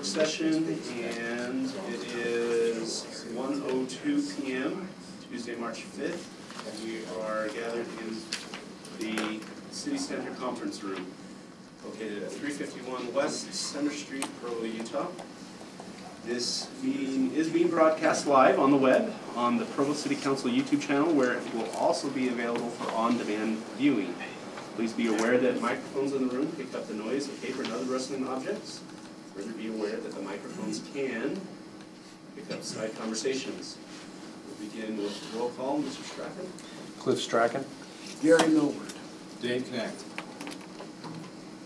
work session, and it is 1:02 p.m., Tuesday, March 5th. We are gathered in the City Center Conference Room, located at 351 West Center Street, Provo, Utah. This meeting is being broadcast live on the web on the Provo City Council YouTube channel, where it will also be available for on-demand viewing. Please be aware that microphones in the room pick up the noise of paper and other rustling objects. Further, be aware that the microphones can pick up side conversations. We'll begin with roll call. Mr. Strachan. Cliff Strachan. Gary Millward. Dave Knacht.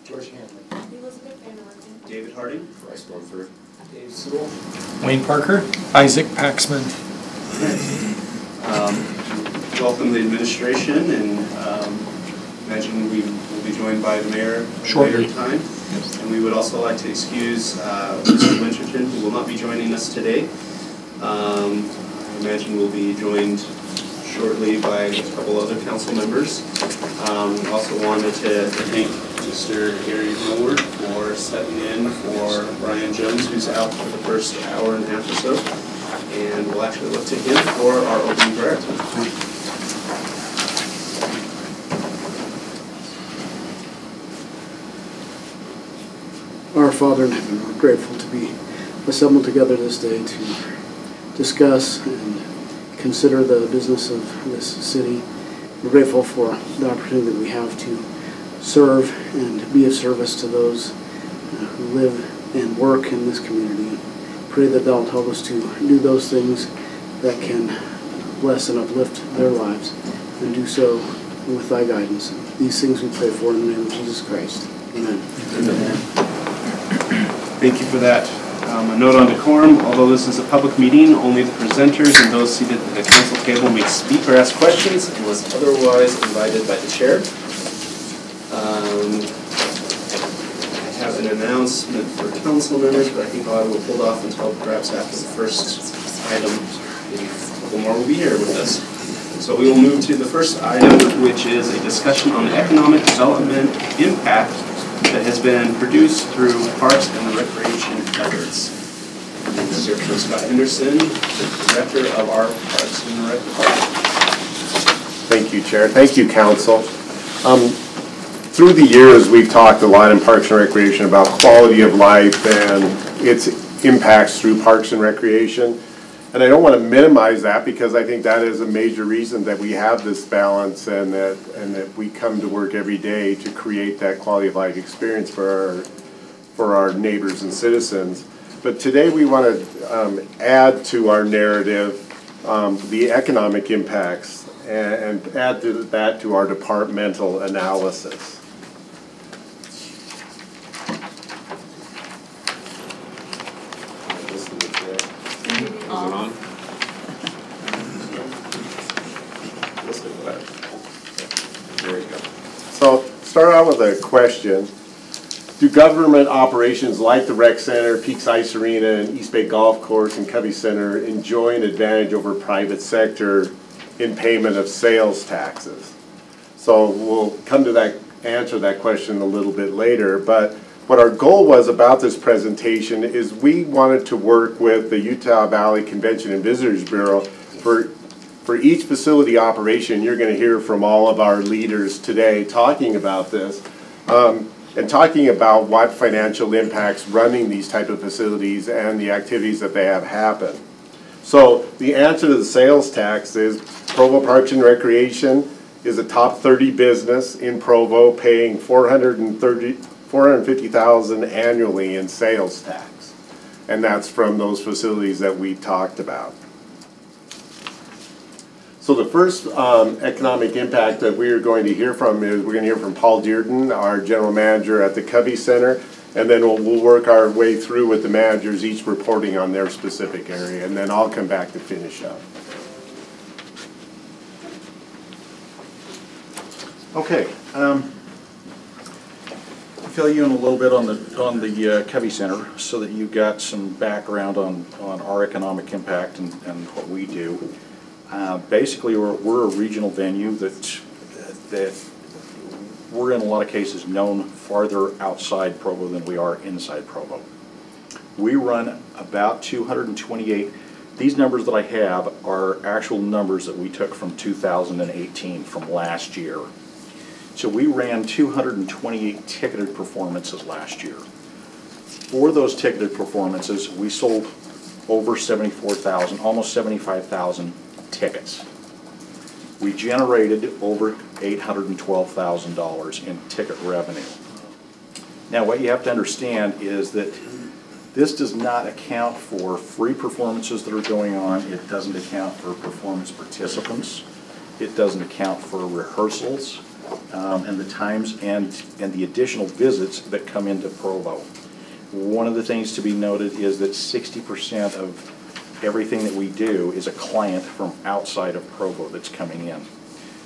George Hanley. Elizabeth Van Orgen. David Harding. Bryce Northford. Dave Sewell. Wayne Parker. Isaac Paxman. Welcome the administration, and imagine we will be joined by the mayor Shortly. later time. Yes. And we would also like to excuse Mr. Winterton, who will not be joining us today. I imagine we'll be joined shortly by a couple other council members. Also wanted to thank Mr. Gary Millward for stepping in for Brian Jones, who's out for the first hour and a half or so. And we'll actually look to him for our opening prayer. Our Father in heaven, we're grateful to be assembled together this day to discuss and consider the business of this city. We're grateful for the opportunity that we have to serve and be of service to those who live and work in this community. Pray that Thou will help us to do those things that can bless and uplift their lives, and do so with Thy guidance. These things we pray for in the name of Jesus Christ. Amen. Amen. Thank you for that. A note on decorum: although this is a public meeting, only the presenters and those seated at the council table may speak or ask questions unless otherwise invited by the chair. I have an announcement for council members, but I think I will hold off until perhaps after the first item. Maybe a couple more will be here with us. So we will move to the first item, which is a discussion on the economic development impact that has been produced through parks and recreation efforts. Mr. Scott Henderson, the director of our Parks and Rec Department. Thank you, Chair. Thank you, Council. Through the years, we've talked a lot in Parks and Recreation about quality of life and its impacts through Parks and Recreation. And I don't want to minimize that, because I think that is a major reason that we have this balance, and that we come to work every day to create that quality of life experience for our neighbors and citizens. But today we want to add to our narrative the economic impacts, and add to that to our departmental analysis. So, start out with a question. Do government operations like the Rec Center, Peaks Ice Arena, and East Bay Golf Course and Covey Center enjoy an advantage over private sector in payment of sales taxes? So we'll come to that, answer that question a little bit later, but what our goal was about this presentation is we wanted to work with the Utah Valley Convention and Visitors Bureau for each facility operation. You're going to hear from all of our leaders today talking about this, and talking about what financial impacts running these type of facilities and the activities that they have happen. So the answer to the sales tax is Provo Parks and Recreation is a top 30 business in Provo, paying $450,000 annually in sales tax, and that's from those facilities that we talked about. So the first economic impact that we are going to hear from is, we're going to hear from Paul Dearden, our general manager at the Covey Center, and then we'll work our way through with the managers, each reporting on their specific area, and then I'll come back to finish up. Okay, fill you in a little bit on the Covey Center, so that you've got some background on our economic impact and what we do. Basically, we're a regional venue that we're in a lot of cases known farther outside Provo than we are inside Provo. We run about 228. These numbers that I have are actual numbers that we took from 2018, from last year. So we ran 228 ticketed performances last year. For those ticketed performances, we sold over 74,000, almost 75,000 tickets. We generated over $812,000 in ticket revenue. Now, what you have to understand is that this does not account for free performances that are going on. It doesn't account for performance participants. It doesn't account for rehearsals and the times and the additional visits that come into Provo. One of the things to be noted is that 60% of everything that we do is a client from outside of Provo that's coming in.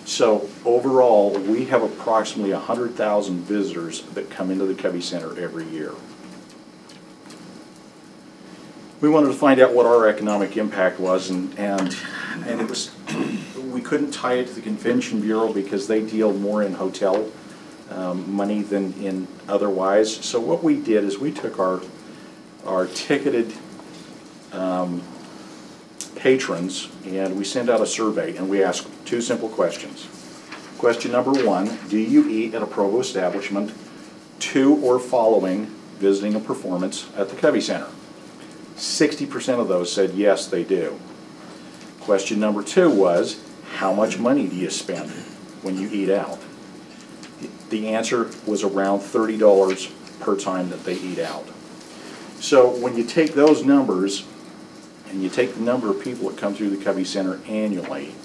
So overall, we have approximately 100,000 visitors that come into the Covey Center every year. We wanted to find out what our economic impact was, and it was, we couldn't tie it to the Convention Bureau because they deal more in hotel money than in otherwise. So what we did is we took our ticketed patrons and we sent out a survey, and we asked two simple questions. Question number one, do you eat at a Provo establishment to or following visiting a performance at the Covey Center? 60% of those said yes, they do. Question number two was, how much money do you spend when you eat out? The answer was around $30 per time that they eat out. So when you take those numbers and you take the number of people that come through the Covey Center annually,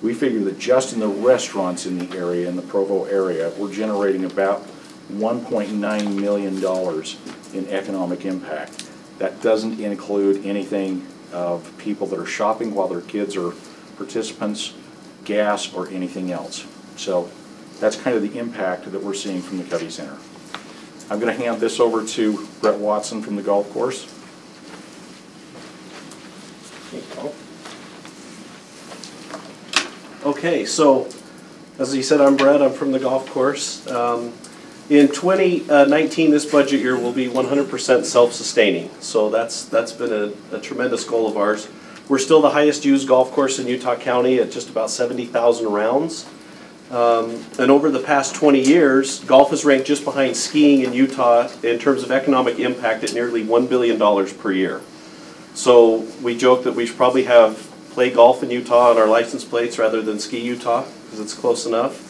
we figure that just in the restaurants in the area, in the Provo area, we're generating about $1.9 million in economic impact. That doesn't include anything of people that are shopping while their kids are participants, gas, or anything else. So that's kind of the impact that we're seeing from the Covey Center. I'm going to hand this over to Brett Watson from the golf course. Okay, so as he said, I'm Brett. I'm from the golf course. In 2019, this budget year will be 100% self-sustaining. So that's been a tremendous goal of ours. We're still the highest used golf course in Utah County at just about 70,000 rounds. And over the past 20 years, golf has ranked just behind skiing in Utah in terms of economic impact at nearly $1 billion per year. So we joke that we should probably have play golf in Utah on our license plates rather than ski Utah, because it's close enough.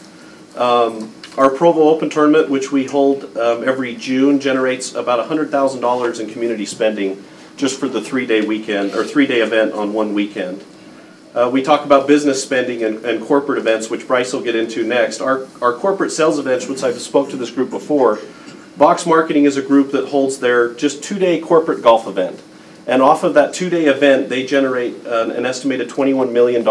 Our Provo Open Tournament, which we hold every June, generates about $100,000 in community spending just for the three-day weekend, or three-day event on one weekend. We talk about business spending and corporate events, which Bryce will get into next. Our corporate sales events, which I've spoke to this group before, Box Marketing is a group that holds their just two-day corporate golf event. And off of that two-day event, they generate an estimated $21 million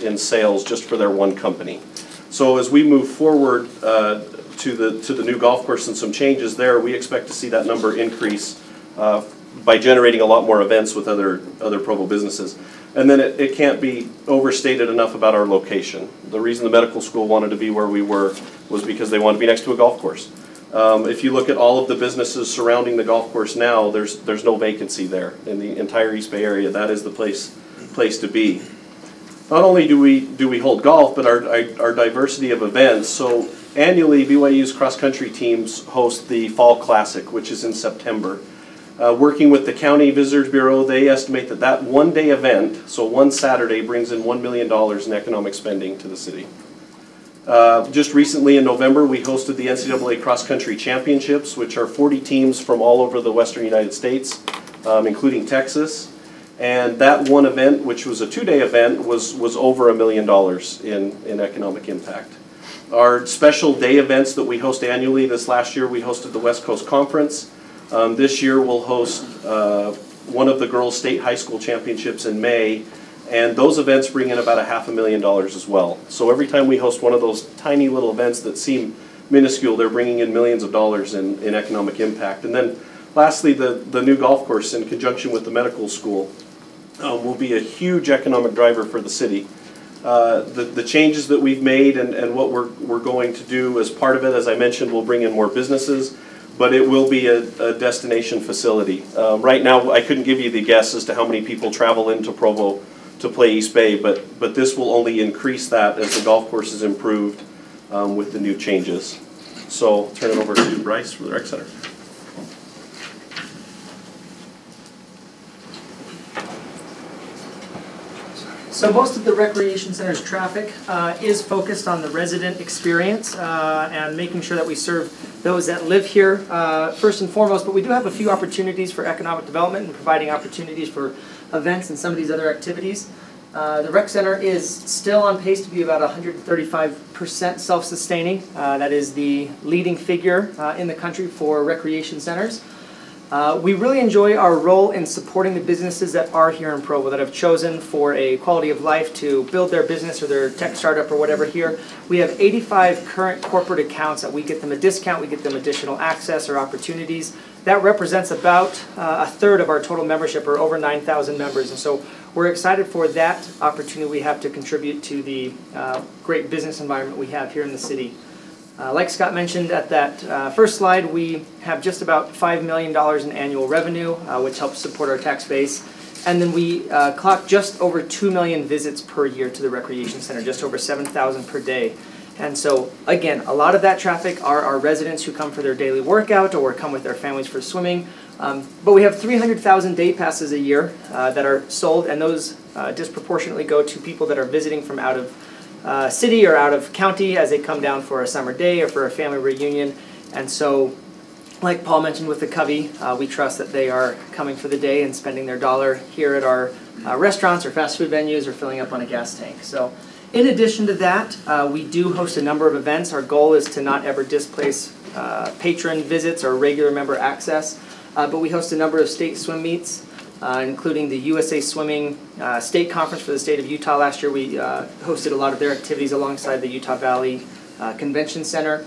in sales just for their one company. So as we move forward to the new golf course and some changes there, we expect to see that number increase by generating a lot more events with other Provo businesses. And then it can't be overstated enough about our location. The reason the medical school wanted to be where we were was because they wanted to be next to a golf course. If you look at all of the businesses surrounding the golf course now, there's no vacancy there in the entire East Bay area. That is the place to be. Not only do we hold golf, but our diversity of events. So annually, BYU's cross-country teams host the Fall Classic, which is in September. Working with the County Visitors Bureau, they estimate that one-day event, so one Saturday, brings in $1 million in economic spending to the city. Just recently in November, we hosted the NCAA Cross Country Championships, which are 40 teams from all over the western United States, including Texas. And that one event, which was a two-day event, was over $1 million in economic impact. Our special day events that we host annually, this last year we hosted the West Coast Conference. This year we'll host one of the girls' state high school championships in May. And those events bring in about $500,000 as well. So every time we host one of those tiny little events that seem minuscule, they're bringing in millions of dollars in economic impact. And then lastly, the new golf course in conjunction with the medical school will be a huge economic driver for the city. The changes that we've made and what we're going to do as part of it, as I mentioned, will bring in more businesses. but it will be a destination facility. Right now, I couldn't give you the guess as to how many people travel into Provo to play East Bay, but this will only increase that as the golf course is improved with the new changes. So I'll turn it over to Bryce for the rec center. So most of the recreation center's traffic is focused on the resident experience and making sure that we serve those that live here first and foremost, but we do have a few opportunities for economic development and providing opportunities for events and some of these other activities. The rec center is still on pace to be about 135% self-sustaining. That is the leading figure in the country for recreation centers. We really enjoy our role in supporting the businesses that are here in Provo, that have chosen for a quality of life to build their business or their tech startup or whatever here. We have 85 current corporate accounts that we get them a discount, we get them additional access or opportunities. That represents about a third of our total membership, or over 9,000 members. And so we're excited for that opportunity we have to contribute to the great business environment we have here in the city. Like Scott mentioned at that first slide, we have just about $5 million in annual revenue, which helps support our tax base. And then we clock just over 2 million visits per year to the recreation center, just over 7,000 per day. And so, again, a lot of that traffic are our residents who come for their daily workout or come with their families for swimming. But we have 300,000 day passes a year that are sold, and those disproportionately go to people that are visiting from out of city or out of county as they come down for a summer day or for a family reunion. And so, like Paul mentioned with the Covey, we trust that they are coming for the day and spending their dollar here at our restaurants or fast food venues or filling up on a gas tank. So in addition to that, we do host a number of events. Our goal is to not ever displace patron visits or regular member access, but we host a number of state swim meets, including the USA Swimming State Conference for the state of Utah. Last year we hosted a lot of their activities alongside the Utah Valley Convention Center.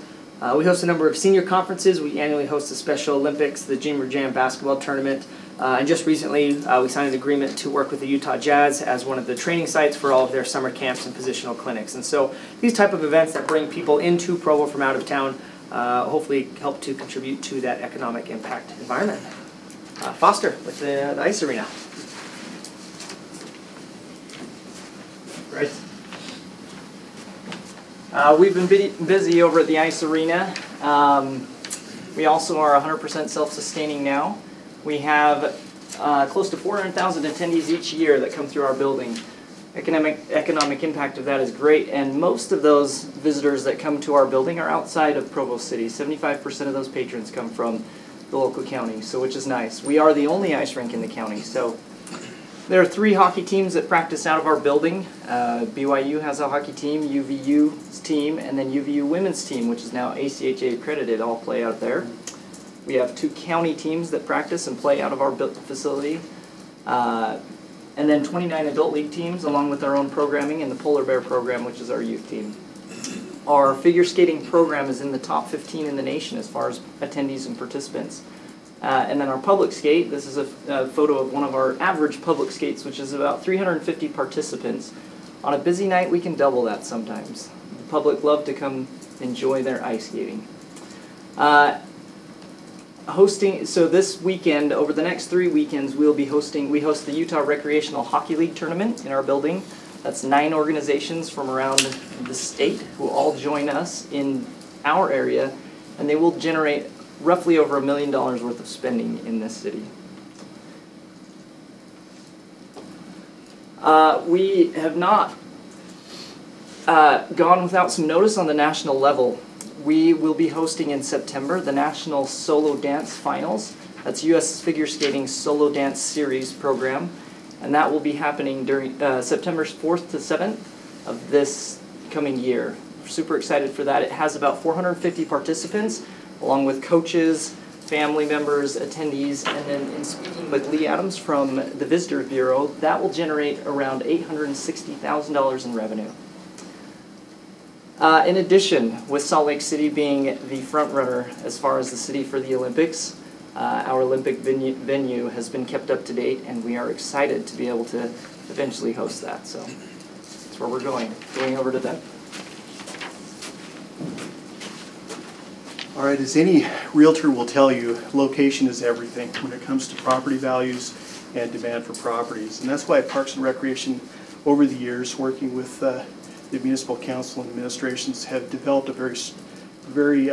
We host a number of senior conferences. We annually host the Special Olympics, the Junior Jam basketball tournament, and just recently we signed an agreement to work with the Utah Jazz as one of the training sites for all of their summer camps and positional clinics. And so these type of events that bring people into Provo from out of town hopefully help to contribute to that economic impact environment. Foster with the ice arena. Right. We've been busy over at the ice arena. We also are 100% self-sustaining now. We have close to 400,000 attendees each year that come through our building. Economic impact of that is great, and most of those visitors that come to our building are outside of Provo City. 75% of those patrons come from the local county, so which is nice. We are the only ice rink in the county, so there are 3 hockey teams that practice out of our building. BYU has a hockey team, UVU's team, and then UVU women's team, which is now ACHA accredited, all play out there. We have 2 county teams that practice and play out of our facility, and then 29 adult league teams, along with our own programming and the Polar Bear program, which is our youth team. Our figure skating program is in the top 15 in the nation as far as attendees and participants. And then our public skate, this is a photo of one of our average public skates, which is about 350 participants. On a busy night, we can double that sometimes. The public love to come enjoy their ice skating. So this weekend, over the next 3 weekends, we host the Utah Recreational Hockey League tournament in our building. That's 9 organizations from around the state who all join us in our area, and they will generate roughly over $1 million worth of spending in this city. We have not gone without some notice on the national level. We will be hosting in September the National Solo Dance Finals. That's U.S. Figure Skating Solo Dance Series program, and that will be happening during September 4th to 7th of this coming year. We're super excited for that. It has about 450 participants, along with coaches, family members, attendees, and then in speaking with Lee Adams from the Visitor Bureau, that will generate around $860,000 in revenue. In addition, with Salt Lake City being the front runner as far as the city for the Olympics, our Olympic venue has been kept up to date, and we are excited to be able to eventually host that. So that's where we're going over to them. All right, as any realtor will tell you, location is everything when it comes to property values and demand for properties. And that's why Parks and Recreation, over the years, working with the municipal council and administrations, have developed a very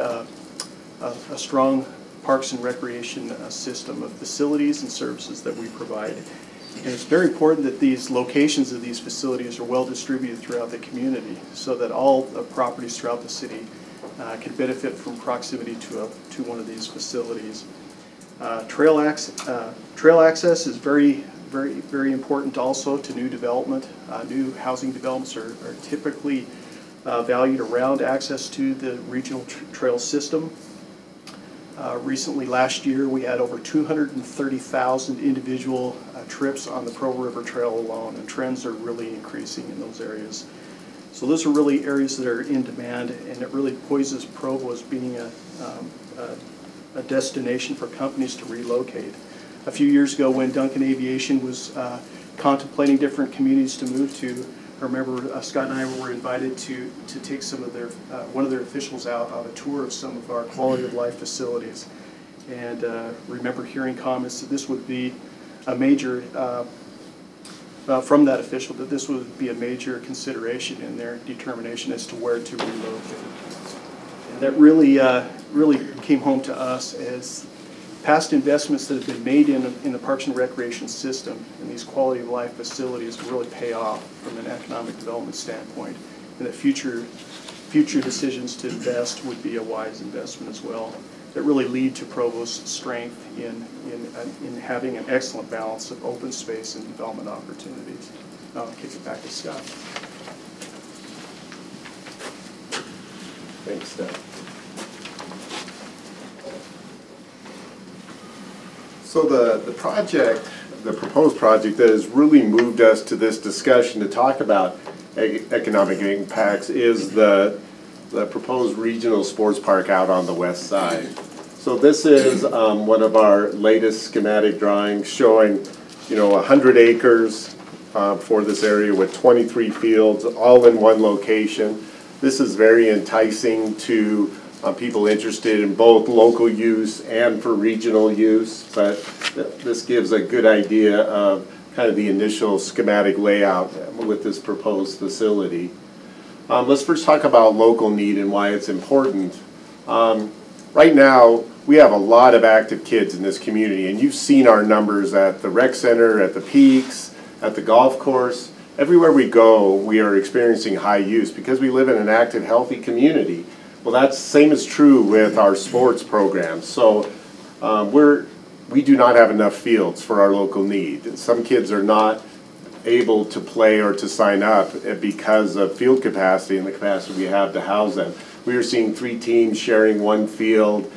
strong Parks and Recreation system of facilities and services that we provide. And it's very important that these locations of these facilities are well distributed throughout the community so that all the properties throughout the city can benefit from proximity to one of these facilities. Trail access is very important also to new development. New housing developments are typically valued around access to the regional trail system. Recently, last year, we had over 230,000 individual trips on the Provo River Trail alone, and trends are really increasing in those areas. So those are really areas that are in demand, and it really poises Provo as being a destination for companies to relocate. A few years ago, when Duncan Aviation was contemplating different communities to move to, I remember Scott and I were invited to take some of their one of their officials out on a tour of some of our quality of life facilities, and remember hearing comments that this would be a major from that official, that this would be a major consideration in their determination as to where to relocate. And that really came home to us as past investments that have been made in the Parks and Recreation system and these quality of life facilities really pay off from an economic development standpoint, and that future decisions to invest would be a wise investment as well, that really lead to Provo's strength in having an excellent balance of open space and development opportunities. Now I'll kick it back to Scott. Thanks, Scott. So the proposed project that has really moved us to this discussion to talk about economic impacts is the proposed regional sports park out on the west side. So this is one of our latest schematic drawings showing, 100 acres for this area with 23 fields, all in one location. This is very enticing to people interested in both local use and for regional use, but this gives a good idea of kind of the initial schematic layout with this proposed facility. Let's first talk about local need and why it's important. Right now, we have a lot of active kids in this community, and you've seen our numbers at the rec center, at the peaks, at the golf course. Everywhere we go, we are experiencing high use because we live in an active, healthy community. Well, that's same is true with our sports programs. So we do not have enough fields for our local need. Some kids are not able to play or to sign up because of field capacity and the capacity we have to house them. We are seeing 3 teams sharing one field.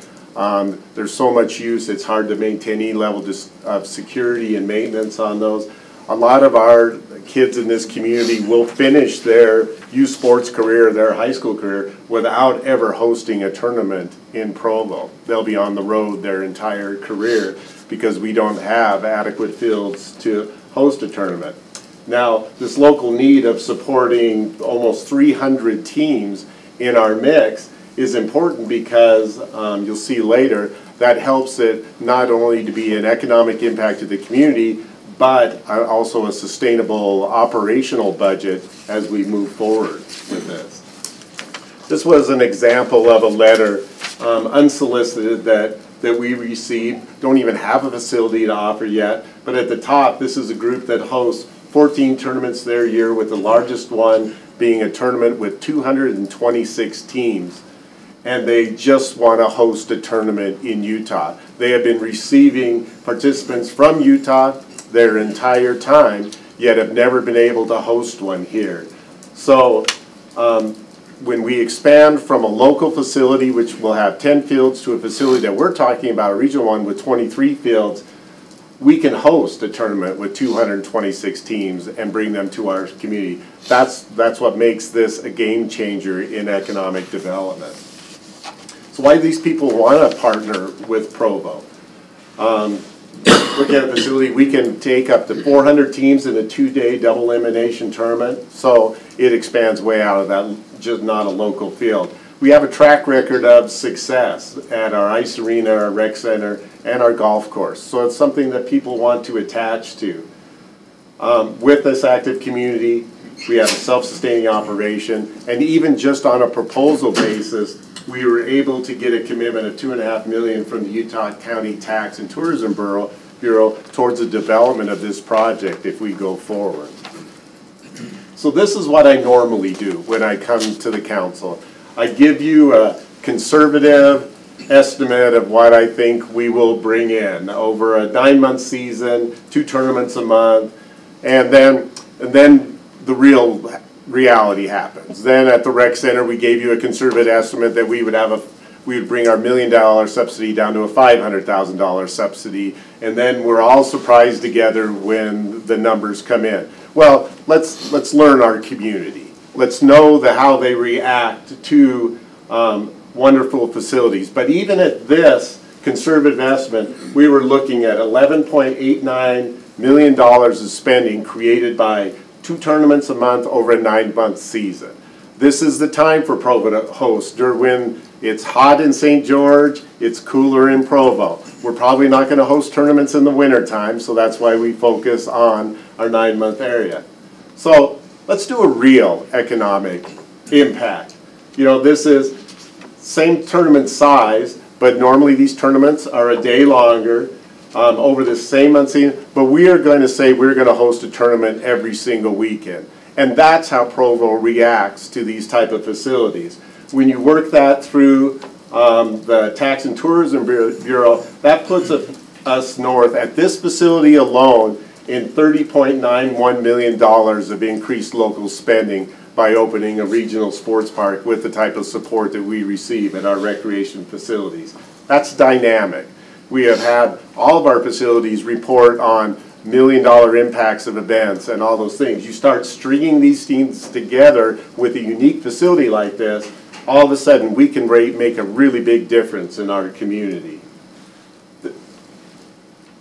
There's so much use, it's hard to maintain any level of security and maintenance on those. A lot of our kids in this community will finish their youth sports career, their high school career, without ever hosting a tournament in Provo. They'll be on the road their entire career because we don't have adequate fields to host a tournament. Now, this local need of supporting almost 300 teams in our mix is important because you'll see later that helps it not only to be an economic impact to the community, but also a sustainable operational budget as we move forward with this. This was an example of a letter, unsolicited, that we received. Don't even have a facility to offer yet, but at the top, this is a group that hosts 14 tournaments their year, with the largest one being a tournament with 226 teams. And they just want to host a tournament in Utah. They have been receiving participants from Utah their entire time, yet have never been able to host one here. So when we expand from a local facility, which will have 10 fields, to a facility that we're talking about, a regional one with 23 fields, we can host a tournament with 226 teams and bring them to our community. That's what makes this a game changer in economic development. So why do these people want to partner with Provo? Looking at a facility, we can take up to 400 teams in a 2-day double elimination tournament, so it expands way out of that, just not a local field. we have a track record of success at our ice arena, our rec center, and our golf course. So it's something that people want to attach to. With this active community, we have a self-sustaining operation, and even just on a proposal basis, we were able to get a commitment of $2.5 million from the Utah County Tax and Tourism Bureau towards the development of this project if we go forward. So this is what I normally do when I come to the council. I give you a conservative estimate of what I think we will bring in over a 9-month season, 2 tournaments a month, and then the real reality happens. Then at the rec center, we gave you a conservative estimate that we would bring our $1 million subsidy down to a $500,000 subsidy, and then we're all surprised together when the numbers come in. Well, let's learn our community. Let's know how they react to wonderful facilities. But even at this conservative estimate, we were looking at $11.89 million of spending created by 2 tournaments a month over a 9-month season. This is the time for Provo to host when it's hot in St. George, it's cooler in Provo. We're probably not going to host tournaments in the winter time, so that's why we focus on our 9-month area. So let's do a real economic impact. You know, this is same tournament size, but normally these tournaments are a day longer over the same month season, but we are going to say we're going to host a tournament every single weekend. And that's how Provo reacts to these type of facilities. When you work that through the Tax and Tourism Bureau, that puts us north at this facility alone in $30.91 million of increased local spending by opening a regional sports park with the type of support that we receive at our recreation facilities. That's dynamic. We have had all of our facilities report on $1 million impacts of events and all those things. You start stringing these things together with a unique facility like this, all of a sudden we can make a really big difference in our community.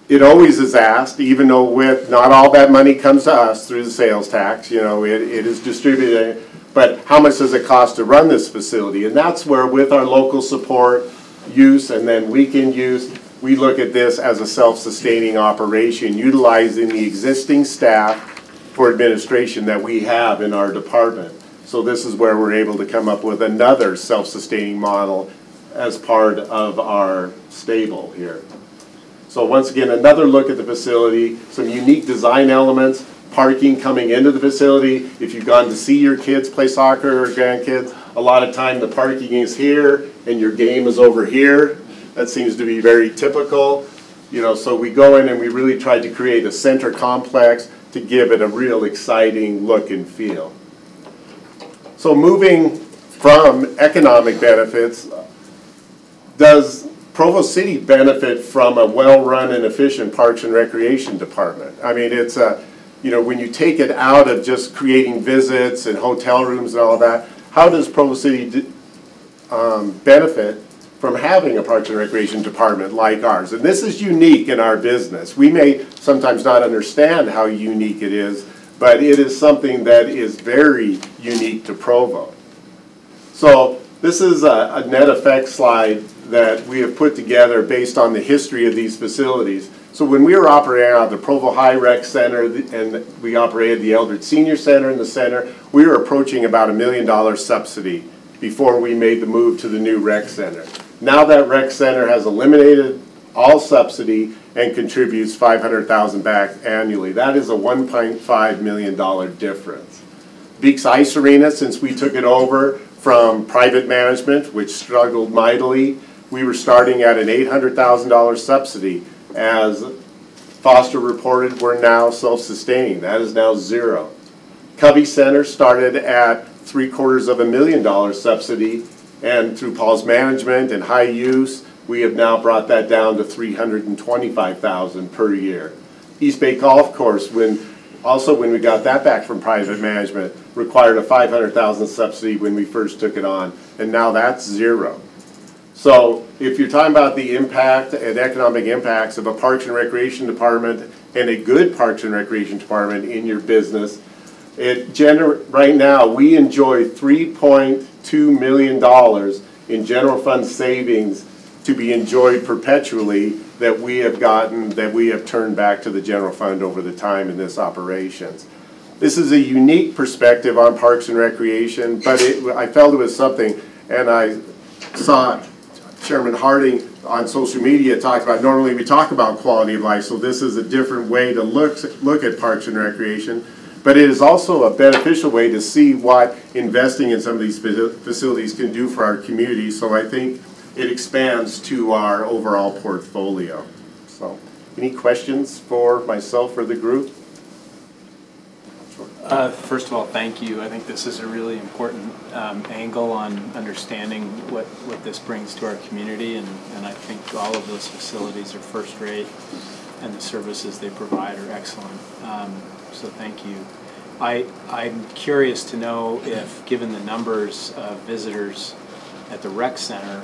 It always is asked, even though with not all that money comes to us through the sales tax, you know, it is distributed, but how much does it cost to run this facility? And that's where with our local support use and then weekend use, we look at this as a self-sustaining operation, utilizing the existing staff for administration that we have in our department. So this is where we're able to come up with another self-sustaining model as part of our stable here. So once again, another look at the facility, some unique design elements, parking coming into the facility. If you've gone to see your kids play soccer or grandkids, a lot of time the parking is here and your game is over here. That seems to be very typical. You know, so we go in and we really tried to create a center complex to give it a real exciting look and feel. So moving from economic benefits, does Provo City benefit from a well-run and efficient Parks and Recreation Department? I mean, it's a, you know, when you take it out of just creating visits and hotel rooms and all of that, how does Provo City benefit from having a Parks and Recreation Department like ours? And this is unique in our business. We may sometimes not understand how unique it is, but it is something that is very unique to Provo. So this is a net effect slide that we have put together based on the history of these facilities. So when we were operating out of the Provo High Rec Center and we operated the Eldred Senior Center in the center, we were approaching about $1 million subsidy before we made the move to the new rec center. Now that rec center has eliminated all subsidy and contributes $500,000 back annually. That is a $1.5 million difference. Beeks Ice Arena, since we took it over from private management, which struggled mightily, we were starting at an $800,000 subsidy. As Foster reported, we're now self-sustaining. That is now zero. Covey Center started at $750,000 subsidy, and through Paul's management and high use, we have now brought that down to $325,000 per year. East Bay Golf Course, when we got that back from private management, required a $500,000 subsidy when we first took it on, and now that's zero. So if you're talking about the impact and economic impacts of a Parks and Recreation Department and a good Parks and Recreation Department in your business, Right now, we enjoy $3.2 million in general fund savings to be enjoyed perpetually that we have gotten, that we have turned back to the general fund over the time in this operations. This is a unique perspective on Parks and Recreation, but I felt it was something, and I saw Chairman Harding on social media talk about, normally we talk about quality of life, so this is a different way to look at Parks and Recreation. But it is also a beneficial way to see what investing in some of these facilities can do for our community. So I think it expands to our overall portfolio. So, any questions for myself or the group? First of all, thank you. I think this is a really important angle on understanding what this brings to our community, and I think all of those facilities are first rate, and the services they provide are excellent. So thank you. I'm curious to know if, given the numbers of visitors at the rec center,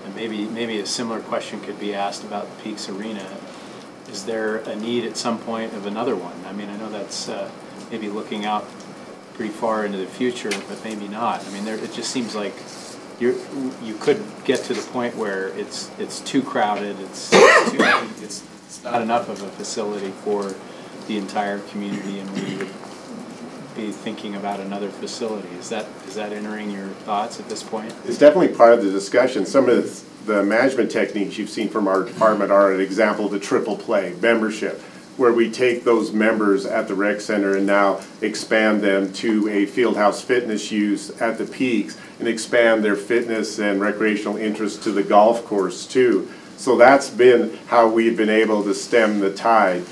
and maybe a similar question could be asked about the Peaks Arena, is there a need at some point of another one? I mean, I know that's maybe looking out pretty far into the future, but maybe not. I mean, it just seems like you could get to the point where it's too crowded, it's not enough of a facility for the entire community, and we would be thinking about another facility. Is that entering your thoughts at this point? It's definitely part of the discussion. Some of the management techniques you've seen from our department are an example of the triple play membership, where we take those members at the rec center and now expand them to a field house fitness use at the Peaks and expand their fitness and recreational interest to the golf course too. So that's been how we've been able to stem the tide.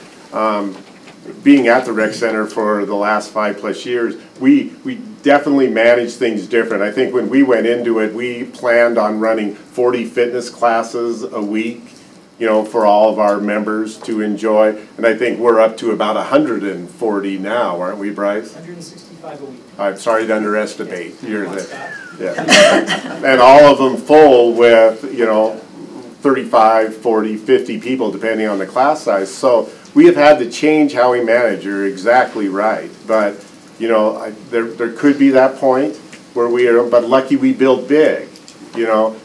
Being at the rec center for the last 5+ years, we definitely manage things different. I think when we went into it, we planned on running 40 fitness classes a week, you know, for all of our members to enjoy. And I think we're up to about 140 now, aren't we, Bryce? 165 a week. I'm sorry to underestimate. Yeah. And all of them full with, you know, 35, 40, 50 people, depending on the class size. So we have had to change how we manage. You're exactly right. But, you know, there could be that point where we are, but lucky we built big, you know.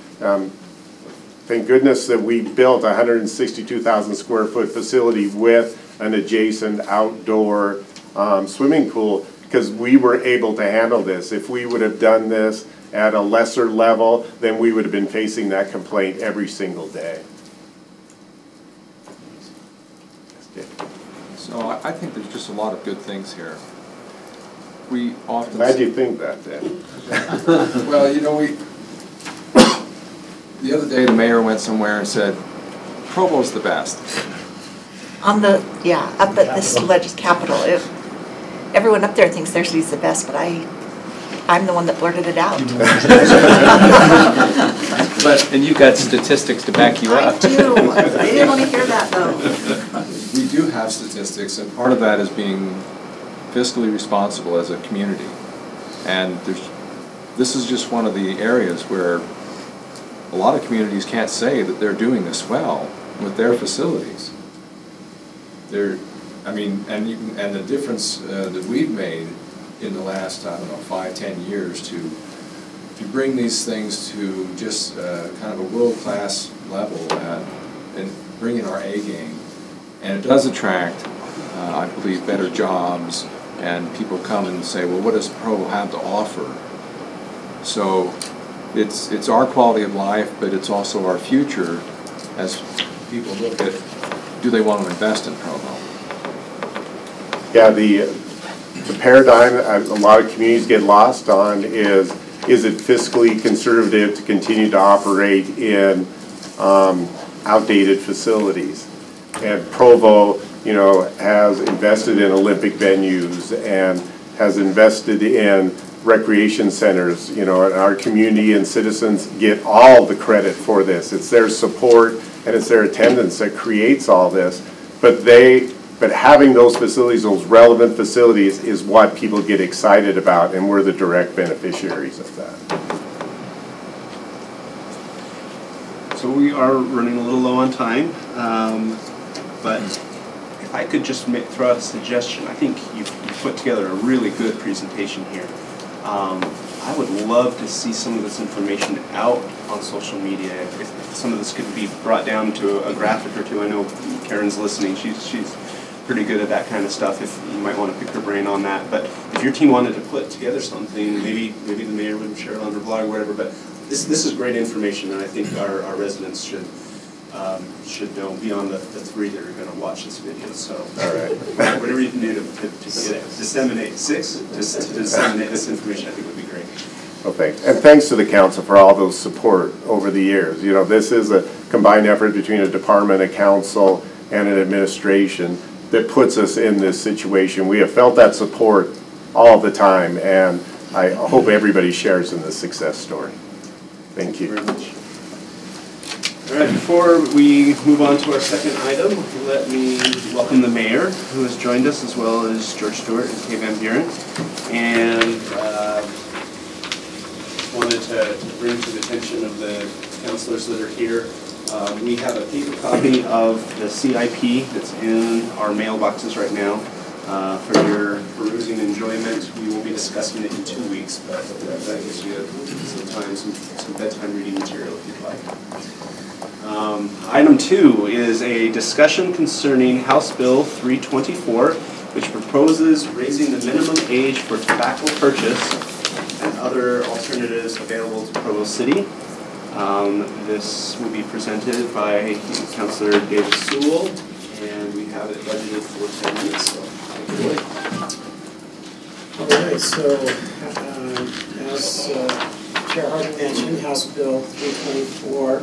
Thank goodness that we built a 162,000 square foot facility with an adjacent outdoor swimming pool, because we were able to handle this. If we would have done this at a lesser level, then we would have been facing that complaint every single day. So I think there's just a lot of good things here. We often... Glad you think that, Dan. Well, you know, the other day the mayor went somewhere and said, Provo's the best. Up at this alleged Capitol, everyone up there thinks their city's the best, but I'm the one that blurted it out. And you've got statistics to back you up. I do. I didn't want to hear that, though. We do have statistics, and part of that is being fiscally responsible as a community. And this is just one of the areas where a lot of communities can't say that they're doing this well with their facilities. I mean, and the difference that we've made in the last, I don't know, 5-10 years to bring these things to just kind of a world-class level and bring in our A game. And it does attract, I believe, better jobs, and people come and say, well, what does Provo have to offer? So it's our quality of life, but it's also our future as people look at, do they want to invest in Provo? Yeah, the paradigm a lot of communities get lost on is it fiscally conservative to continue to operate in outdated facilities? And Provo, you know, has invested in Olympic venues and has invested in recreation centers, you know, and our community and citizens get all the credit for this. It's their support and it's their attendance that creates all this. But having those facilities, those relevant facilities, is what people get excited about, and we're the direct beneficiaries of that. So we are running a little low on time, but I could just throw out a suggestion, I think you've put together a really good presentation here. I would love to see some of this information out on social media. If some of this could be brought down to a graphic or two. I know Karen's listening. She's pretty good at that kind of stuff. If you might want to pick her brain on that. But if your team wanted to put together something, maybe the mayor would share it on her blog or whatever. But this is great information, and I think our residents should know beyond the three that are going to watch this video. So, all right, whatever you can do to disseminate this information, I think would be great. Well, thanks. And thanks to the council for all those support over the years. You know, this is a combined effort between a department, a council, and an administration that puts us in this situation. We have felt that support all the time, and I hope everybody shares in this success story. Thank you. Very much. All right, before we move on to our second item, let me welcome the mayor, who has joined us, as well as George Stewart and Kay Van Buren. And wanted to bring to the attention of the councilors that are here, we have a paper copy of the CIP that's in our mailboxes right now for your perusing enjoyment. We will be discussing it in 2 weeks, but that gives you some time, some bedtime reading material if you'd like. Item 2 is a discussion concerning House Bill 324, which proposes raising the minimum age for tobacco purchase and other alternatives available to Provo City. This will be presented by Councilor David Sewell, and we have it budgeted for 10 minutes, so take it away. All right, so as Chair Harding mentioned, House Bill 324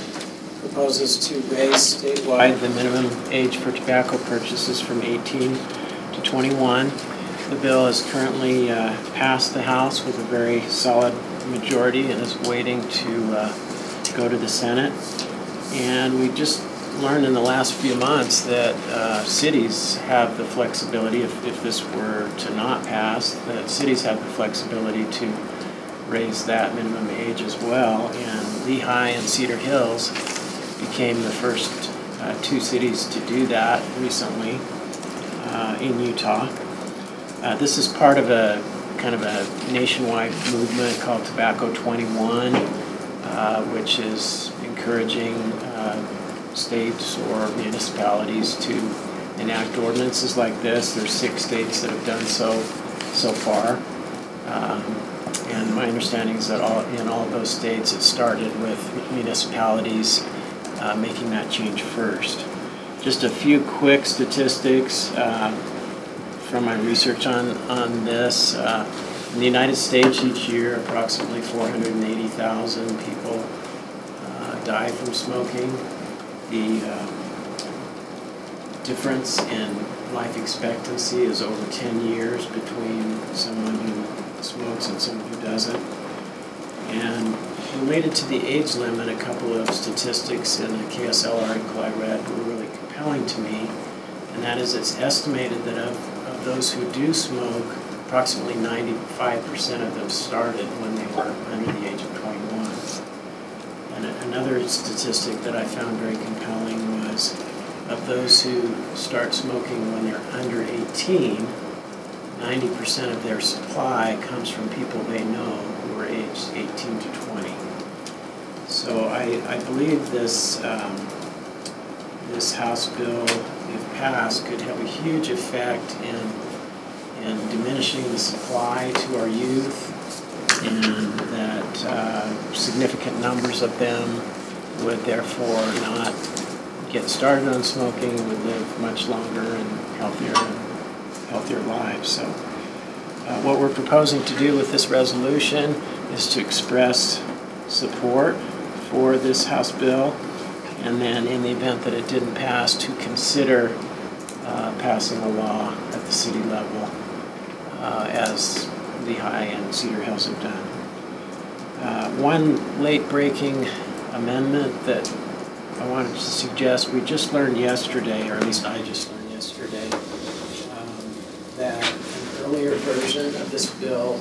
proposes to raise statewide the minimum age for tobacco purchases from 18 to 21. The bill is currently passed the House with a very solid majority and is waiting to go to the Senate. And we just learned in the last few months that cities have the flexibility, if this were to not pass, that cities have the flexibility to raise that minimum age as well. And Lehigh and Cedar Hills became the first 2 cities to do that recently in Utah. This is part of a kind of a nationwide movement called Tobacco 21, which is encouraging states or municipalities to enact ordinances like this. There's 6 states that have done so far. And my understanding is that in all of those states it started with municipalities making that change first. Just a few quick statistics from my research on this. In the United States each year, approximately 480,000 people die from smoking. The difference in life expectancy is over 10 years between someone who smokes and someone who doesn't. And related to the age limit, a couple of statistics in a KSL article I read were really compelling to me, and that is it's estimated that of those who do smoke, approximately 95% of them started when they were under the age of 21. And another statistic that I found very compelling was of those who start smoking when they're under 18, 90% of their supply comes from people they know who are aged 18 to 20. So I believe this House bill, if passed, could have a huge effect in diminishing the supply to our youth, and that significant numbers of them would therefore not get started on smoking, would live much longer and healthier lives. So what we're proposing to do with this resolution is to express support for this House bill, and then in the event that it didn't pass, to consider passing a law at the city level, as Lehigh and Cedar Hills have done. One late-breaking amendment that I wanted to suggest, we just learned yesterday, or at least I just learned yesterday, that an earlier version of this bill,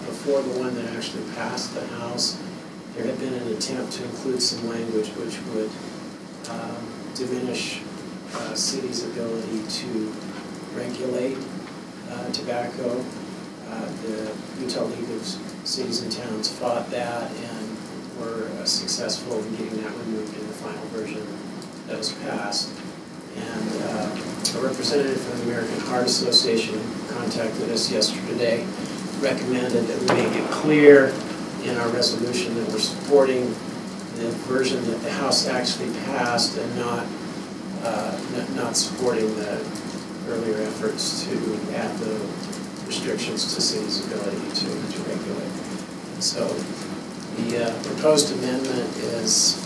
before the one that actually passed the House, there had been an attempt to include some language which would diminish city's ability to regulate tobacco. The Utah League of Cities and Towns fought that and were successful in getting that removed in the final version that was passed. And a representative from the American Heart Association contacted us yesterday, recommended that we make it clear in our resolution that we're supporting the version that the House actually passed and not supporting the earlier efforts to add the restrictions to cities' ability to regulate. And so the proposed amendment is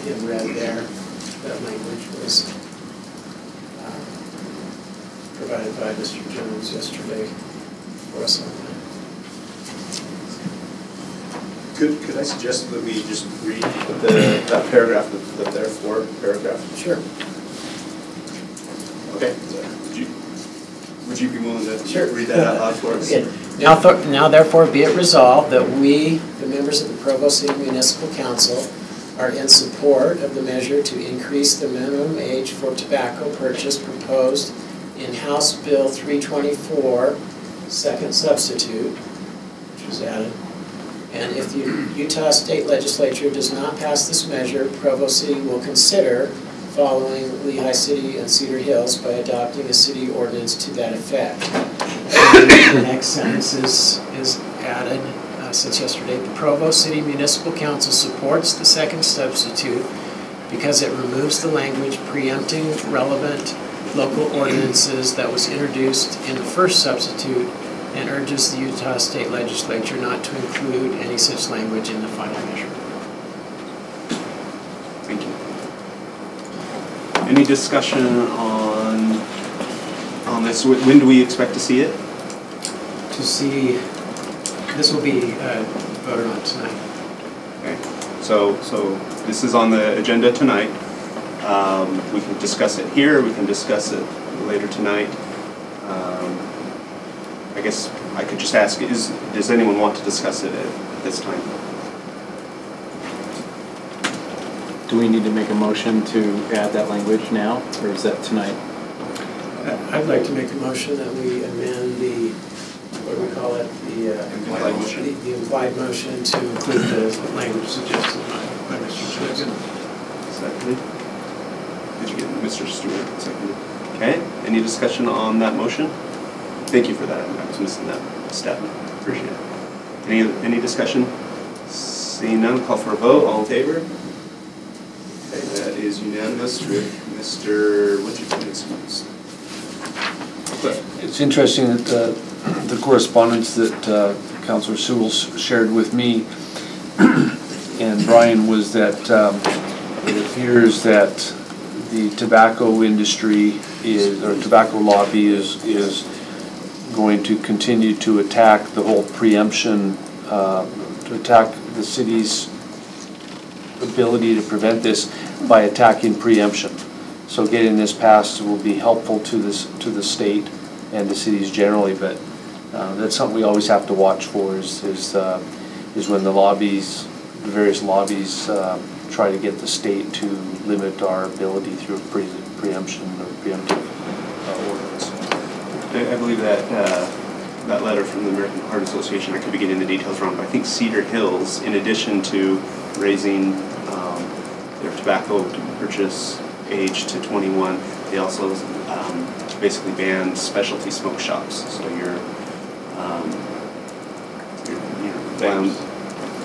in red there. That language was provided by Mr. Jones yesterday for us on that. Could I suggest that we just read that paragraph, the therefore paragraph? Sure. Okay. Would you be willing to read that out loud for us? Okay. Now therefore be it resolved that we, the members of the Provo City Municipal Council, are in support of the measure to increase the minimum age for tobacco purchase proposed in House Bill 324, second substitute, which was added. And if the Utah State Legislature does not pass this measure, Provo City will consider following Lehigh City and Cedar Hills by adopting a city ordinance to that effect. The next sentence is added since yesterday. The Provo City Municipal Council supports the second substitute because it removes the language preempting relevant local ordinances that was introduced in the first substitute and urges the Utah State Legislature not to include any such language in the final measure. Thank you. Any discussion on this? When do we expect to see it? To see, this will be voted on tonight. Okay. So this is on the agenda tonight. We can discuss it here. We can discuss it later tonight. I guess I could just ask, does anyone want to discuss it at this time? Do we need to make a motion to add that language now, or is that tonight? I'd like to make a motion that we amend the, what do we call it? The implied motion. The implied motion to include the language suggested by Mr. Stewart. Seconded. Did you get Mr. Stewart? Seconded. Okay. Any discussion on that motion? Thank you for that. I was missing that step. Appreciate it. Any discussion? Seeing none, call for a vote. All in favor? Okay, that is unanimous with Mr. What's your excuse? It's interesting that the correspondence that Councilor Sewell shared with me and Brian was that it appears that the tobacco industry or tobacco lobby is going to continue to attack the whole preemption, to attack the city's ability to prevent this by attacking preemption. So getting this passed will be helpful to the state and the cities generally, but that's something we always have to watch for is when the various lobbies try to get the state to limit our ability through preemption or preemptive ordinance. I believe that that letter from the American Heart Association, I could be getting the details wrong, but I think Cedar Hills, in addition to raising their tobacco purchase age to 21, they also basically banned specialty smoke shops. So your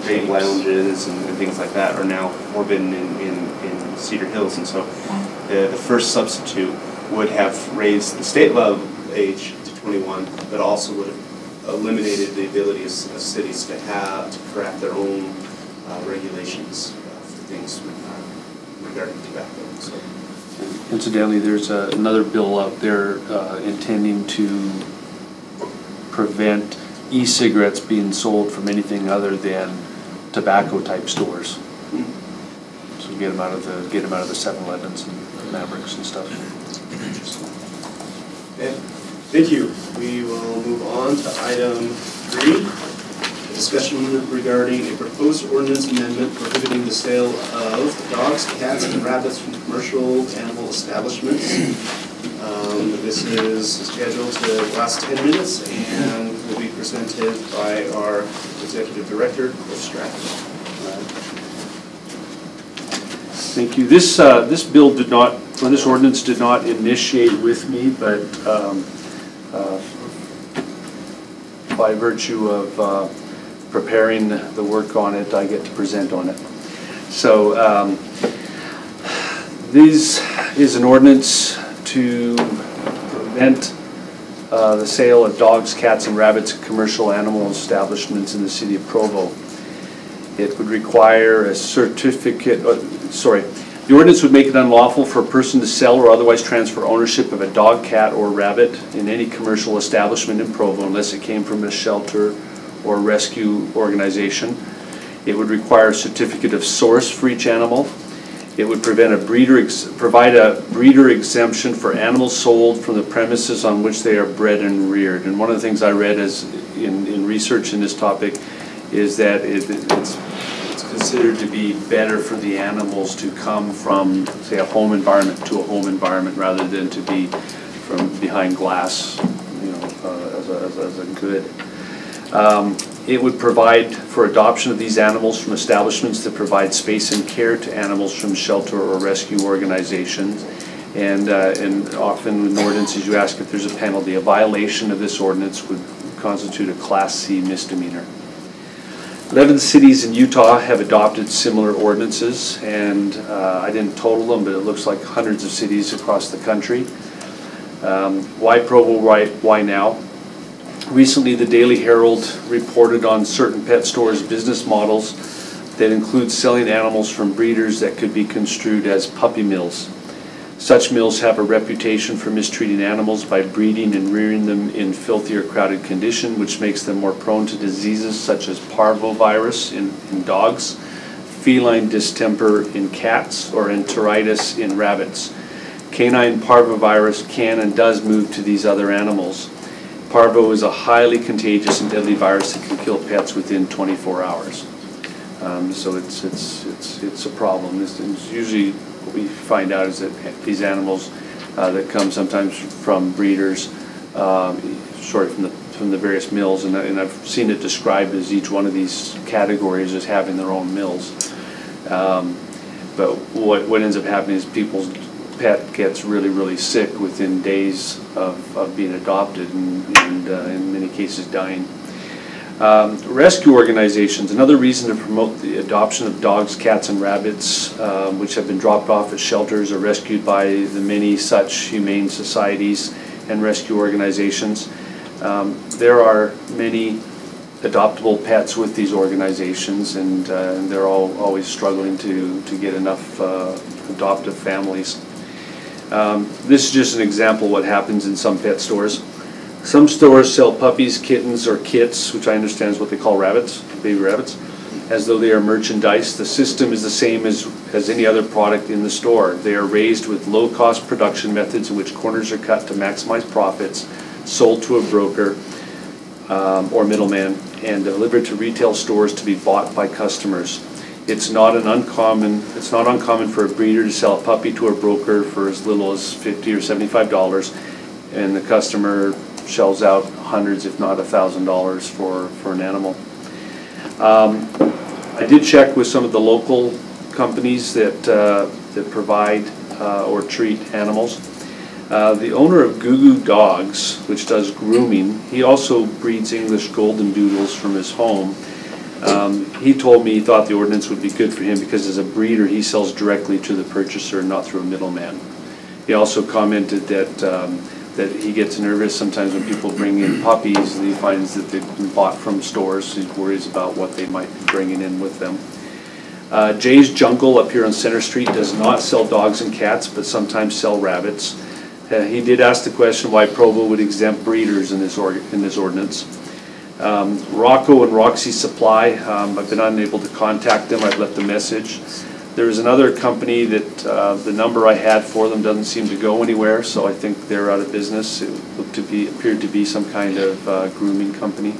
vape lounges and things like that are now forbidden in Cedar Hills, and so the first substitute would have raised the state level age to 21, but also would have eliminated the ability of cities to craft their own regulations for things regarding tobacco. So. Incidentally, there's another bill out there intending to prevent e-cigarettes being sold from anything other than tobacco type stores. So get them out of the 7-Elevens and Mavericks and stuff. Okay. Thank you. We will move on to item 3, a discussion regarding a proposed ordinance amendment prohibiting the sale of dogs, cats, and rabbits from commercial animal establishments. This is scheduled to last 10 minutes and will be presented by our Executive Director, Cliff Stratton. Thank you. This bill did not, or this ordinance did not initiate with me, but by virtue of preparing the work on it, I get to present on it. So this is an ordinance to prevent the sale of dogs, cats, and rabbits at commercial animal establishments in the city of Provo. It would require a certificate, the ordinance would make it unlawful for a person to sell or otherwise transfer ownership of a dog, cat, or rabbit in any commercial establishment in Provo unless it came from a shelter or rescue organization. It would require a certificate of source for each animal. It would provide a breeder exemption for animals sold from the premises on which they are bred and reared. And one of the things I read as in research in this topic is that it's considered to be better for the animals to come from, say, a home environment to a home environment rather than to be from behind glass, you know, as a good. It would provide for adoption of these animals from establishments that provide space and care to animals from shelter or rescue organizations. And often in ordinances you ask if there's a penalty. A violation of this ordinance would constitute a Class C misdemeanor. 11 cities in Utah have adopted similar ordinances, and I didn't total them, but it looks like hundreds of cities across the country. Why Provo? Why now? Recently, the Daily Herald reported on certain pet stores' business models that include selling animals from breeders that could be construed as puppy mills. Such mills have a reputation for mistreating animals by breeding and rearing them in filthy or crowded condition, which makes them more prone to diseases such as parvovirus in dogs, feline distemper in cats, or enteritis in rabbits. Canine parvovirus can and does move to these other animals. Parvo is a highly contagious and deadly virus that can kill pets within 24 hours. So it's a problem. It's usually what we find out is that these animals that come sometimes from breeders, from the various mills, and I've seen it described as each one of these categories as having their own mills. But what ends up happening is people's pet gets really sick within days of being adopted, and in many cases dying. Rescue organizations, another reason to promote the adoption of dogs, cats, and rabbits which have been dropped off at shelters or rescued by the many such humane societies and rescue organizations. There are many adoptable pets with these organizations, and they're always struggling to get enough adoptive families. This is just an example of what happens in some pet stores. Some stores sell puppies, kittens, or kits, which I understand is what they call rabbits, baby rabbits, as though they are merchandise. The system is the same as any other product in the store. They are raised with low-cost production methods in which corners are cut to maximize profits, sold to a broker or middleman, and delivered to retail stores to be bought by customers. It's not uncommon for a breeder to sell a puppy to a broker for as little as $50 or $75, and the customer shells out hundreds, if not $1,000 for an animal. I did check with some of the local companies that provide or treat animals. The owner of Goo Goo Dogs, which does grooming, he also breeds English Golden Doodles from his home. He told me he thought the ordinance would be good for him because as a breeder he sells directly to the purchaser, not through a middleman. He also commented that he gets nervous sometimes when people bring in puppies and he finds that they've been bought from stores. He worries about what they might be bringing in with them. Jay's Jungle up here on Center Street does not sell dogs and cats, but sometimes sell rabbits. He did ask the question why Provo would exempt breeders in this ordinance. Rocco and Roxy Supply, I've been unable to contact them. I've left a message. There's another company that the number I had for them doesn't seem to go anywhere, so I think they're out of business. It appeared to be some kind of grooming company.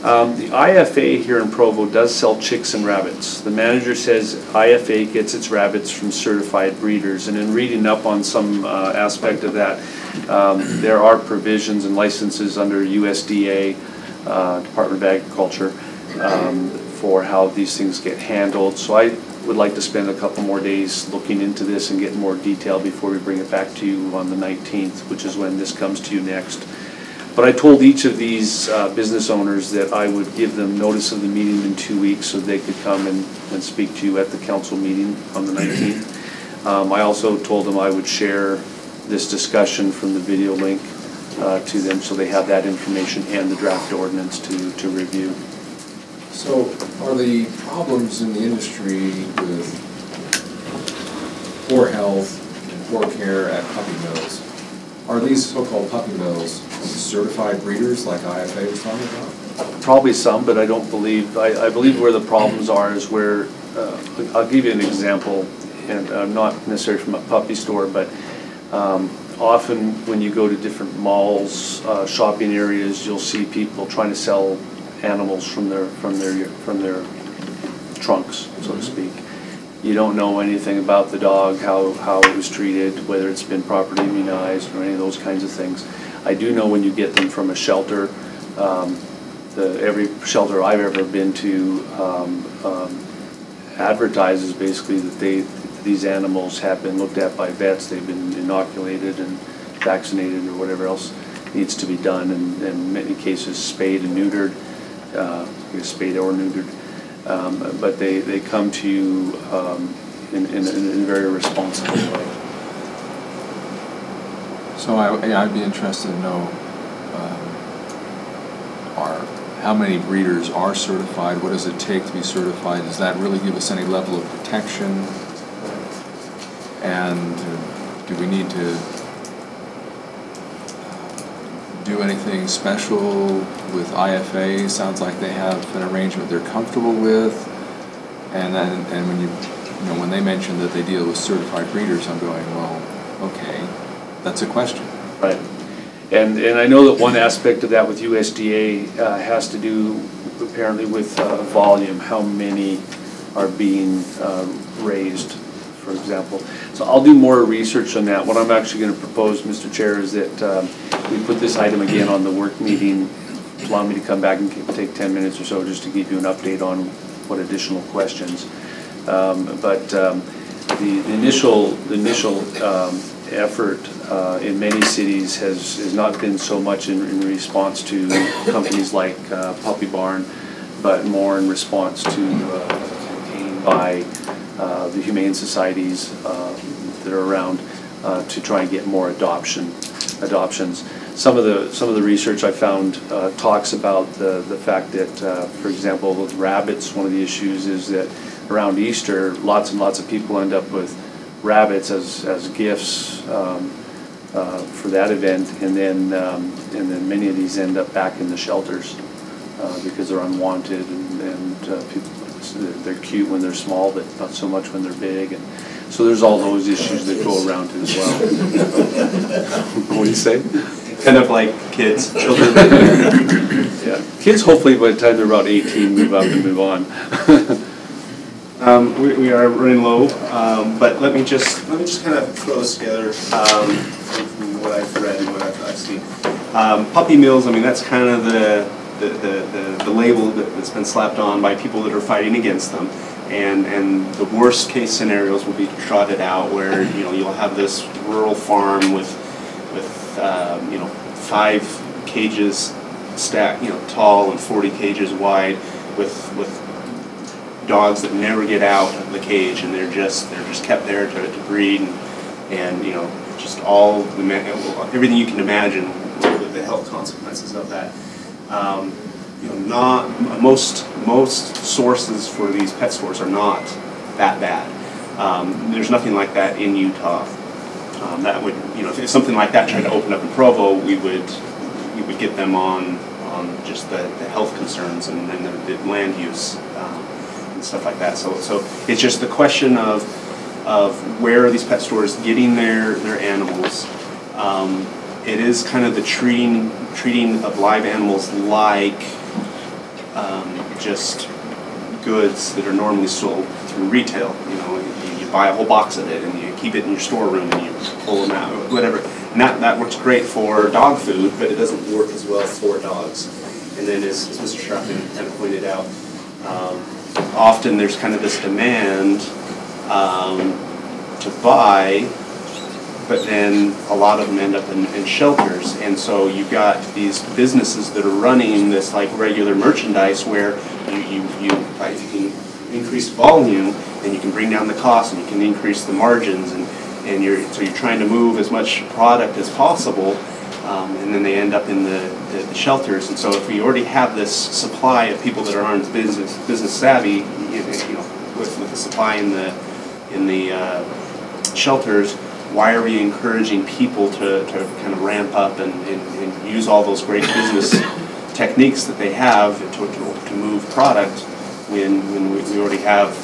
The IFA here in Provo does sell chicks and rabbits. The manager says IFA gets its rabbits from certified breeders, and in reading up on some aspect of that, there are provisions and licenses under USDA, Department of Agriculture, for how these things get handled. So I would like to spend a couple more days looking into this and get more detail before we bring it back to you on the 19th, which is when this comes to you next. But I told each of these business owners that I would give them notice of the meeting in 2 weeks so they could come and speak to you at the council meeting on the 19th. I also told them I would share this discussion from the video link to them so they have that information and the draft ordinance to review. So are the problems in the industry with poor health and poor care at puppy mills, are these so-called puppy mills certified breeders like IFA was talking about? Probably some, but I don't believe, I believe where the problems are is where, I'll give you an example, and not necessarily from a puppy store, but often when you go to different malls, shopping areas, you'll see people trying to sell animals from their trunks, so to speak. You don't know anything about the dog, how it was treated, whether it's been properly immunized or any of those kinds of things. I do know when you get them from a shelter, every shelter I've ever been to advertises basically that these animals have been looked at by vets, they've been inoculated and vaccinated or whatever else needs to be done, and in many cases spayed and neutered, spayed or neutered. But they come to you in a very responsible way. So I'd be interested to know how many breeders are certified, what does it take to be certified, does that really give us any level of protection, and do we need to do anything special with IFA? Sounds like they have an arrangement they're comfortable with, and when when they mention that they deal with certified breeders, I'm going, well, okay, that's a question. Right, and I know that one aspect of that with USDA has to do apparently with volume, how many are being raised, for example. So I'll do more research on that. What I'm actually going to propose, Mr. Chair, is that we put this item again on the work meeting. Allow me to come back and take 10 minutes or so just to give you an update on what additional questions. The initial effort in many cities has not been so much in response to companies like Puppy Barn, but more in response to a campaign by the humane societies that are around to try and get more adoptions. Some of the research I found talks about the fact that, for example, with rabbits, one of the issues is that around Easter, lots and lots of people end up with rabbits as gifts for that event, and then many of these end up back in the shelters because they're unwanted, and people, they're cute when they're small, but not so much when they're big, and so there's all those issues that go around it as well. What do you say? Kind of like kids, children. Yeah, kids hopefully by the time they're about 18 move up and move on. We are running low, but let me just kind of throw this together from what I've read and what I've seen. Puppy mills, I mean, that's kind of the label that's been slapped on by people that are fighting against them. And the worst case scenarios will be trotted out where you'll have this rural farm with 5 cages stacked tall and 40 cages wide with dogs that never get out of the cage, and they're just kept there to breed, and just all everything you can imagine with the health consequences of that. Not most sources for these pet stores are not that bad. There's nothing like that in Utah. That would if something like that tried to open up in Provo, we would get them on just the health concerns and the land use. Stuff like that. So it's just the question of where are these pet stores getting their animals. It is kind of the treating of live animals like just goods that are normally sold through retail. You know, you buy a whole box of it and you keep it in your storeroom and you pull them out, whatever. And that works great for dog food, but it doesn't work as well for dogs. And then as Mr. Sharpton kind of pointed out, often there's kind of this demand to buy, but then a lot of them end up in shelters. And so you've got these businesses that are running this like regular merchandise where if you can increase volume, then you can bring down the cost and you can increase the margins, and you're trying to move as much product as possible, and then they end up in the shelters. And so if we already have this supply of people that aren't business savvy, with the supply in the shelters, why are we encouraging people to kind of ramp up and use all those great business techniques that they have to move product when we already have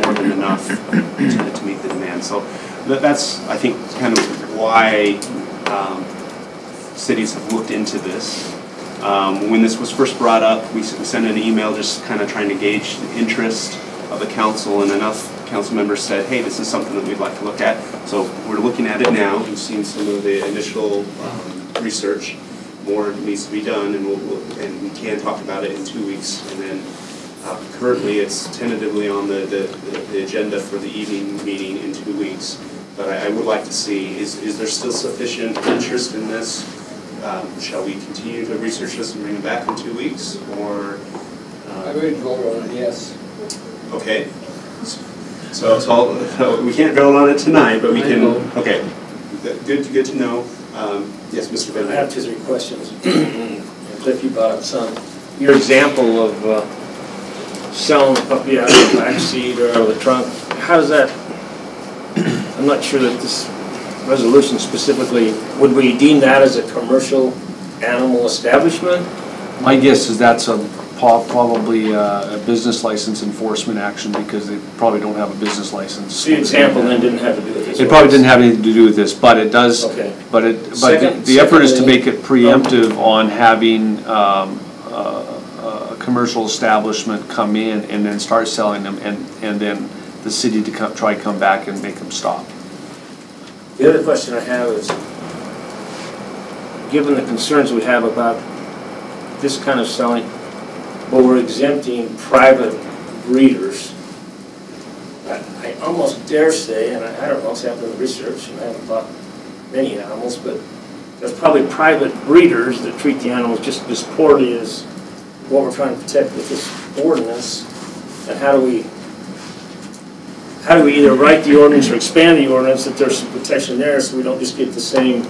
more than enough to meet the demand? So that's, I think, kind of why cities have looked into this. When this was first brought up, we sent an email just kind of trying to gauge the interest of the council, and enough council members said, hey, this is something that we'd like to look at. So we're looking at it now. We've seen some of the initial research. More needs to be done, and we can talk about it in 2 weeks. And then currently it's tentatively on the agenda for the evening meeting in 2 weeks. But I would like to see, is there still sufficient interest in this? Shall we continue to research this and bring it back in 2 weeks? Or I would vote on it, yes. Okay. So we can't vote on it tonight, but we can. Okay. Good to know. Yes, Mr. Bennett. I have 2 or 3 questions. Cliff, you brought up some. Your example of selling a puppy out of the back seat or out of the trunk. How does that? I'm not sure that this resolution specifically, would we deem that as a commercial animal establishment? My guess is that's probably a business license enforcement action, because they probably don't have a business license. So the example then didn't have to do with this. It probably didn't have anything to do with this, but it does. Okay. But the effort is to make it preemptive on having a commercial establishment come in and then start selling them, and then the city to come back and make them stop. The other question I have is, given the concerns we have about this kind of selling, but we're exempting private breeders, I almost dare say, and I don't know, I haven't done the research and I haven't bought many animals, but there's probably private breeders that treat the animals just as poorly as what we're trying to protect with this ordinance. And how do we either write the ordinance or expand the ordinance that there's some protection there, so we don't just get the same?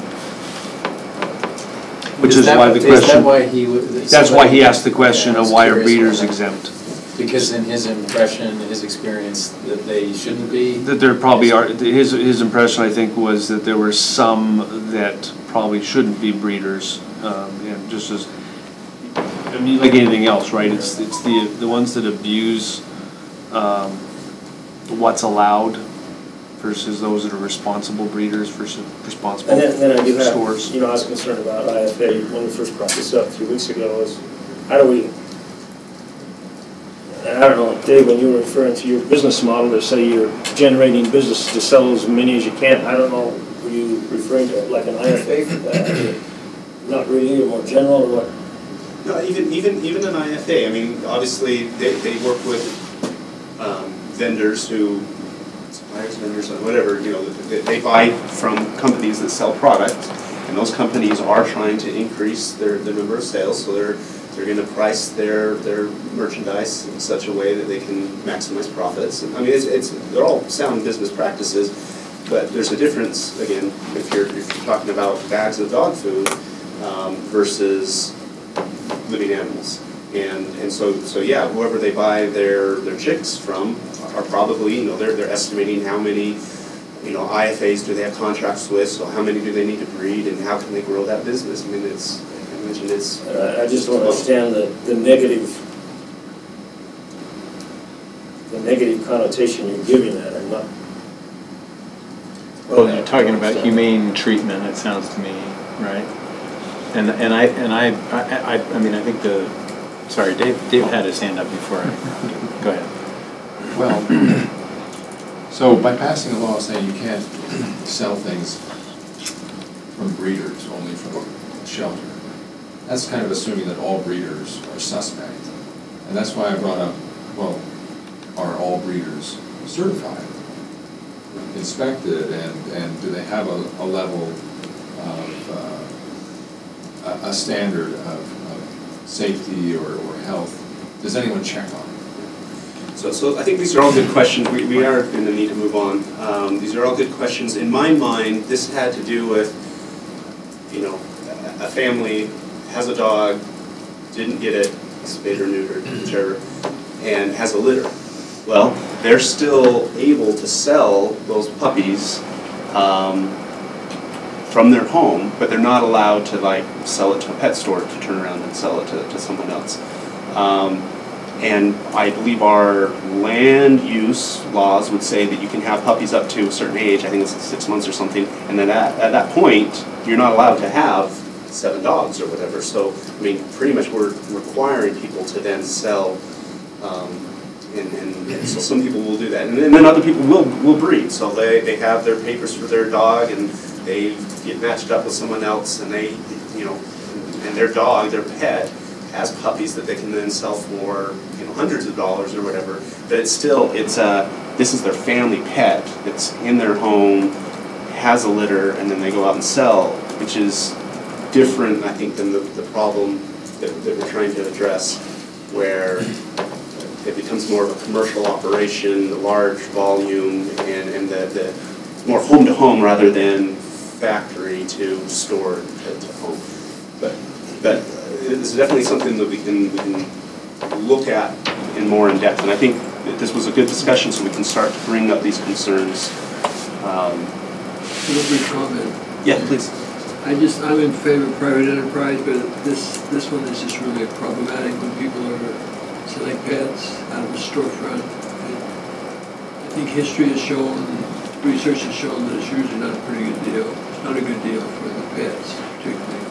Which is why the question. Is that why he that's why he asked the question of why are breeders exempt? Because in his impression, his experience, that they shouldn't be? That there probably are. His impression, I think, was that there were some that probably shouldn't be breeders. And just as, I mean, like anything else, right? It's the ones that abuse what's allowed versus those that are responsible breeders versus responsible and then I do have, stores. I was concerned about IFA when we first brought this up 3 weeks ago, is how do we, I don't know, Dave, when you were referring to your business model to say you're generating business to sell as many as you can, I don't know, were you referring to like an IFA for that? Or not really, or more general, or what? No, even an IFA. I mean, obviously they work with vendors who, suppliers, vendors, whatever, they buy from companies that sell product, and those companies are trying to increase their number of sales, so they're going to price their merchandise in such a way that they can maximize profits. And, I mean, they're all sound business practices, but there's a difference, again, if you're talking about bags of dog food versus living animals. And so yeah, whoever they buy their chicks from are probably, they're estimating how many, IFAs do they have contracts with, so how many do they need to breed, and how can they grow that business? I mean, I mentioned it's... I just don't understand the negative connotation you're giving that. I'm not... Well, you're talking about humane treatment, it sounds to me, right? And I mean, I think Sorry, Dave had his hand up before. Go ahead. Well, so by passing a law saying you can't sell things from breeders, only from a shelter, that's kind of assuming that all breeders are suspect. And that's why I brought up, well, are all breeders certified, inspected, and do they have a level of, a standard of safety or health? Does anyone check on it? So I think these are all good questions. We are going to need to move on. These are all good questions. In my mind, this had to do with, you know, a family has a dog, didn't get it spayed or neutered, whichever, and has a litter. Well, they're still able to sell those puppies from their home, but they're not allowed to like sell it to a pet store to turn around and sell it to someone else. And I believe our land use laws would say that you can have puppies up to a certain age, I think it's 6 months or something, and then at that point, you're not allowed to have 7 dogs or whatever. So, I mean, pretty much we're requiring people to then sell, and so some people will do that. And then other people will breed. So they have their papers for their dog, and they get matched up with someone else, and they, you know, and their dog, their pet, has puppies that they can then sell for, you know, hundreds of dollars or whatever. But it's still, this is their family pet that's in their home, has a litter, and then they go out and sell, which is different, I think, than the problem that we're trying to address, where it becomes more of a commercial operation, the large volume, and the more home to home rather than factory to store to home. But it's definitely something that we can look at in more in depth, and I think that this was a good discussion, so we can start to bring up these concerns. Let me comment. Yeah, please. I'm in favor of private enterprise, but this one is just really problematic when people are selling pets out of a storefront. I think history has shown, research has shown that it's usually not a pretty good deal. It's not a good deal for the pets, particularly.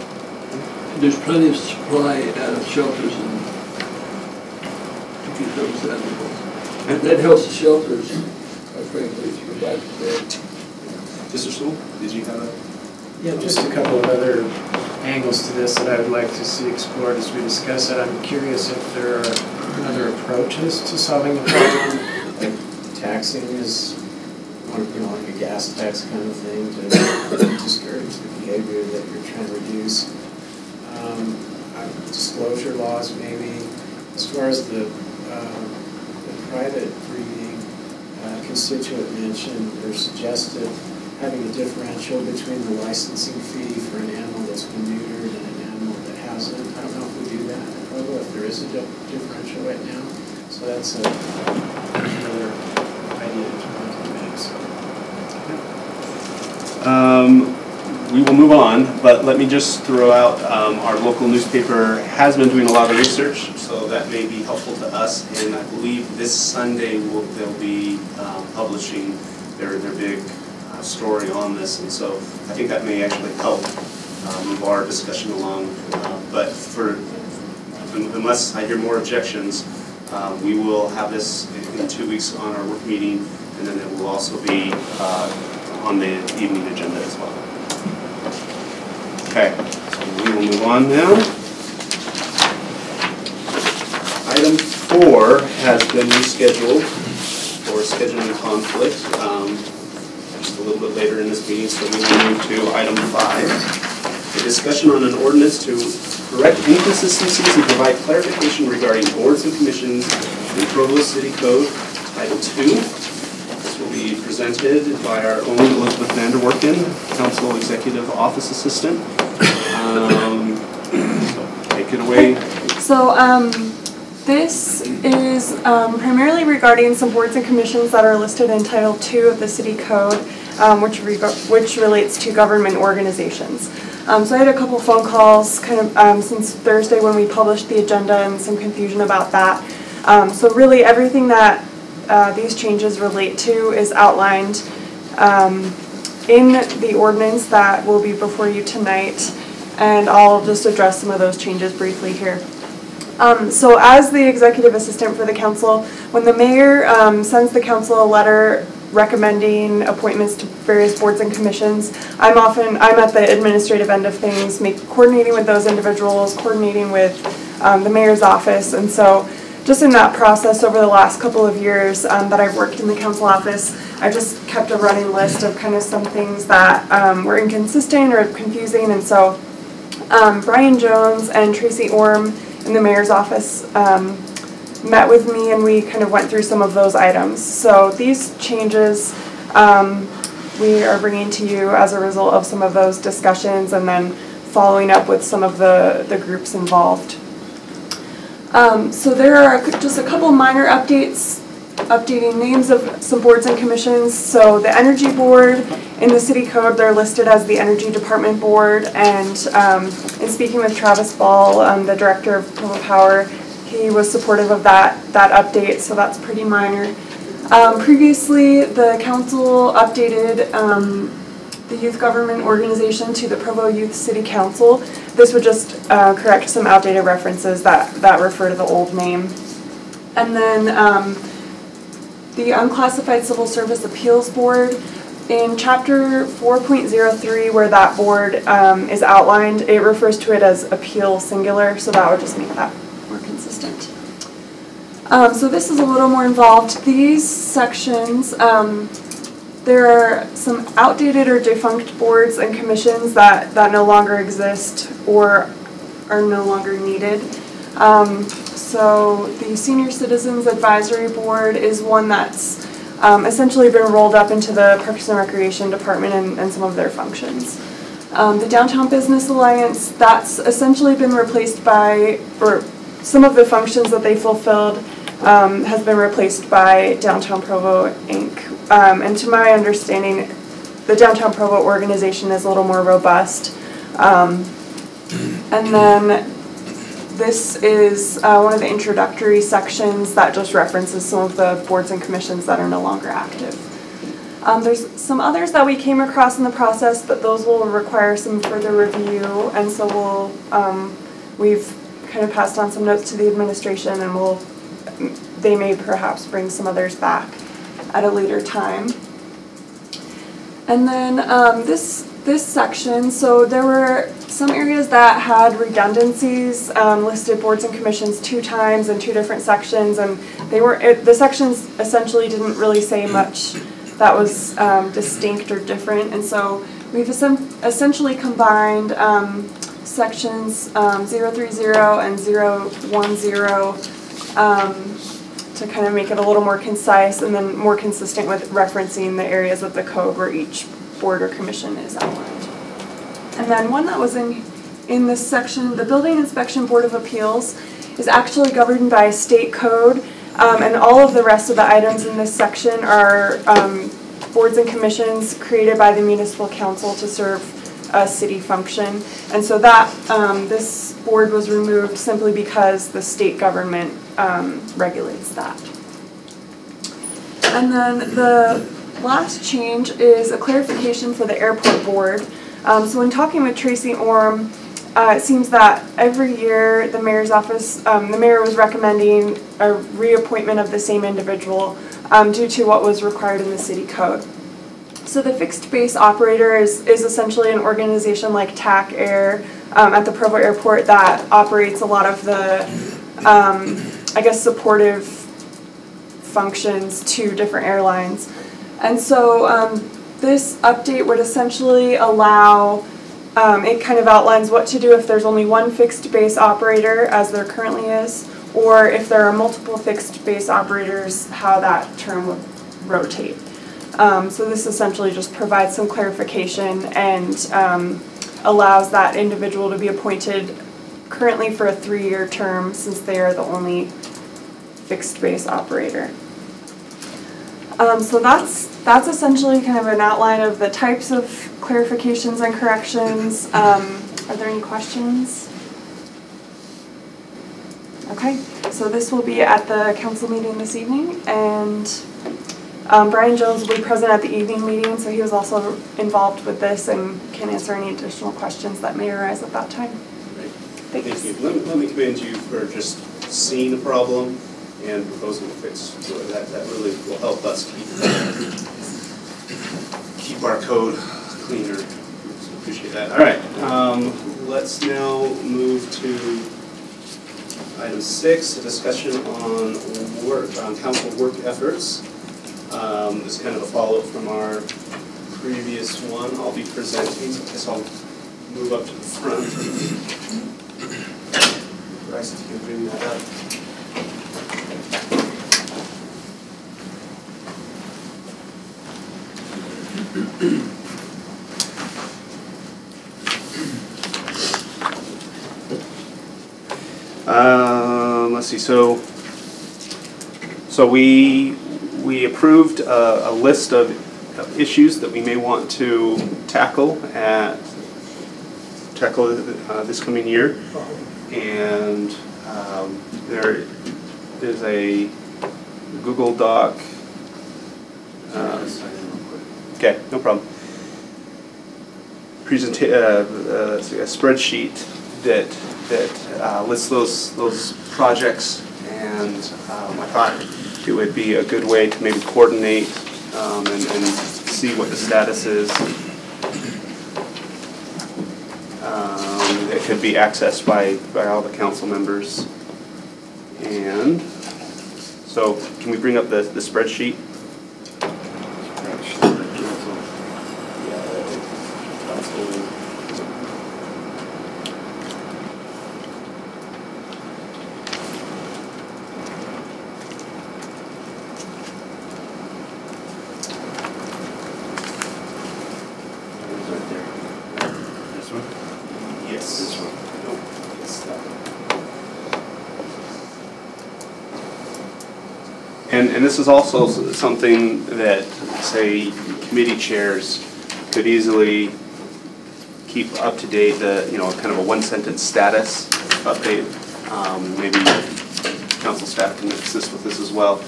And there's plenty of supply out of shelters and to get those animals. And that helps the shelters, quite frankly, if you go back to that. Mr. Sewell, did you have a? Yeah, just a couple of other angles to this that I would like to see explored as we discuss it. I'm curious if there are other approaches to solving the problem, like taxing is one, you know, like a gas tax kind of thing to discourage the behavior that you're trying to reduce. Disclosure laws maybe. As far as the private breeding, constituent mentioned or suggested having a differential between the licensing fee for an animal that's been neutered and an animal that hasn't. I don't know if we do that in Provo, if there is a differential right now. So that's another idea to make. We will move on, but let me just throw out our local newspaper has been doing a lot of research, so that may be helpful to us. And I believe this Sunday they'll be publishing their big story on this, and so I think that may actually help move our discussion along. But unless I hear more objections, we will have this in 2 weeks on our work meeting, and then it will also be on the evening agenda as well. Okay, so we will move on now. Item 4 has been rescheduled for scheduling conflict. Just a little bit later in this meeting, so we will move to item 5. A discussion on an ordinance to correct inconsistencies and provide clarification regarding boards and commissions in Provo City Code Title 2. This will be presented by our own Elizabeth Vanderwerken, Council Executive Office Assistant. So take it away. So this is primarily regarding some boards and commissions that are listed in Title 2 of the City Code, which relates to government organizations. So I had a couple phone calls kind of since Thursday when we published the agenda and some confusion about that. So really everything that these changes relate to is outlined in the ordinance that will be before you tonight, and I'll just address some of those changes briefly here. So as the executive assistant for the council, when the mayor sends the council a letter recommending appointments to various boards and commissions, I'm at the administrative end of things, coordinating with those individuals, coordinating with the mayor's office, and so just in that process over the last couple of years that I've worked in the council office, I just kept a running list of kind of some things that were inconsistent or confusing, and so Brian Jones and Tracy Orm in the mayor's office met with me, and we kind of went through some of those items. So these changes we are bringing to you as a result of some of those discussions, and then following up with some of the groups involved. So there are just a couple minor updates, updating names of some boards and commissions. So the Energy Board in the City Code, they're listed as the Energy Department Board, and in speaking with Travis Ball, the Director of Provo Power, he was supportive of that update, so that's pretty minor. Previously, the council updated the youth government organization to the Provo Youth City Council. This would just correct some outdated references that refer to the old name. And then the Unclassified Civil Service Appeals Board, in Chapter 4.03, where that board is outlined, it refers to it as appeal singular, so that would just make that more consistent. So this is a little more involved. These sections, there are some outdated or defunct boards and commissions that no longer exist or are no longer needed. So the Senior Citizens Advisory Board is one that's essentially been rolled up into the Parks and Recreation Department and some of their functions. The Downtown Business Alliance, that's essentially been replaced by, or some of the functions that they fulfilled has been replaced by Downtown Provo, Inc. And to my understanding, the Downtown Provo organization is a little more robust. And then this is one of the introductory sections that just references some of the boards and commissions that are no longer active. There's some others that we came across in the process, but those will require some further review, and so we've kind of passed on some notes to the administration, and they may perhaps bring some others back at a later time. And then this section, so there were some areas that had redundancies, listed boards and commissions 2 times in 2 different sections, and the sections essentially didn't really say much that was distinct or different, and so we've essentially combined sections 030 and 010 to kind of make it a little more concise and then more consistent with referencing the areas of the code where each board or commission is outlined. And then one that was in this section, the Building Inspection Board of Appeals is actually governed by state code, and all of the rest of the items in this section are boards and commissions created by the municipal council to serve a city function. And so that this board was removed simply because the state government regulates that. And then the last change is a clarification for the airport board. So when talking with Tracy Orm, it seems that every year the mayor's office, the mayor was recommending a reappointment of the same individual due to what was required in the city code. So the fixed base operator is essentially an organization like TAC Air at the Provo Airport that operates a lot of the, I guess, supportive functions to different airlines. And so this update would essentially allow, it kind of outlines what to do if there's only one fixed base operator, as there currently is, or if there are multiple fixed base operators, how that term would rotate. So this essentially just provides some clarification and allows that individual to be appointed currently for a 3-year term, since they are the only fixed base operator. So that's essentially kind of an outline of the types of clarifications and corrections. Are there any questions? Okay, so this will be at the council meeting this evening, and Brian Jones will be present at the evening meeting, so he was also involved with this and can answer any additional questions that may arise at that time. Thanks. Thank you. Let me commend you for just seeing a problem and proposing a fix to it. That really will help us keep our code cleaner. So appreciate that. All right, let's now move to item 6, a discussion on council work efforts. This is kind of a follow-up from our previous one. I'll be presenting, so I guess I'll move up to the front. Bryce, if you can bring that up. Let's see. So we approved a list of issues that we may want to tackle this coming year, and there is a Google Doc. Okay, no problem. A spreadsheet that lists those projects, and I thought it would be a good way to maybe coordinate and see what the status is. It could be accessed by all the council members. And so, can we bring up the spreadsheet? And this is also something that, say, committee chairs could easily keep up to date, kind of a one-sentence status update. Maybe council staff can assist with this as well.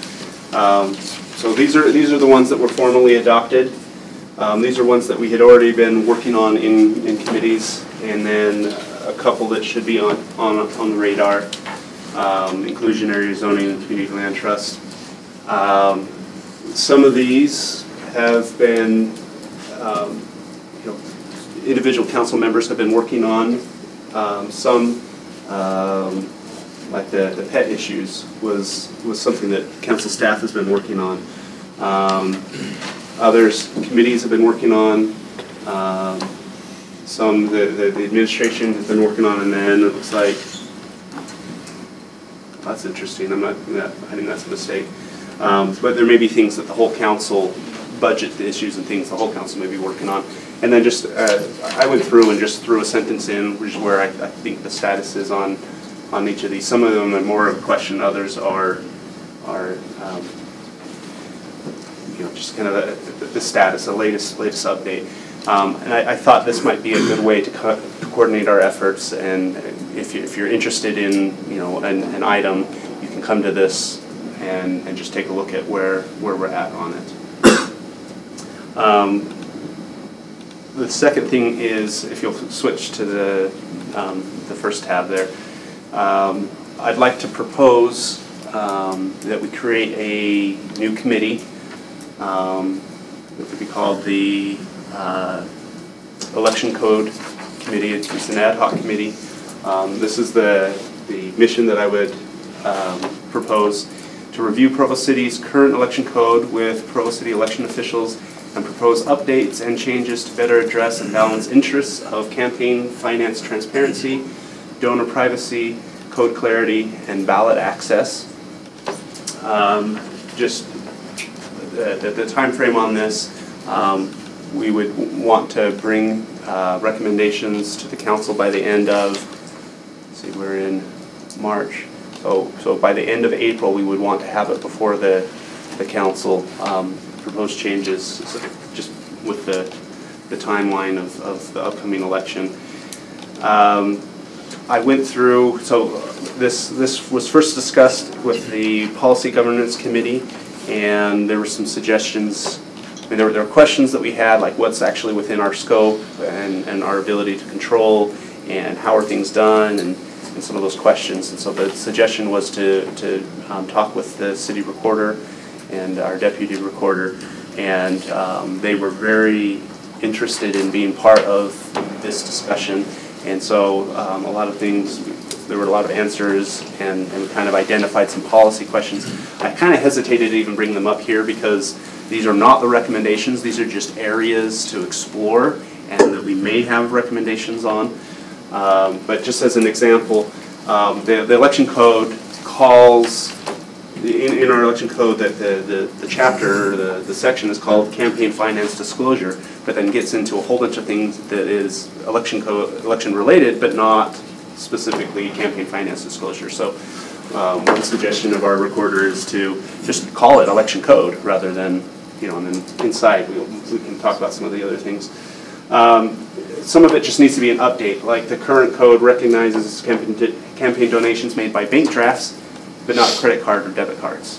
So these are the ones that were formally adopted. These are ones that we had already been working on in committees, and then a couple that should be on the radar: inclusionary zoning and community land trust. Some of these have been, individual council members have been working on. Some, like the pet issues, was something that council staff has been working on. Others, committees have been working on. Some the administration has been working on, and then it looks like, that's interesting. I think that's a mistake. But there may be things that the whole council, budget issues and things the whole council may be working on. And then just, I went through and just threw a sentence in, which is where I think the status is on each of these. Some of them are more of a question, others are just kind of the status, the latest update. And I thought this might be a good way to coordinate our efforts. And if you're interested in an item, you can come to this and just take a look at where we're at on it. The second thing is, if you'll switch to the first tab there, I'd like to propose that we create a new committee. It could be called the Election Code Committee. It's an ad hoc committee. This is the mission that I would propose: to review Provo City's current election code with Provo City election officials and propose updates and changes to better address and balance interests of campaign finance transparency, donor privacy, code clarity, and ballot access. Just the time frame on this, we would want to bring recommendations to the council by the end of, let's see, we're in March. So by the end of April, we would want to have it before the council, propose changes, so just with the timeline of the upcoming election. I went through, so this was first discussed with the Policy Governance Committee, and there were some suggestions. I mean, there were questions that we had, like what's actually within our scope and our ability to control, and how are things done, and some of those questions. And so the suggestion was to talk with the city recorder and our deputy recorder, and they were very interested in being part of this discussion. And so a lot of things, there were a lot of answers, and we kind of identified some policy questions. I kind of hesitated to even bring them up here because these are not the recommendations, these are just areas to explore and that we may have recommendations on. But just as an example, the election code calls, in our election code, that the chapter, the section is called campaign finance disclosure, but then gets into a whole bunch of things that is election related, but not specifically campaign finance disclosure. So one suggestion of our recorder is to just call it election code rather than, and then inside we can talk about some of the other things. Some of it just needs to be an update, like the current code recognizes campaign donations made by bank drafts, but not credit card or debit cards.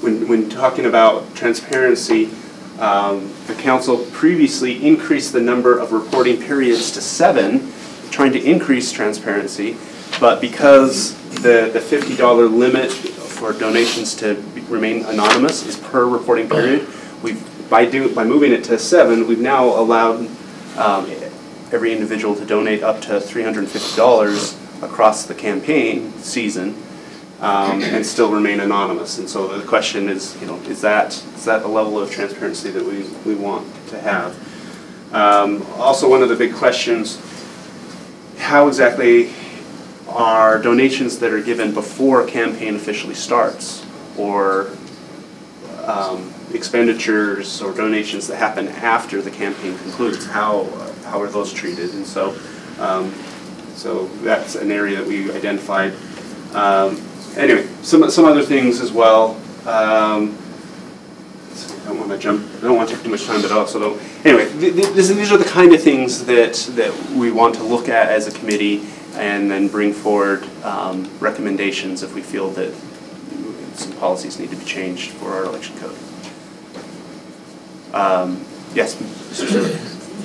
When talking about transparency, the council previously increased the number of reporting periods to 7, trying to increase transparency, but because the $50 limit for donations to remain anonymous is per reporting period, by moving it to 7, we've now allowed every individual to donate up to $350 across the campaign season and still remain anonymous. And so the question is, is that the level of transparency that we want to have? Also, one of the big questions: how exactly are donations that are given before a campaign officially starts, or expenditures or donations that happen after the campaign concludes, how are those treated? And so so that's an area that we identified. Anyway, some other things as well. I don't want to take too much time, but also don't. Anyway, these are the kind of things that we want to look at as a committee, and then bring forward recommendations if we feel that some policies need to be changed for our election code. Yes, Mr. Shirley.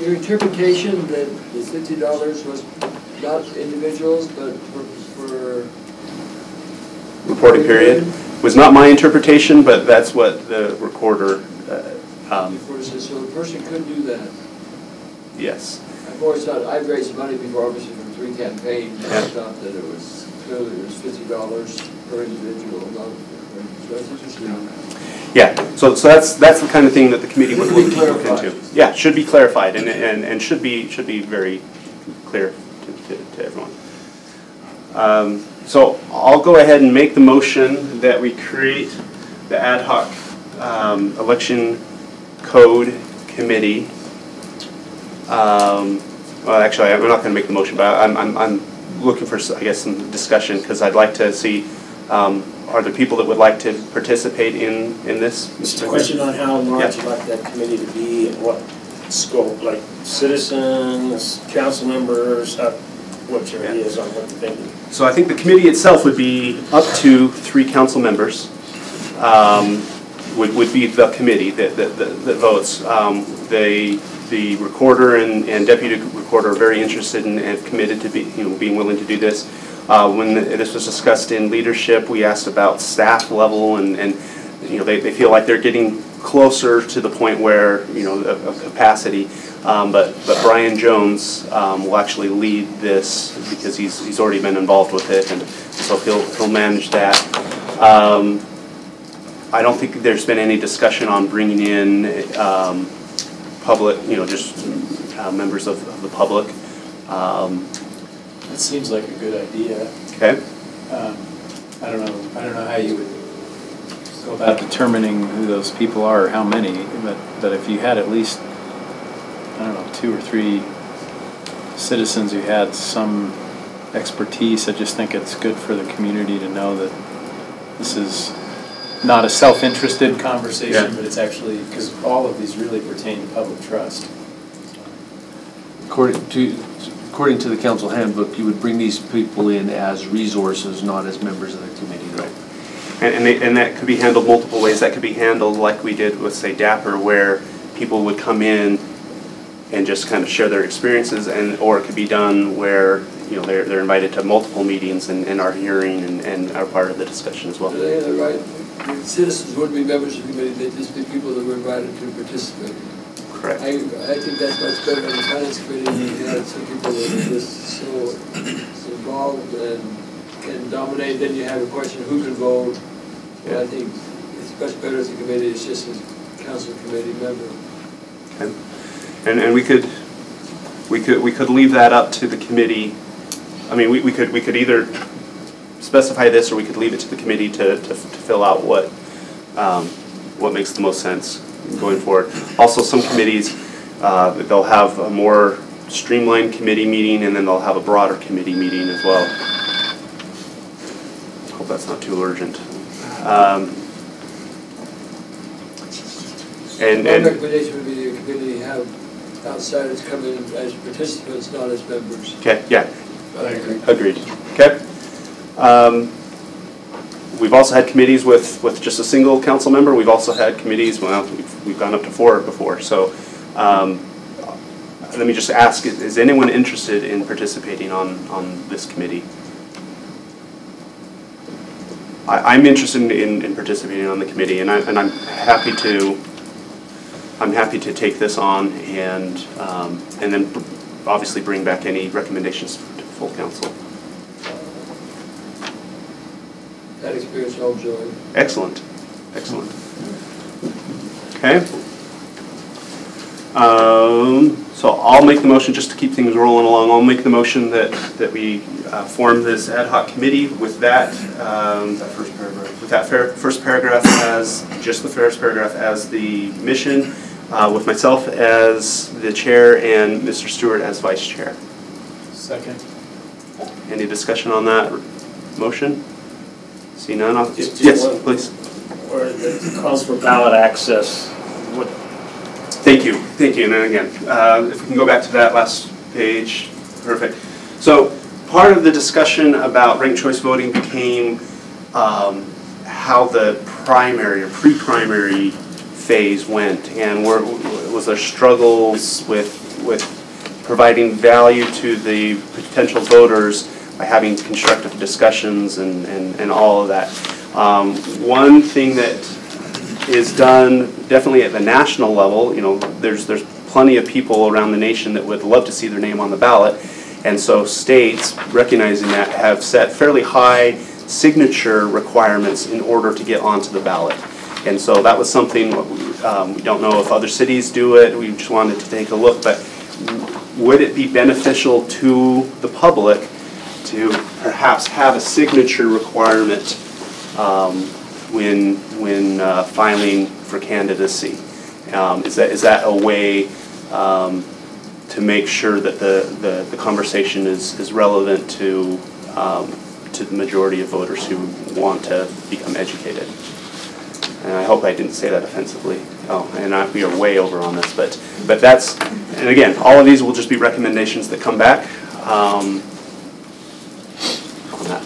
Your interpretation that the $50 was not individuals, but for reporting period was not my interpretation, but that's what the recorder. So the person could do that. Yes. I've always thought, I've raised money before, obviously from 3 campaigns. I thought that it was clearly $50 per individual. So that's interesting. Yeah, so that's the kind of thing that the committee would look into. Yeah, should be clarified and should be very clear to everyone. So I'll go ahead and make the motion that we create the ad hoc election code committee. Well, actually, I'm not going to make the motion, but I'm looking for, I guess, some discussion, because I'd like to see. Are there people that would like to participate in this? Just a question on how large you'd like that committee to be and what scope, like citizens, council members, what your ideas on what you're thinking? So I think the committee itself would be up to 3 council members. Would be the committee that votes. The recorder and deputy recorder are very interested and committed to being willing to do this. When this was discussed in leadership, we asked about staff level, and they feel like they're getting closer to the point where of capacity. But Brian Jones will actually lead this, because he's already been involved with it, and so he'll manage that. I don't think there's been any discussion on bringing in public, just members of the public. That seems like a good idea. Okay. I don't know how you would go about determining who those people are or how many, but if you had at least, I don't know, 2 or 3 citizens who had some expertise, I just think it's good for the community to know that this is not a self-interested conversation, but it's actually, because all of these really pertain to public trust. According to the council handbook, you would bring these people in as resources, not as members of the committee. Right. And that could be handled multiple ways. That could be handled like we did with, say, Dapper, where people would come in and just kind of share their experiences, or it could be done where they're invited to multiple meetings and are hearing and are part of the discussion as well. They have the right, the citizens wouldn't be members of the committee, they'd just be people that were invited to participate. Correct. I think that's much better than the finance committee. You had some people that are just so involved and dominate, then you have a question who can vote. So I think it's much better as a committee, it's just a council committee member. Okay. And we could leave that up to the committee. I mean, we could either specify this, or we could leave it to the committee to fill out what makes the most sense going forward. Also, some committees, they'll have a more streamlined committee meeting, and then they'll have a broader committee meeting as well. Hope that's not too urgent. My recommendation would be the committee have outsiders come in as participants, not as members. Okay, yeah. I agree. Agreed. Okay. We've also had committees with just a single council member. We've also had committees, well, we've gone up to 4 before. So let me just ask, is anyone interested in participating on this committee? I'm interested in participating on the committee, and I'm happy to take this on and then obviously bring back any recommendations to full council. That experience I'll join. Excellent, excellent. Okay. So I'll make the motion, just to keep things rolling along. I'll make the motion that we form this ad hoc committee with that first paragraph. With that first paragraph as just the first paragraph as the mission, with myself as the chair and Mr. Stewart as vice chair. Second. Any discussion on that motion? See none? Just yes, one, please. Where it calls for ballot access. What? Thank you. And then again, if we can go back to that last page, perfect. So part of the discussion about ranked choice voting became how the primary or pre-primary phase went, and was there struggles with providing value to the potential voters by having constructive discussions and all of that. One thing that is done definitely at the national level, there's plenty of people around the nation that would love to see their name on the ballot, and so states, recognizing that, have set fairly high signature requirements in order to get onto the ballot. And so that was something, we don't know if other cities do it, we just wanted to take a look, but would it be beneficial to the public to perhaps have a signature requirement when filing for candidacy? Is that a way to make sure that the conversation is relevant to the majority of voters who want to become educated? And I hope I didn't say that offensively. And we are way over on this, but that's, and again, all of these will just be recommendations that come back on that.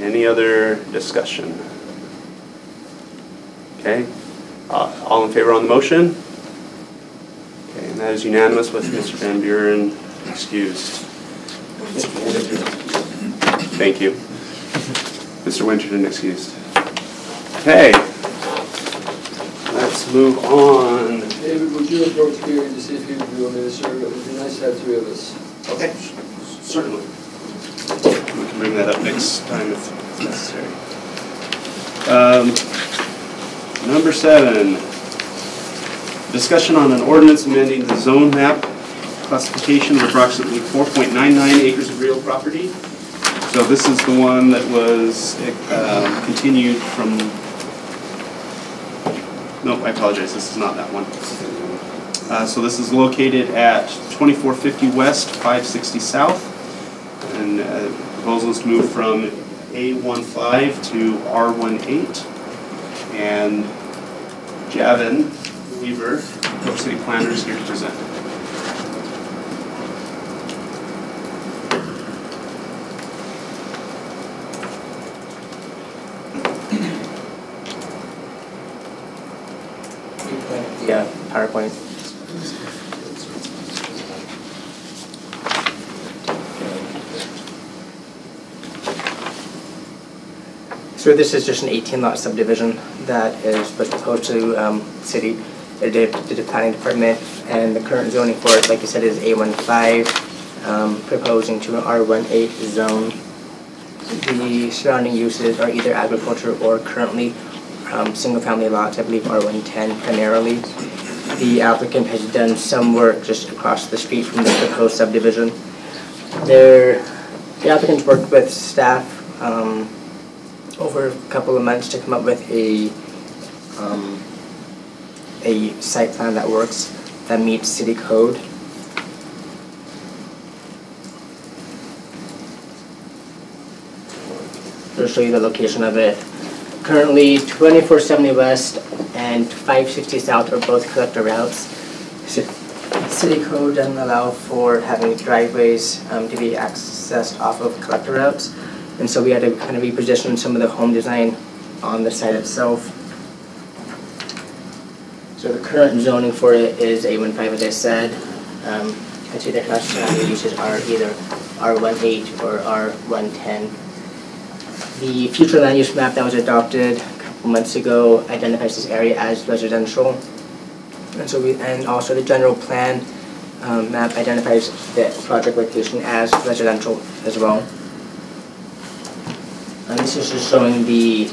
Any other discussion? Okay, all in favor on the motion? Okay, and that is unanimous with Mr. Van Buren excused. Thank you. Mr. Winterton excused. Okay, let's move on. David, would you approach Gary to see if he would be willing to serve? It would be nice to have 3 of us. Okay, certainly. We can bring that up next time if necessary. Number 7, discussion on an ordinance amending the zone map classification of approximately 4.99 acres of real property. So this is the one that was continued from, no, I apologize, this is not that one. So this is located at 2450 West, 560 South. And the proposal is to move from A15 to R18. And Javin Weaver, Provo City Planner, is here to present. Yeah, PowerPoint. So this is just an 18-lot subdivision that was proposed to city, to the planning department, and the current zoning for it, like you said, is A15, proposing to an R18 zone. The surrounding uses are either agriculture or currently single-family lots, I believe R110 primarily. The applicant has done some work just across the street from the proposed subdivision. The applicant's worked with staff over a couple of months to come up with a site plan that works, that meets city code. I'll show you the location of it. Currently, 2470 West and 560 South are both collector routes. City code doesn't allow for having driveways to be accessed off of collector routes, and so we had to kind of reposition some of the home design on the site itself. So the current zoning for it is A15, as I said. I'd say the surrounding uses are either R18 or R110. The future land use map that was adopted a couple months ago identifies this area as residential. And so and also the general plan map identifies the project location as residential as well. And this is just showing the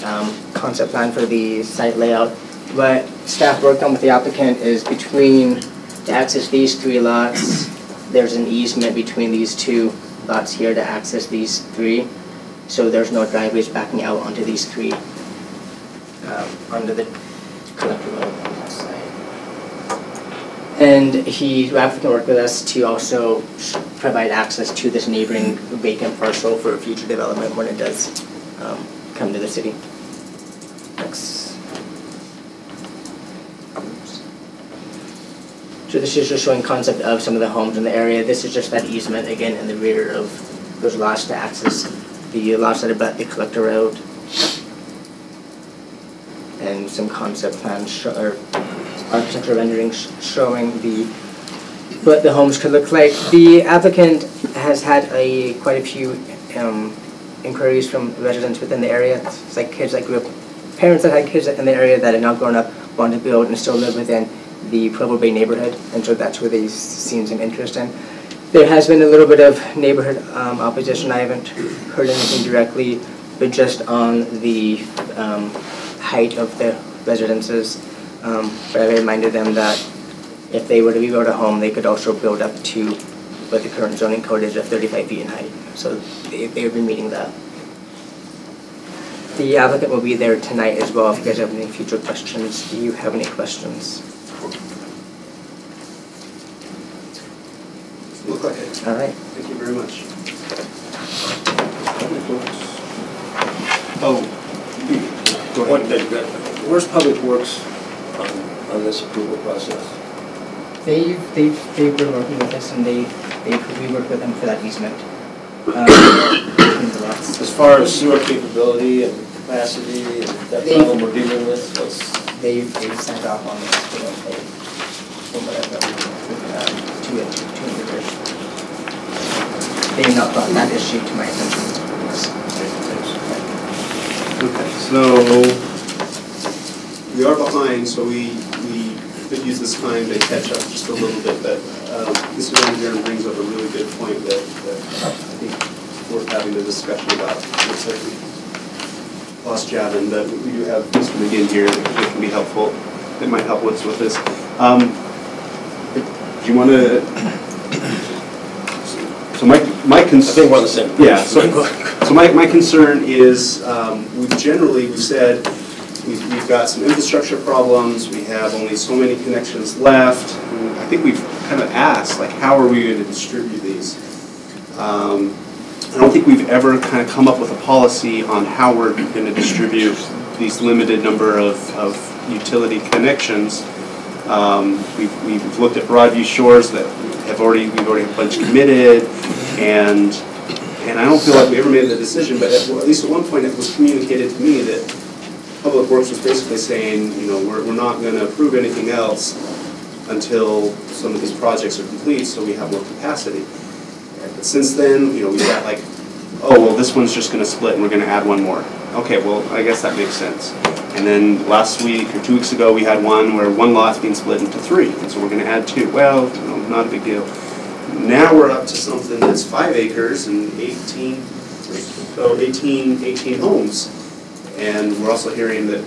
concept plan for the site layout. What staff worked on with the applicant is between, to access these 3 lots, there's an easement between these 2 lots here to access these 3. So there's no driveways backing out onto these 3, onto the collector road on that side. And the applicant worked with us to also provide access to this neighboring vacant parcel for future development when it does come to the city. Next. So this is just showing concept of some of the homes in the area. This is just that easement again in the rear of those lots to access the lots that abut the collector road, and some concept plans or architectural renderings showing what the homes could look like. The applicant has had quite a few inquiries from residents within the area. It's like kids that grew up, parents that had kids in the area that had now grown up, want to build and still live within the Provo Bay neighborhood, and so that's where they've seen some interest in. There has been a little bit of neighborhood opposition. I haven't heard anything directly, but just on the height of the residences. But I reminded them that if they were to rebuild a home, they could also build up to what the current zoning code is of 35 feet in height. So they would be meeting that. The applicant will be there tonight as well if you guys have any future questions. Do you have any questions? Look like it. All right. Thank you very much. Oh, go ahead. Where's Public Works on this approval process? They've been working with us, and we worked with them for that easement. As far as sewer capability and capacity and that problem we're dealing with, they've signed off on this from whatever, 2 individuals. They have not brought that issue to my attention. Okay, so we are behind, so we could use this time to catch up just a little bit, but Mr. Van brings up a really good point that I think worth having a discussion about. Looks like we lost Javin, but we do have Mr. McGinn here that can be helpful, that might help us with this. Do you want to? So my concern. I think we're on the same page. Yeah. So my concern is we've said we've got some infrastructure problems. We have only so many connections left. And I think we've kind of asked, like, how are we going to distribute these? I don't think we've ever kind of come up with a policy on how we're going to distribute these limited number of utility connections. We've looked at Broadview Shores that we've already have a bunch committed, and I don't feel like we ever made the decision, but at least at one point it was communicated to me that Public Works was basically saying, you know, we're not going to approve anything else until some of these projects are complete, so we have more capacity. But since then, you know, we've got like, oh well, this one's just going to split, and we're going to add one more. Okay, well, I guess that makes sense. And then last week or 2 weeks ago, we had one where one lot's being split into 3, and so we're going to add 2. Well, you know, not a big deal. Now we're up to something that's 5 acres and 18 homes. And we're also hearing that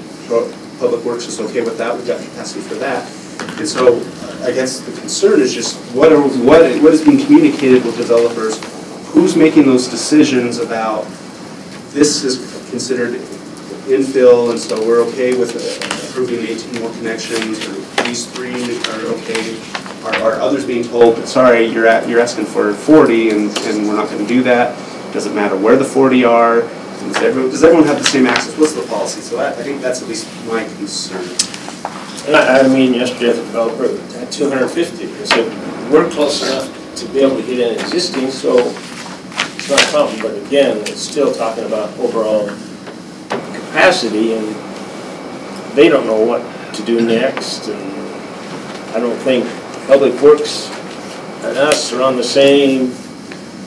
Public Works is okay with that. We've got capacity for that. And so I guess the concern is just what is being communicated with developers? Who's making those decisions about this is considered infill, and so we're okay with approving 18 more connections, or these 3 are okay? Are others being told, sorry, you're asking for 40, and we're not going to do that? Doesn't matter where the 40 are. Does everyone have the same access? What's the policy? So I think that's at least my concern. And I mean, yesterday the developer had 250. I said, we're close enough to be able to get in existing, so it's not a problem. But again, it's still talking about overall capacity, and they don't know what to do next. And I don't think Public Works and us are on the same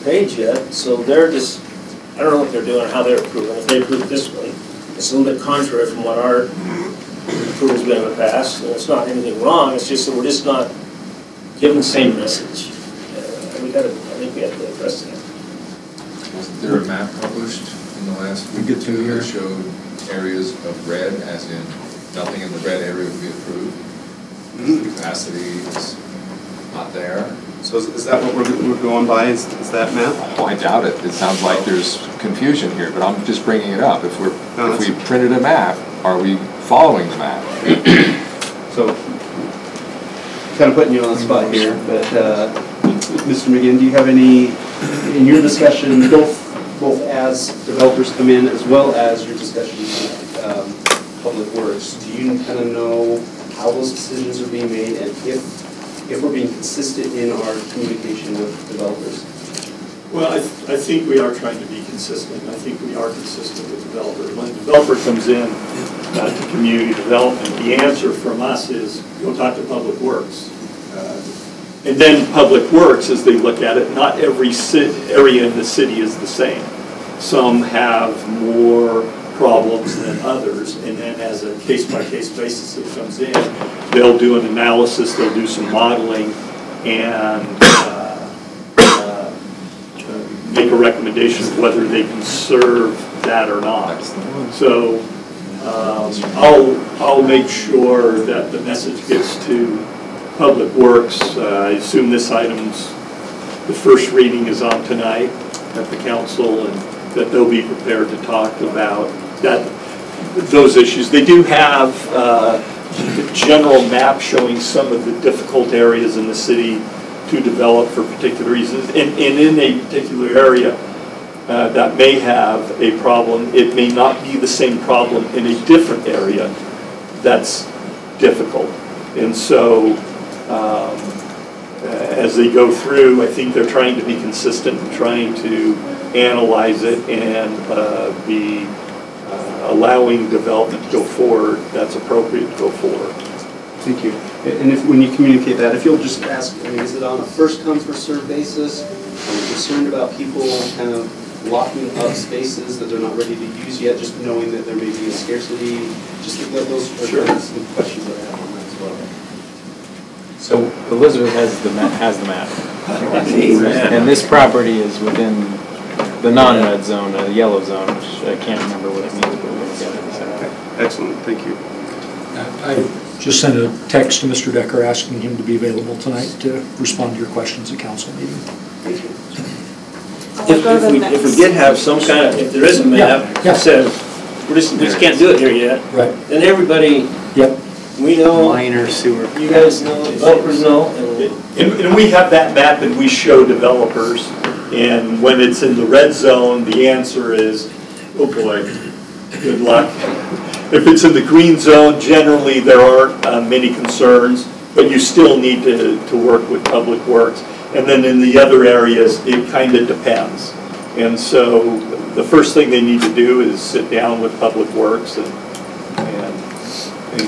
page yet, so they're just, I don't know what they're doing or how they're approving. If they approve it this way, it's a little bit contrary from what our approval's been in the past. And it's not anything wrong, it's just that we're just not giving the same message. I think we have to address that. Wasn't there a map published in the last week or two that showed areas of red, as in nothing in the red area would be approved? The capacity is not there. So is that what we're going by, is that map? Oh, I doubt it. It sounds like there's confusion here, but I'm just bringing it up. If we printed a map, are we following the map? So, kind of putting you on the spot here, but Mr. McGinn, do you have any, in your discussion, both as developers come in as well as your discussion with Public Works, do you kind of know how those decisions are being made, and if we're being consistent in our communication with developers? Well, I think we are trying to be consistent. I think we are consistent with developers. When a developer comes in to community development, the answer from us is go talk to Public Works. And then Public Works, as they look at it, not every area in the city is the same. Some have more problems than others, and then as a case-by-case basis it comes in, they'll do an analysis, they'll do some modeling, and make a recommendation of whether they can serve that or not. So I'll make sure that the message gets to Public Works. I assume this item's, the first reading is on tonight at the council, and that they'll be prepared to talk about those issues. They do have a general map showing some of the difficult areas in the city to develop for particular reasons. And in a particular area that may have a problem, it may not be the same problem in a different area that's difficult. And so as they go through, I think they're trying to be consistent and trying to analyze it and be allowing development to go forward that's appropriate to go forward. Thank you. And when you communicate that, if you'll just ask, I mean, is it on a first come, first served basis? Are you concerned about people kind of locking up spaces that they're not ready to use yet, just knowing that there may be a scarcity? Just those are some questions that I have on that as well. So Elizabeth has the map. And this property is within the non-red zone, the yellow zone, which I can't remember what it means, but we'll get it. Excellent, thank you. I just sent a text to Mr. Decker asking him to be available tonight to respond to your questions at council meeting. Thank you. If we did have some kind of, if there is a map that says we just can't do it here yet, right? Then everybody, we know, minor sewer, you guys know, developers know, and we have that map and we show developers. And when it's in the red zone, the answer is, oh boy, good luck. If it's in the green zone, generally there aren't many concerns, but you still need to work with Public Works. And then in the other areas, it kind of depends. And so the first thing they need to do is sit down with Public Works and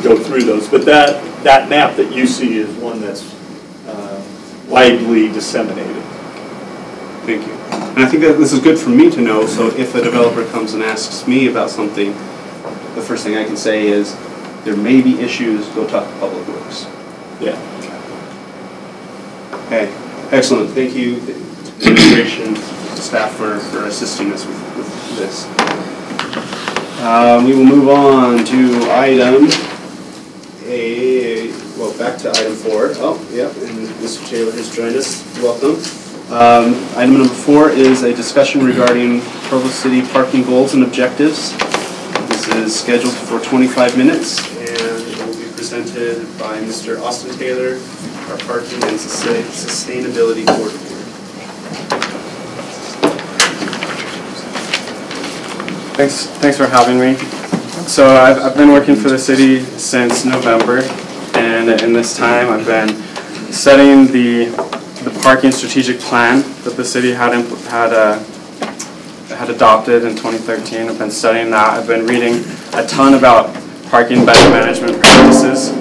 go through those. But that map that you see is one that's widely disseminated. Thank you. And I think that this is good for me to know, so if a developer comes and asks me about something, the first thing I can say is, there may be issues, go talk to Public Works. Yeah. Okay, excellent. Thank you, administration staff, for assisting us with this. We will move on to item back to item 4. Oh, yeah, and Mr. Taylor has joined us. Welcome. Item number 4 is a discussion regarding Provo City parking goals and objectives. This is scheduled for 25 minutes, and it will be presented by Mr. Austin Taylor, our parking and sustainability coordinator. Thanks for having me. So I've been working for the city since November, and in this time I've been studying the parking strategic plan that the city had adopted in 2013. I've been studying that. I've been reading a ton about parking better management practices,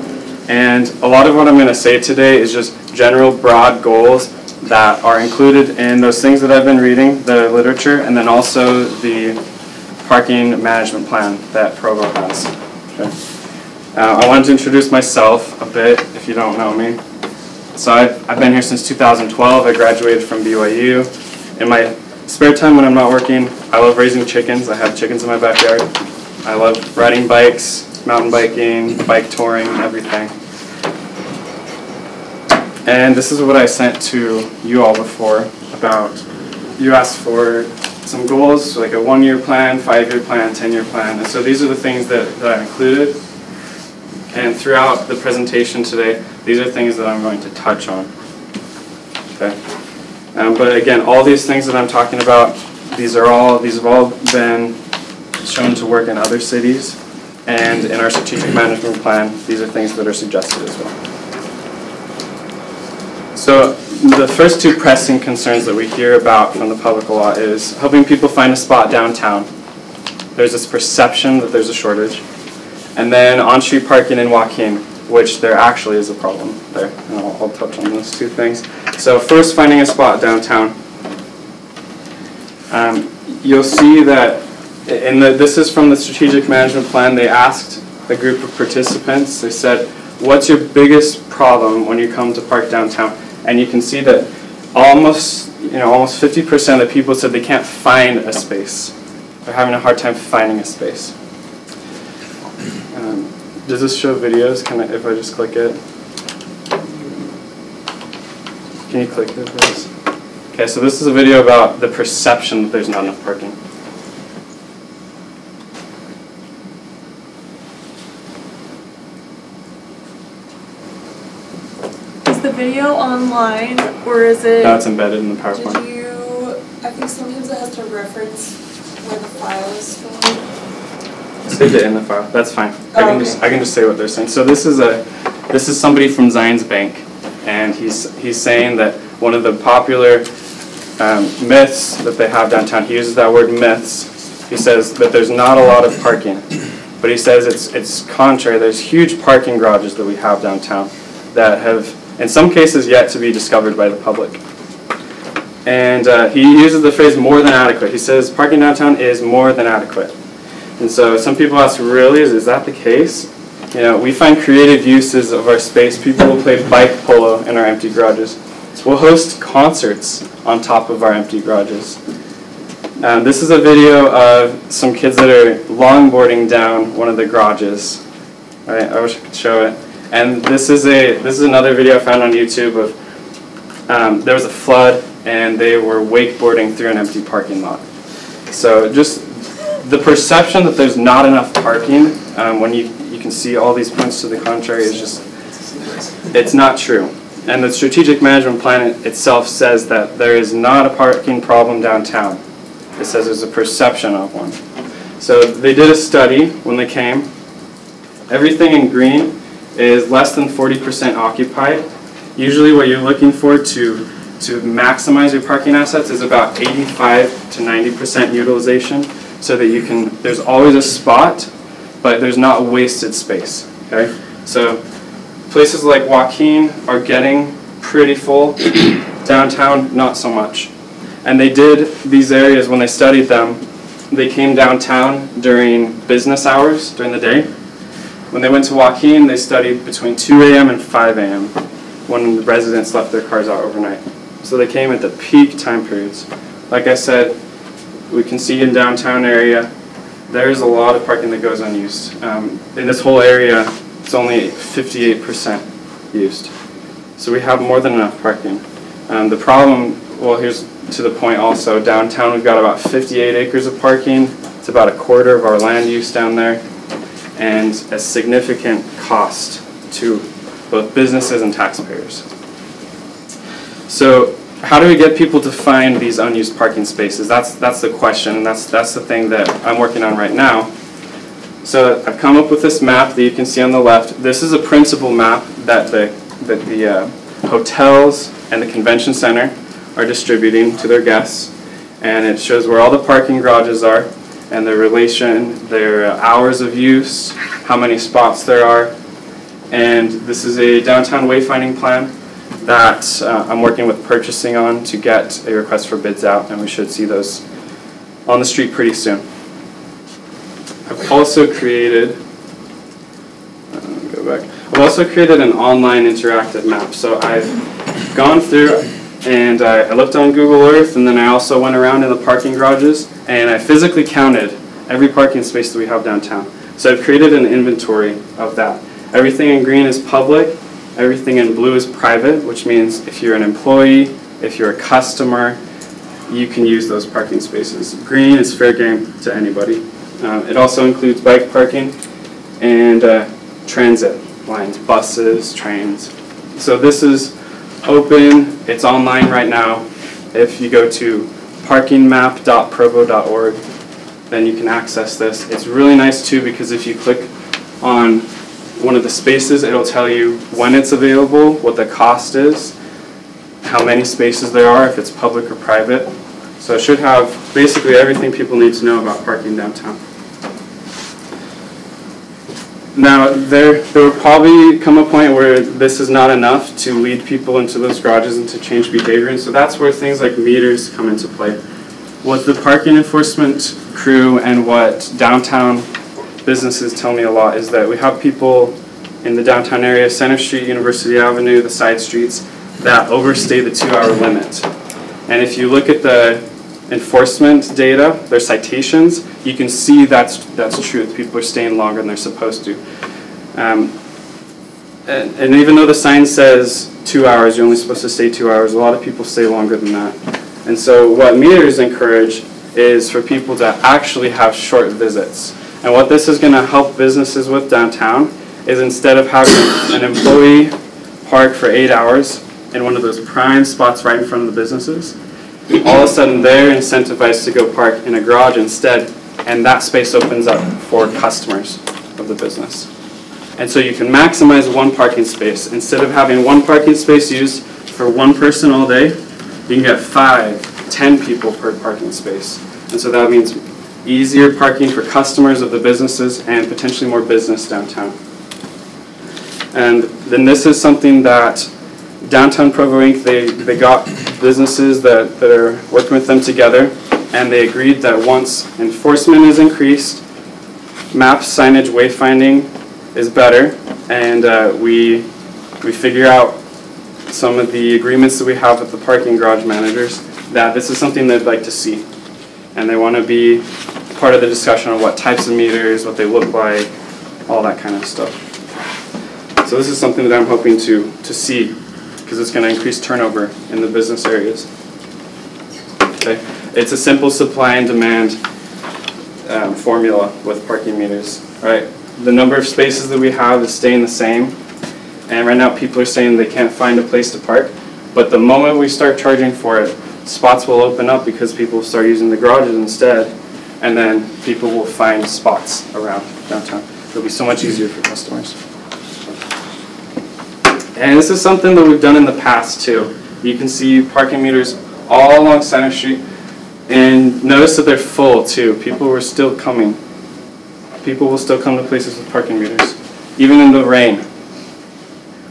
and a lot of what I'm going to say today is just general broad goals that are included in those things that I've been reading, the literature, and then also the parking management plan that Provo has. Okay. I wanted to introduce myself a bit, if you don't know me. So I've been here since 2012. I graduated from BYU. In my spare time when I'm not working, I love raising chickens. I have chickens in my backyard. I love riding bikes, mountain biking, bike touring, everything. And this is what I sent to you all before about, you asked for some goals, like a 1-year plan, 5-year plan, 10-year plan. And so these are the things that I included. And throughout the presentation today, these are things that I'm going to touch on. Okay. But again, all these things that I'm talking about, these have all been shown to work in other cities. And in our strategic management plan, these are things that are suggested as well. So the first 2 pressing concerns that we hear about from the public a lot is helping people find a spot downtown. There's this perception that there's a shortage. And then on-street parking in Joaquin, which there actually is a problem there. And I'll touch on those 2 things. So first, finding a spot downtown. You'll see that this is from the strategic management plan. They asked a group of participants, they said, what's your biggest problem when you come to park downtown? And you can see that almost 50% of the people said they can't find a space. They're having a hard time finding a space. Does this show videos? If I just click it? Can you click it, please? Okay, so this is a video about the perception that there's not enough parking. Is the video online, or is it? No, it's embedded in the PowerPoint. I think sometimes it has to reference where the file is from. Stick it in the file. That's fine. I can just say what they're saying. So this is somebody from Zions Bank, and he's saying that one of the popular myths that they have downtown. He uses that word myths. He says that there's not a lot of parking, but he says it's contrary. There's huge parking garages that we have downtown that have, in some cases, yet to be discovered by the public. And he uses the phrase "more than adequate." He says parking downtown is more than adequate. And so some people ask, really, is that the case? You know, we find creative uses of our space. People will play bike polo in our empty garages. We'll host concerts on top of our empty garages. This is a video of some kids that are longboarding down one of the garages. All right, I wish I could show it. And this is another video I found on YouTube of there was a flood and they were wakeboarding through an empty parking lot. So just the perception that there's not enough parking when you can see all these points to the contrary is just, it's not true. And the strategic management plan itself says that there is not a parking problem downtown. It says there's a perception of one. So they did a study when they came. Everything in green is less than 40% occupied. Usually what you're looking for to maximize your parking assets is about 85 to 90% utilization, so that there's always a spot, but there's not wasted space, okay? So places like Joaquin are getting pretty full. Downtown, not so much. And they did these areas, when they studied them, they came downtown during business hours, during the day. When they went to Joaquin, they studied between 2 a.m. and 5 a.m. when the residents left their cars out overnight. So they came at the peak time periods. Like I said, we can see in downtown area, there's a lot of parking that goes unused. In this whole area, it's only 58% used. So we have more than enough parking. The problem, well, here's to the point also, downtown we've got about 58 acres of parking. It's about a quarter of our land use down there, and a significant cost to both businesses and taxpayers. So how do we get people to find these unused parking spaces? That's the question, and that's the thing that I'm working on right now. So I've come up with this map that you can see on the left. This is a principal map that the hotels and the convention center are distributing to their guests, and it shows where all the parking garages are and their relation, their hours of use, how many spots there are. And this is a downtown wayfinding plan that I'm working with purchasing on to get a request for bids out, and we should see those on the street pretty soon. I've also created, I've also created an online interactive map. So I've gone through and I looked on Google Earth, and then I also went around in the parking garages and I physically counted every parking space that we have downtown. So I've created an inventory of that. Everything in green is public, everything in blue is private, which means if you're an employee, if you're a customer, you can use those parking spaces. Green is fair game to anybody. It also includes bike parking and transit lines, buses, trains. So this is open, it's online right now. If you go to parkingmap.provo.org, then you can access this. It's really nice too, because if you click on one of the spaces, it'll tell you when it's available, what the cost is, how many spaces there are, if it's public or private. So it should have basically everything people need to know about parking downtown. Now, there will probably come a point where this is not enough to lead people into those garages and to change behavior, and so that's where things like meters come into play. What the parking enforcement crew and what downtown businesses tell me a lot is that we have people in the downtown area, Center Street, University Avenue, the side streets, that overstay the 2-hour limit. And if you look at the enforcement data, their citations, you can see that's true. People are staying longer than they're supposed to. And even though the sign says 2 hours, you're only supposed to stay 2 hours, a lot of people stay longer than that. And so what meters encourage is for people to actually have short visits. And what this is going to help businesses with downtown is, instead of having an employee park for 8 hours in one of those prime spots right in front of the businesses, all of a sudden they're incentivized to go park in a garage instead, and that space opens up for customers of the business. And so you can maximize one parking space. Instead of having one parking space used for one person all day, you can get 5, 10 people per parking space. And so that means easier parking for customers of the businesses and potentially more business downtown. And then this is something that Downtown Provo Inc., they got businesses that are working with them together, and they agreed that once enforcement is increased, maps, signage, wayfinding is better, and we figure out some of the agreements that we have with the parking garage managers, that this is something they'd like to see. And they want to be part of the discussion on what types of meters, what they look like, all that kind of stuff. So this is something that I'm hoping to see, because it's going to increase turnover in the business areas. Okay. It's a simple supply and demand formula with parking meters. Right. The number of spaces that we have is staying the same, and right now people are saying they can't find a place to park. But the moment we start charging for it, spots will open up because people will start using the garages instead, and then people will find spots around downtown. It'll be so much easier for customers. And this is something that we've done in the past too. You can see parking meters all along Center Street, and notice that they're full too. People were still coming. People will still come to places with parking meters, even in the rain.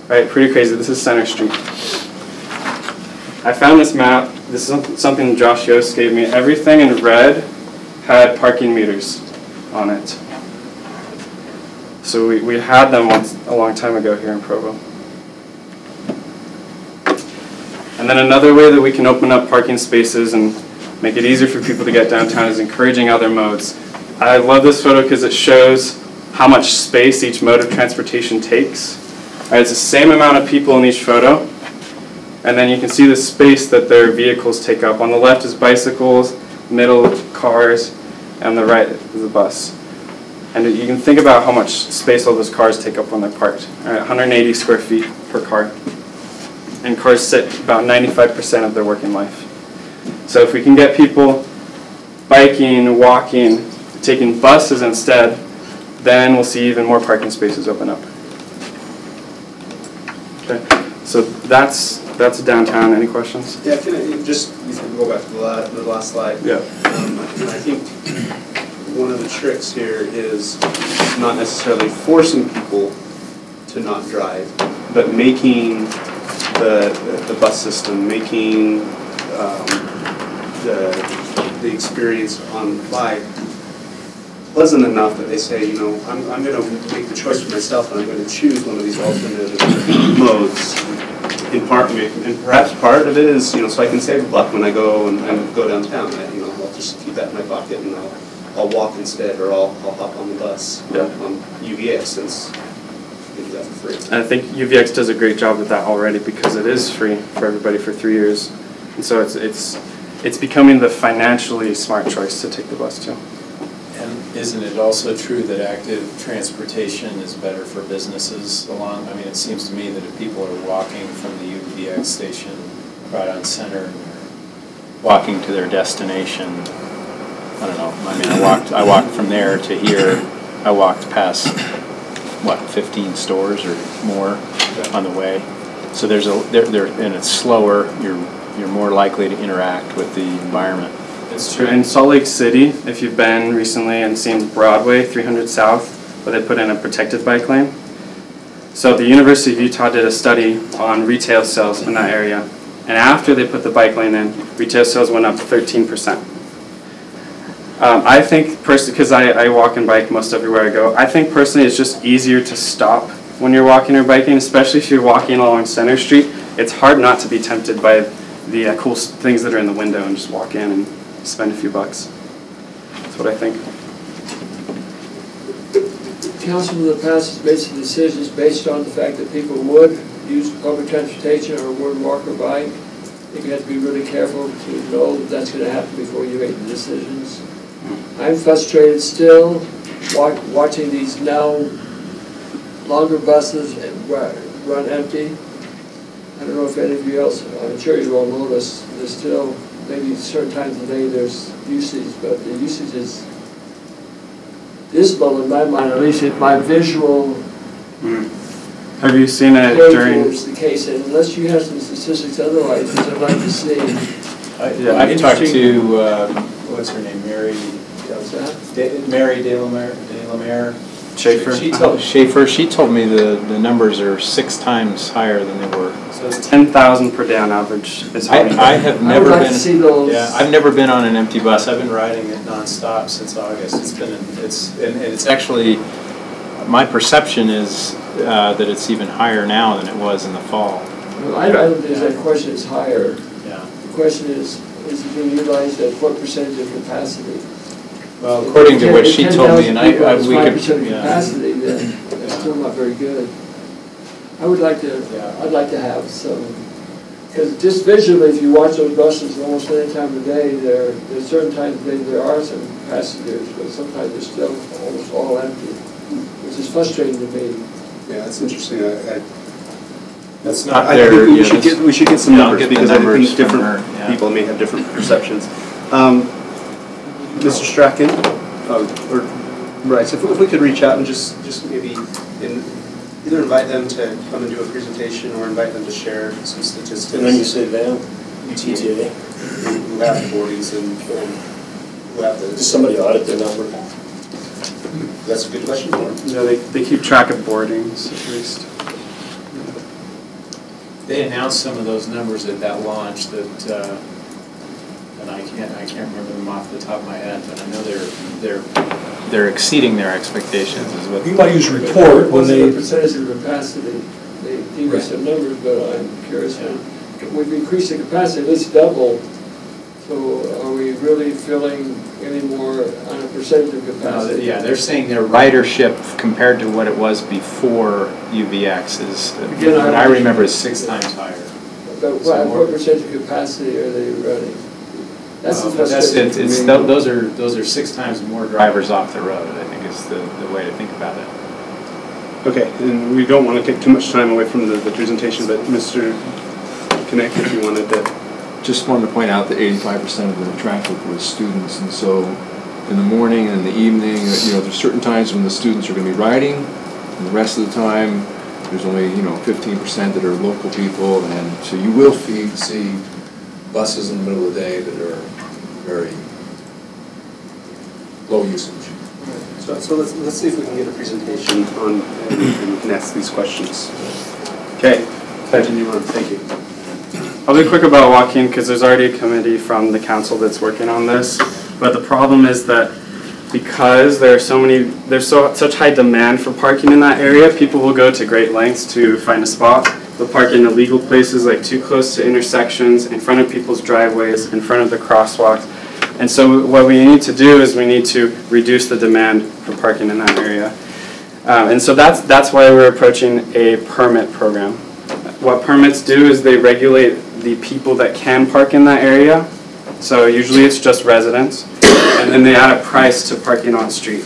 Right, pretty crazy. This is Center Street. I found this map this is something Josh Yost gave me. Everything in red had parking meters on it. So we had them once a long time ago here in Provo. And then another way that we can open up parking spaces and make it easier for people to get downtown is encouraging other modes. I love this photo because it shows how much space each mode of transportation takes. It's the same amount of people in each photo, and then you can see the space that their vehicles take up. On the left is bicycles, middle cars, and the right is the bus. And you can think about how much space all those cars take up when they're parked. 180 square feet per car. And cars sit about 95% of their working life. So if we can get people biking, walking, taking buses instead, then we'll see even more parking spaces open up. Okay, so that's downtown. Any questions? Yeah, can I just go back to the last slide? Yeah. I think one of the tricks here is not necessarily forcing people to not drive, but making the bus system, making the experience on bike pleasant enough that they say, you know, I'm going to make the choice for myself and I'm going to choose one of these alternative modes. In part, and perhaps part of it is, you know, so I can save a buck when I go and go downtown. You know, I'll just keep that in my pocket and I'll walk instead, or I'll hop on the bus on UVX since they do that for free. And I think UVX does a great job with that already because it is free for everybody for 3 years, and so it's becoming the financially smart choice to take the bus too. And isn't it also true that active transportation is better for businesses along? I mean, it seems to me that if people are walking from the UVX station right on Center and they're walking to their destination, I don't know. I mean, I walked from there to here. I walked past what, 15 stores or more on the way. So there's and it's slower. You're more likely to interact with the environment. It's true. In Salt Lake City, if you've been recently and seen Broadway 300 South, where they put in a protected bike lane. So the University of Utah did a study on retail sales in that area. And after they put the bike lane in, retail sales went up 13%. I think personally, because I walk and bike most everywhere I go, I think personally it's just easier to stop when you're walking or biking, especially if you're walking along Center Street. It's hard not to be tempted by the cool things that are in the window and just walk in and spend a few bucks. That's what I think. Council in the past has made some decisions based on the fact that people would use public transportation or would walk or bike. I think you have to be really careful to know that that's going to happen before you make the decisions. I'm frustrated still watching these now longer buses run empty. I don't know if any of you else, I'm sure you all know this, there's still maybe certain times of the day there's usage, but the usage is dismal in my mind, at least in my visual. Have you seen it during? It's the case, and unless you have some statistics otherwise, which I'd like to see. I've talked to, what's her name, Mary Delamere. Schaefer. She told me the numbers are 6 times higher than they were. So it's 10,000 per day on average. I have never been. See those. Yeah, I've never been on an empty bus. I've been riding it nonstop since August. It's actually, my perception is that it's even higher now than it was in the fall. Well, I don't think that question is higher. Yeah. The question is it being utilized at what percentage of capacity? Well, according to what she told me, and we could, 5% of capacity, then that's still not very good. I would like to, I'd like to have some, because just visually, if you watch those buses almost any time of day, there's certain times of day there are some passengers, but sometimes they're still almost all empty, which is frustrating to me. Yeah, that's interesting. That's not I there. think we should get some numbers because I think different her, people may have different perceptions. Mr. Strachan, so if we could reach out and just maybe either invite them to come and do a presentation or invite them to share some statistics. And then you say them? UTA. Who have boardings and who have the... Does somebody audit their number? That's a good question for them. Yeah, they keep track of boardings at least. They announced some of those numbers at that launch that and I can't remember them off the top of my head, but I know they're exceeding their expectations is what. BYU's report when they. The percentage of capacity, they gave us some numbers, but I'm curious, we've increased the capacity, let's double. So are we really filling any more on a percentage of capacity? Yeah, they're saying their ridership compared to what it was before UVX is, what I remember is 6 times higher. But what percentage of capacity are they running? That's the frustrating for me. Those are 6 times more drivers off the road, I think is the way to think about it. Okay, and we don't want to take too much time away from the presentation, but Mr. Kinnick, if you wanted to. Just wanted to point out that 85% of the traffic was students, and so in the morning and in the evening, there's certain times when the students are going to be riding, and the rest of the time there's only 15% that are local people, and so you will see buses in the middle of the day that are very low usage. So let's see if we can get a presentation on and we can ask these questions. Okay, continue on. Thank you. I'll be quick about walking because there's already a committee from the council that's working on this. But the problem is that because there's such high demand for parking in that area, people will go to great lengths to find a spot. They'll park in illegal places like too close to intersections, in front of people's driveways, in front of the crosswalks. And so what we need to do is we need to reduce the demand for parking in that area. And so that's why we're approaching a permit program. What permits do is they regulate the people that can park in that area. So usually it's just residents. And then they add a price to parking on street.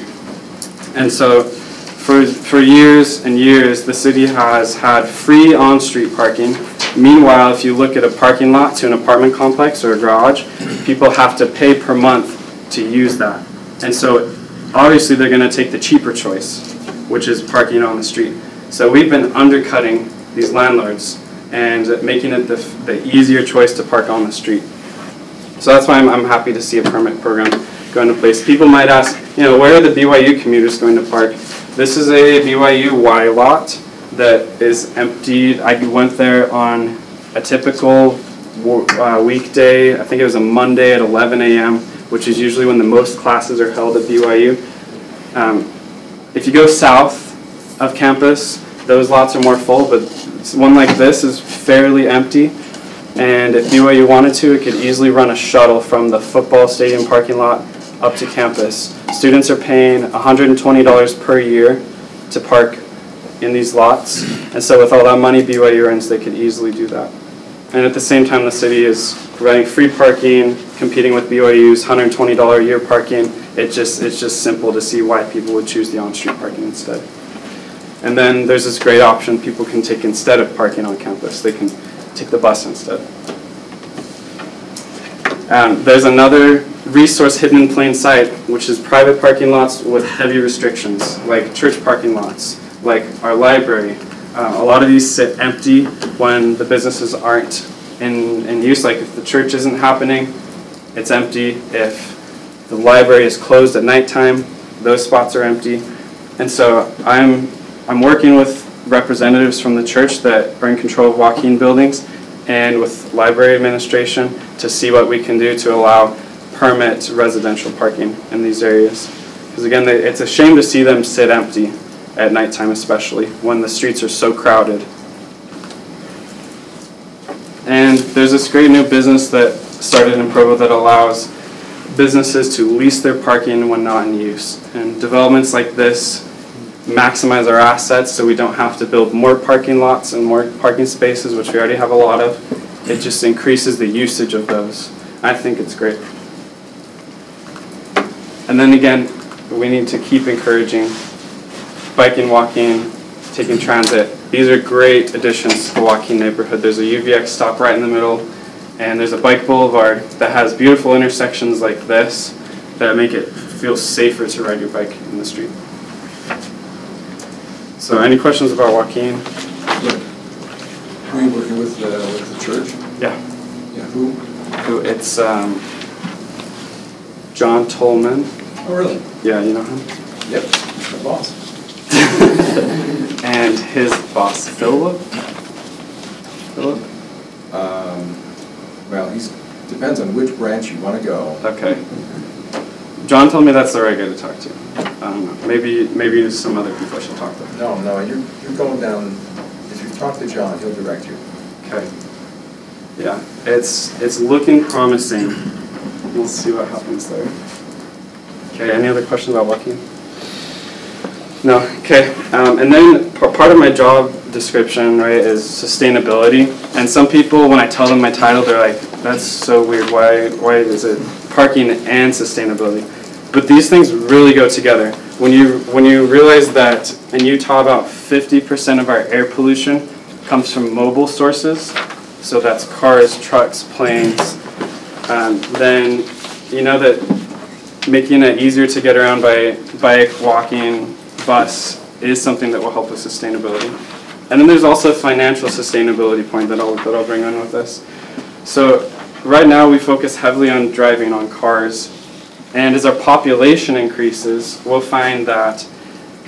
And so for years and years, the city has had free on-street parking. Meanwhile, if you look at a parking lot to an apartment complex or a garage, people have to pay per month to use that. And so obviously they're going to take the cheaper choice, which is parking on the street. So we've been undercutting these landlords and making it the easier choice to park on the street. So that's why I'm happy to see a permit program go into place. People might ask, where are the BYU commuters going to park? This is a BYU Y lot that is emptied. I went there on a typical weekday. I think it was a Monday at 11 a.m., which is usually when the most classes are held at BYU. If you go south of campus, those lots are more full, but one like this is fairly empty. And if BYU wanted to, it could easily run a shuttle from the football stadium parking lot up to campus. Students are paying $120 per year to park in these lots. And so with all that money BYU earns, they could easily do that. And at the same time, the city is providing free parking, competing with BYU's $120 a year parking. It's just simple to see why people would choose the on-street parking instead. And then there's this great option people can take instead of parking on campus. They can take the bus instead. There's another resource hidden in plain sight, which is private parking lots with heavy restrictions, like church parking lots, like our library. A lot of these sit empty when the businesses aren't in use. Like if the church isn't happening, it's empty. If the library is closed at nighttime, those spots are empty. And so I'm working with representatives from the church that are in control of Joaquin buildings and with library administration to see what we can do to allow permit residential parking in these areas. Because again, it's a shame to see them sit empty at nighttime, especially when the streets are so crowded. And there's this great new business that started in Provo that allows businesses to lease their parking when not in use. And developments like this maximize our assets so we don't have to build more parking lots and more parking spaces, which we already have a lot of. It just increases the usage of those. I think it's great. And then again, we need to keep encouraging biking, walking, taking transit. These are great additions to the Joaquin neighborhood. There's a UVX stop right in the middle, and there's a bike boulevard that has beautiful intersections like this that make it feel safer to ride your bike in the street. So any questions about Joaquin? Who are you working with the church? Yeah. Yeah, who? It's John Tolman. Oh, really? Yeah, you know him? Yep, my boss. And his boss, Philip? Well, Depends on which branch you want to go. Okay. John told me that's the right guy to talk to. I don't know. Maybe some other people I should talk to. No, you're going down. If you talk to John, he'll direct you. Okay. Yeah, it's looking promising. We'll see what happens there. Okay. Any other questions about Joaquin? No. Okay. And then part of my job description, right, is sustainability. And some people, when I tell them my title, they're like, "That's so weird. Why is it parking and sustainability?" But these things really go together. When you realize that in Utah about 50% of our air pollution comes from mobile sources, so that's cars, trucks, planes, then you know that making it easier to get around by bike, walking, bus is something that will help with sustainability. And then there's also a financial sustainability point that I'll bring in with this. So right now we focus heavily on driving on cars, and as our population increases, we'll find that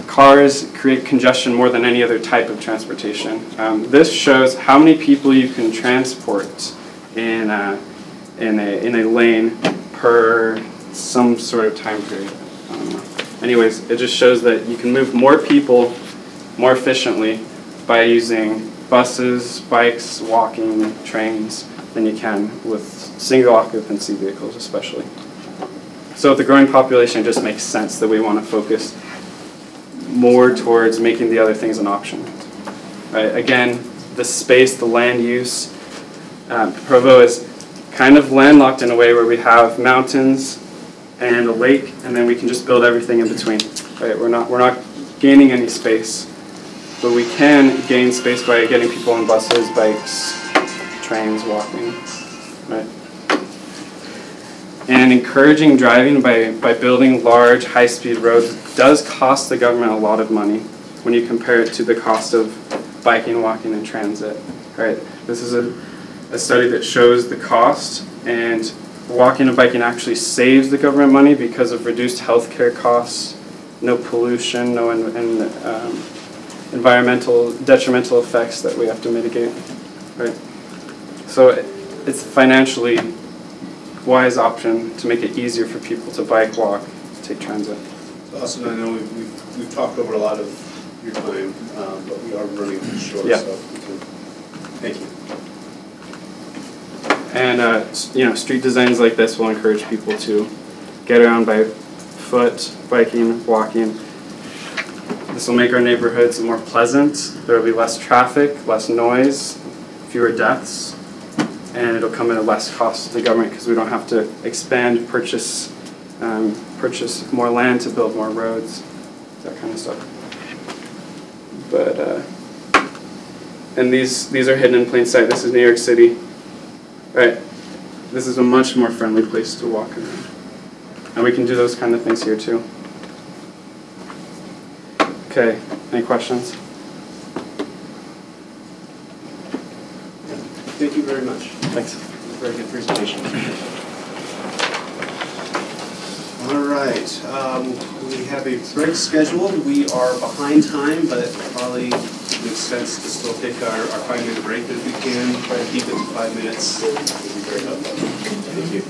cars create congestion more than any other type of transportation. This shows how many people you can transport in a lane per some sort of time period. I don't know. Anyways, it just shows that you can move more people more efficiently by using buses, bikes, walking, trains than you can with single occupancy vehicles especially. So with the growing population, it just makes sense that we want to focus more towards making the other things an option. Right? Again, the space, the land use. Provo is kind of landlocked in a way where we have mountains and a lake, and then we can just build everything in between. Right? We're not gaining any space, but we can gain space by getting people on buses, bikes, trains, walking. Right? And encouraging driving by building large, high-speed roads does cost the government a lot of money when you compare it to the cost of biking, walking, and transit. Right? This is a study that shows the cost, and walking and biking actually saves the government money because of reduced healthcare costs, no pollution, no environmental detrimental effects that we have to mitigate. Right? So it's financially wise option to make it easier for people to bike, walk, take transit. So Austin, I know we've talked over a lot of your time, but we are running short, Yeah. so we can, thank you. And street designs like this will encourage people to get around by foot, biking, walking. This will make our neighborhoods more pleasant. There will be less traffic, less noise, fewer deaths. And it'll come at a less cost to the government because we don't have to expand, purchase more land to build more roads, that kind of stuff. But and these are hidden in plain sight. This is New York City, right? This is a much more friendly place to walk around, and we can do those kind of things here too. Okay, any questions? Thank you very much. Thanks. Very good presentation. All right, we have a break scheduled. We are behind time, but it probably makes sense to still take our 5-minute break if we can. Try to keep it to 5 minutes. It would be very helpful. Thank you.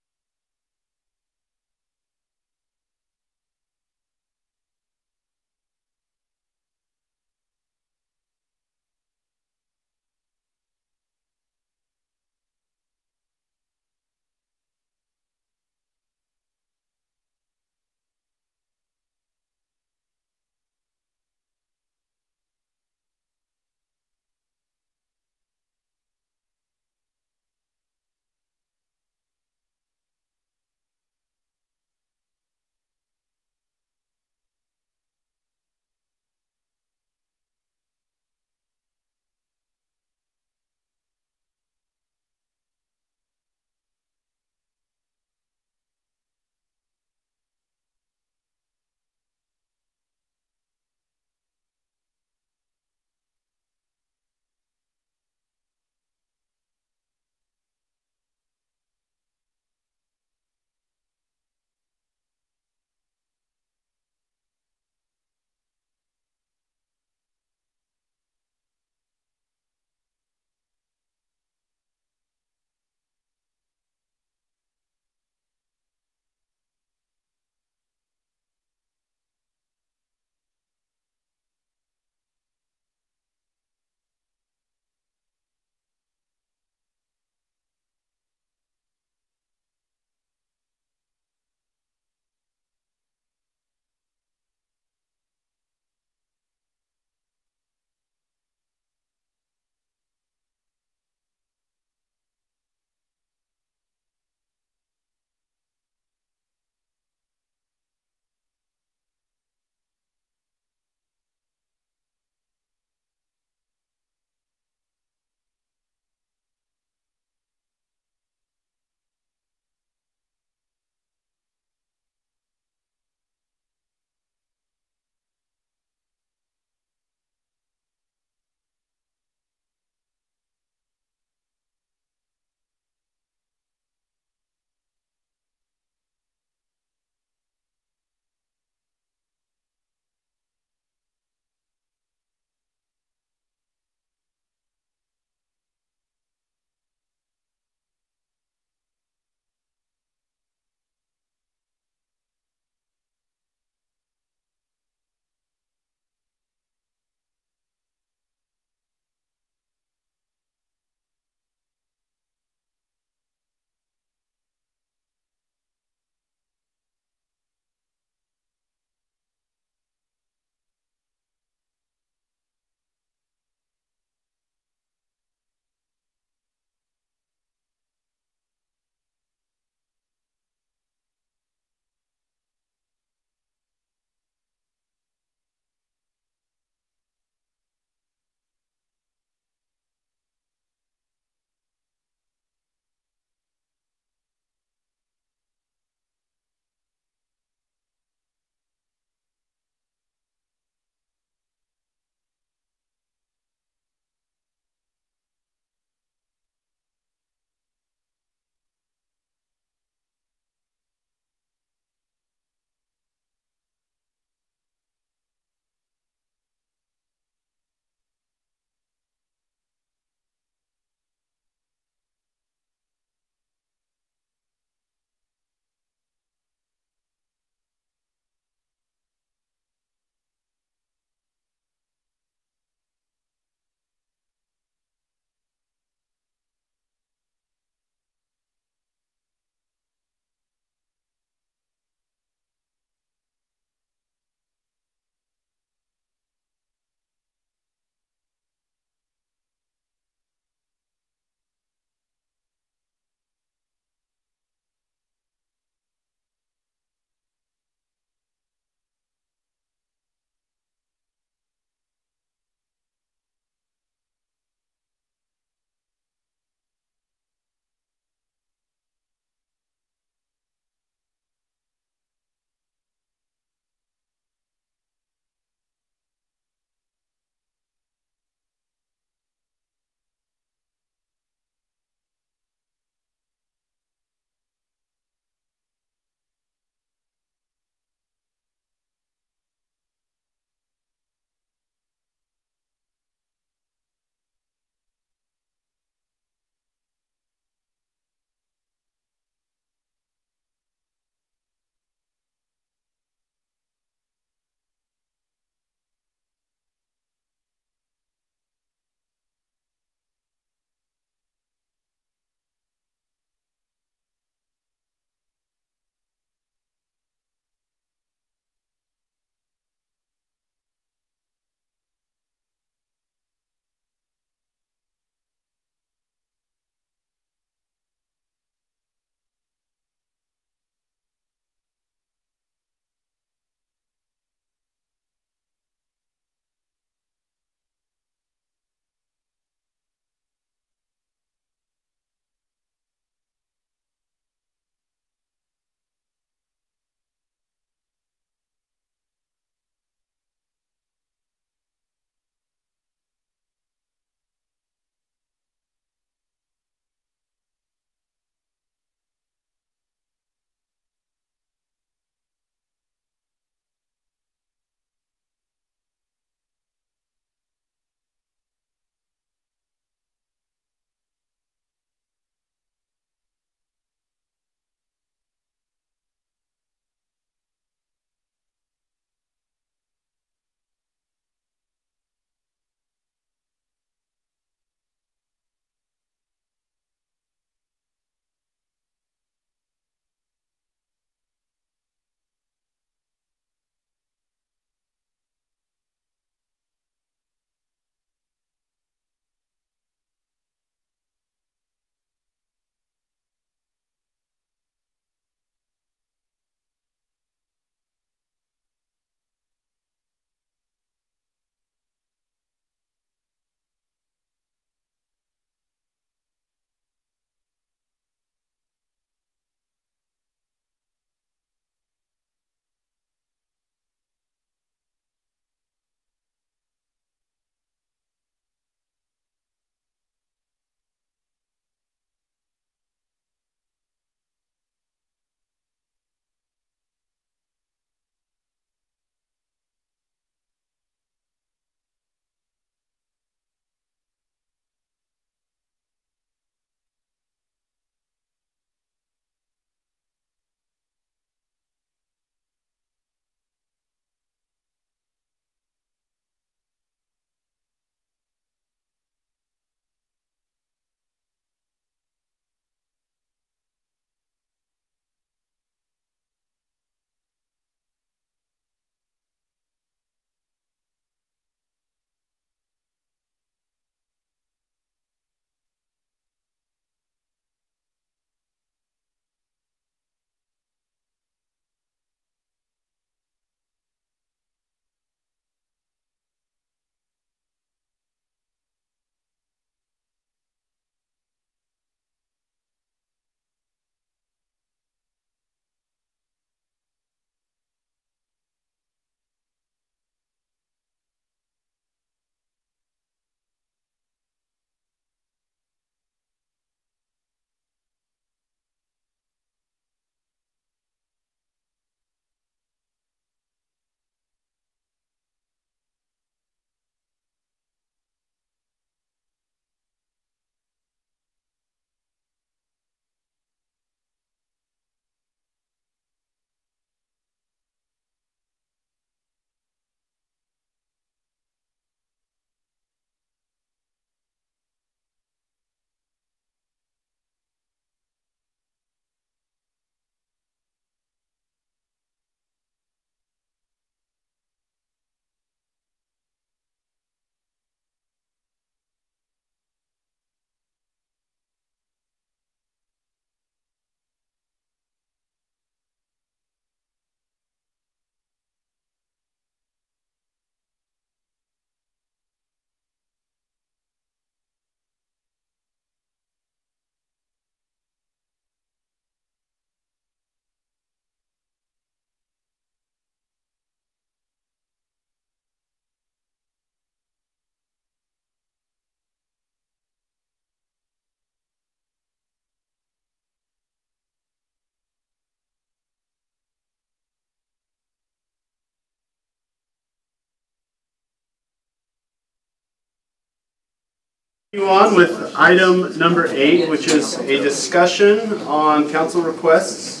On with item number 8, which is a discussion on council requests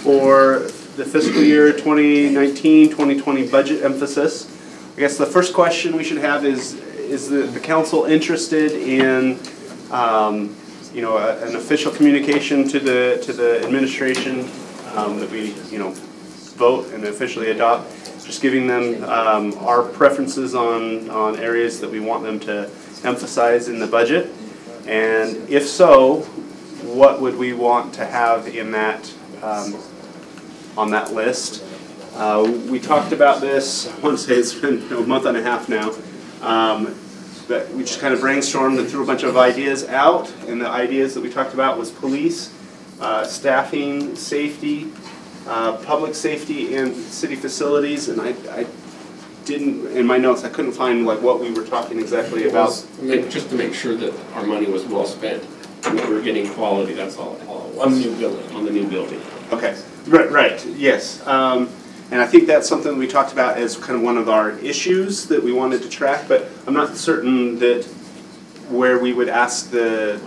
for the fiscal year 2019-2020 budget emphasis. I guess the first question we should have is the council interested in you know, an official communication to the administration that we, you know, vote and officially adopt, just giving them our preferences on areas that we want them to emphasize in the budget, and if so, what would we want to have in that on that list? We talked about this, I want to say it's been a month and a half now, but we just kind of brainstormed and threw a bunch of ideas out, and the ideas that we talked about was police, staffing, safety, public safety, and city facilities, and I didn't, in my notes, I couldn't find like what we were talking exactly about. Just to make sure that our money was well spent and that we were getting quality, that's all on the new building. On the new building. Okay, right, yes. And I think that's something we talked about as kind of one of our issues that we wanted to track, but I'm not certain that where we would ask the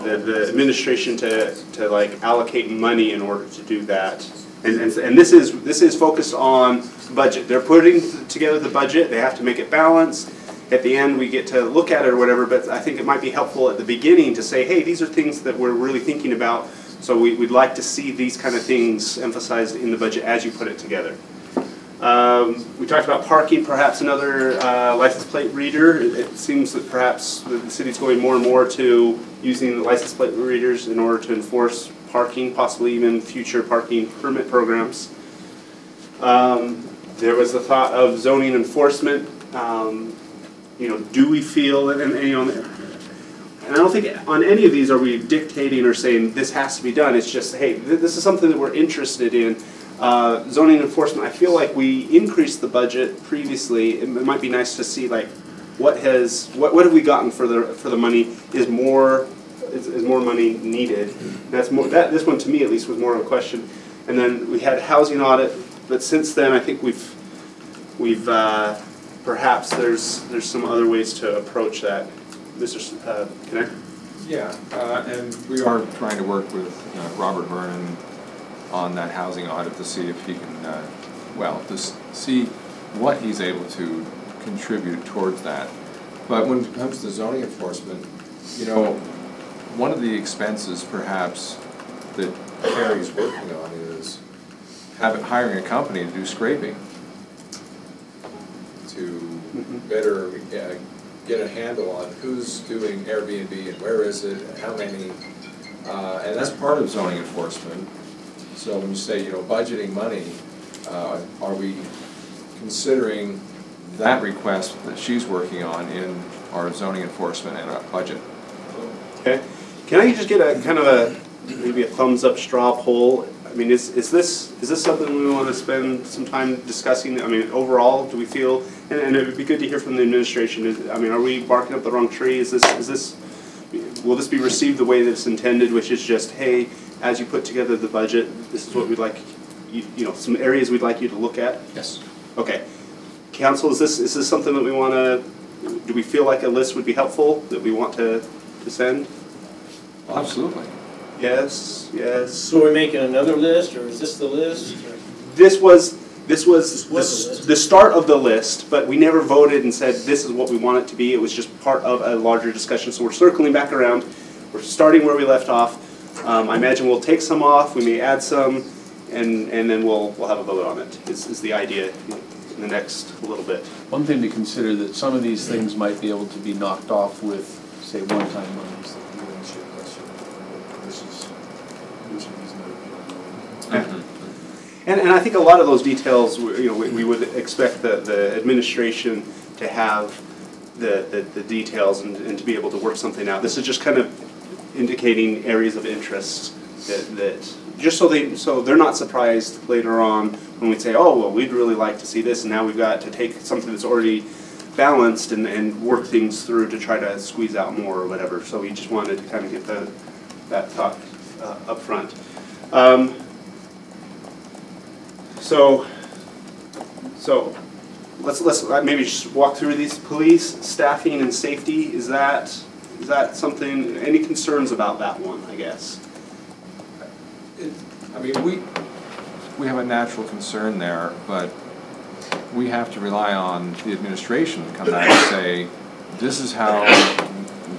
administration to like allocate money in order to do that. And this is focused on budget. They're putting together the budget. They have to make it balanced. At the end, we get to look at it or whatever. But I think it might be helpful at the beginning to say, hey, these are things that we're really thinking about. So we'd like to see these kind of things emphasized in the budget as you put it together. We talked about parking, perhaps another license plate reader. It seems that perhaps the city's going more and more to using the license plate readers in order to enforce parking, possibly even future parking permit programs. There was the thought of zoning enforcement. You know, do we feel, and you know, and I don't think on any of these are we dictating or saying this has to be done. It's just, hey, this is something that we're interested in. Zoning enforcement, I feel like we increased the budget previously. It might be nice to see like what have we gotten for the money. Is more money needed? That's more, this one to me at least was more of a question. And then we had housing audit, but since then I think we've perhaps there's some other ways to approach that. Mr. Connect? Yeah, and we are trying to work with Robert Vernon on that housing audit to see if he can, see what he's able to contribute towards that. But when it comes to zoning enforcement, you know, one of the expenses perhaps that Carrie's working on is hiring a company to do scraping to better get a handle on who's doing Airbnb and where is it, and how many, and that's part of zoning enforcement. So when you say, you know, budgeting money, are we considering that request that she's working on in our zoning enforcement and our budget? Okay. Can I just get a kind of maybe a thumbs up straw poll? I mean, is this something we want to spend some time discussing? I mean, overall, do we feel, and it would be good to hear from the administration. I mean, are we barking up the wrong tree? Will this be received the way that it's intended, which is just, hey, as you put together the budget, this is what we'd like, you know, some areas we'd like you to look at? Yes. Okay. Council, is this something that we want to, do we feel like a list would be helpful that we want to send? Absolutely. Yes, yes. So we're making another list, or is this the list? This was the start of the list, but we never voted and said this is what we want it to be. It was just part of a larger discussion. So we're circling back around. We're starting where we left off. I imagine we'll take some off. We may add some, and then we'll have a vote on it. Is the idea in the next little bit. One thing to consider that some of these things might be able to be knocked off with, say, one-time monies. And I think a lot of those details, you know, we would expect the administration to have the details and to be able to work something out. This is just kind of indicating areas of interest that just so they're not surprised later on when we say, oh, well, we'd really like to see this, and now we've got to take something that's already balanced and work things through to try to squeeze out more or whatever. So we just wanted to kind of get that thought up front. So let's maybe just walk through these. Police, staffing, and safety. Is that Is that something, any concerns about that one, I guess? I mean, we have a natural concern there, but we have to rely on the administration to come back and say, this is how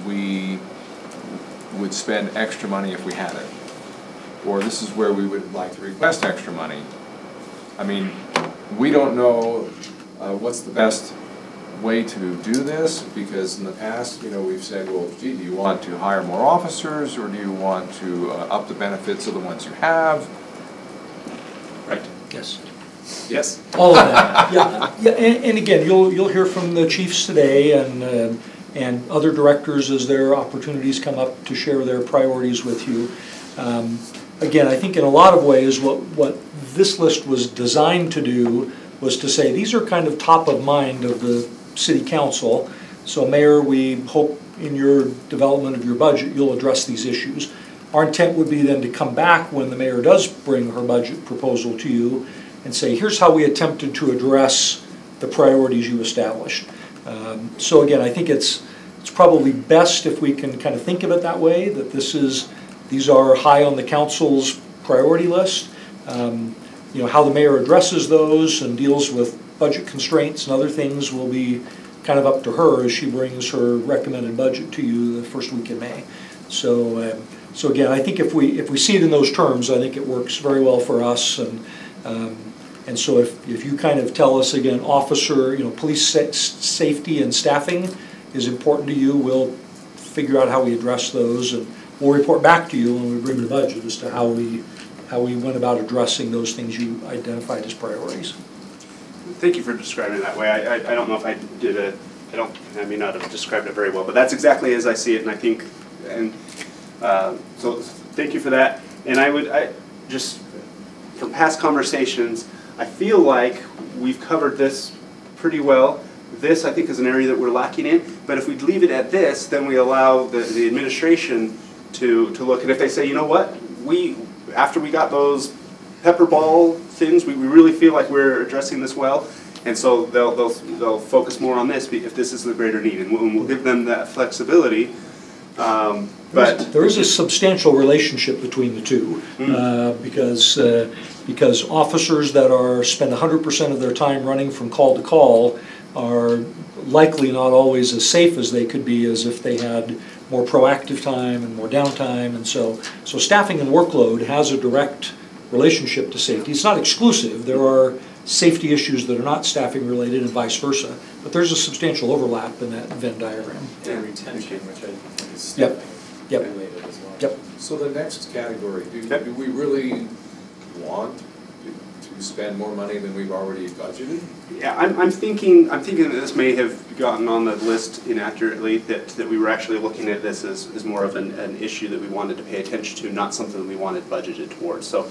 we would spend extra money if we had it. Or this is where we would like to request extra money. I mean, we don't know what's the best way to do this, because in the past, you know, we've said, well, gee, do you want to hire more officers, or do you want to up the benefits of the ones you have? Right. Yes. Yes. All of that. Yeah. And again, you'll hear from the chiefs today and other directors as their opportunities come up to share their priorities with you. Again, I think in a lot of ways what this list was designed to do was to say these are kind of top of mind of the City Council. So Mayor, we hope in your development of your budget you'll address these issues. Our intent would be then to come back when the Mayor does bring her budget proposal to you and say, here's how we attempted to address the priorities you established. So again, I think it's probably best if we can kind of think of it that way, that these are high on the council's priority list. You know, how the mayor addresses those and deals with budget constraints and other things will be kind of up to her as she brings her recommended budget to you the first week in May. So again, I think if we see it in those terms, I think it works very well for us. And so if you kind of tell us again, officer, you know, police safety and staffing is important to you, we'll figure out how we address those, and we'll report back to you when we bring the budget as to how we went about addressing those things you identified as priorities. Thank you for describing it that way. I don't know if I did I may not have described it very well, but that's exactly as I see it, and I think, so thank you for that. And I just, from past conversations, I feel like we've covered this pretty well. This, I think, is an area that we're lacking in, but if we leave it at this, then we allow the administration to look, and if they say, you know what, after we got those pepper ball things, we really feel like we're addressing this well, and so they'll focus more on this if this is the greater need, and we'll give them that flexibility. But there is a substantial relationship between the two, because officers that spend 100% of their time running from call to call are likely not always as safe as they could be as if they had more proactive time and more downtime, and so staffing and workload has a direct relationship to safety. It's not exclusive. There are safety issues that are not staffing related and vice versa, but there's a substantial overlap in that Venn diagram. And retention, which I think is related as well. Yep. So the next category, do we really want to spend more money than we've already budgeted? Yeah, I'm thinking that this may have gotten on the list inaccurately, that we were actually looking at this as more of an issue that we wanted to pay attention to, not something that we wanted budgeted towards. So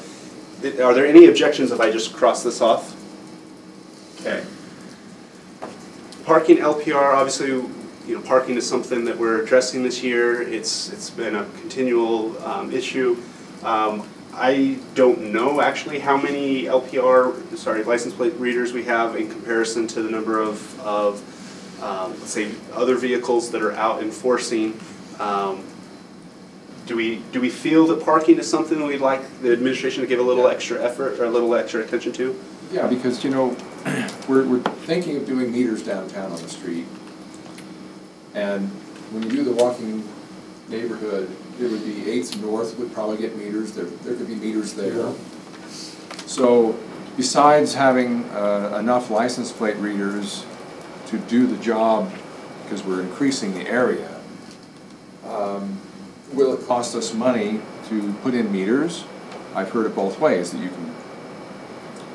are there any objections if I just cross this off? Okay. Parking LPR, obviously, you know, parking is something that we're addressing this year. It's been a continual issue. I don't know actually how many license plate readers we have in comparison to the number of let's say other vehicles that are out enforcing. Do we feel that parking is something that we'd like the administration to give a little extra effort or a little extra attention to? Yeah, because you know, we're thinking of doing meters downtown on the street, and when you do the walking neighborhood, it would be 8th North would probably get meters. There could be meters there. So besides having enough license plate readers to do the job, because we're increasing the area, will it cost us money to put in meters? I've heard it both ways, that you can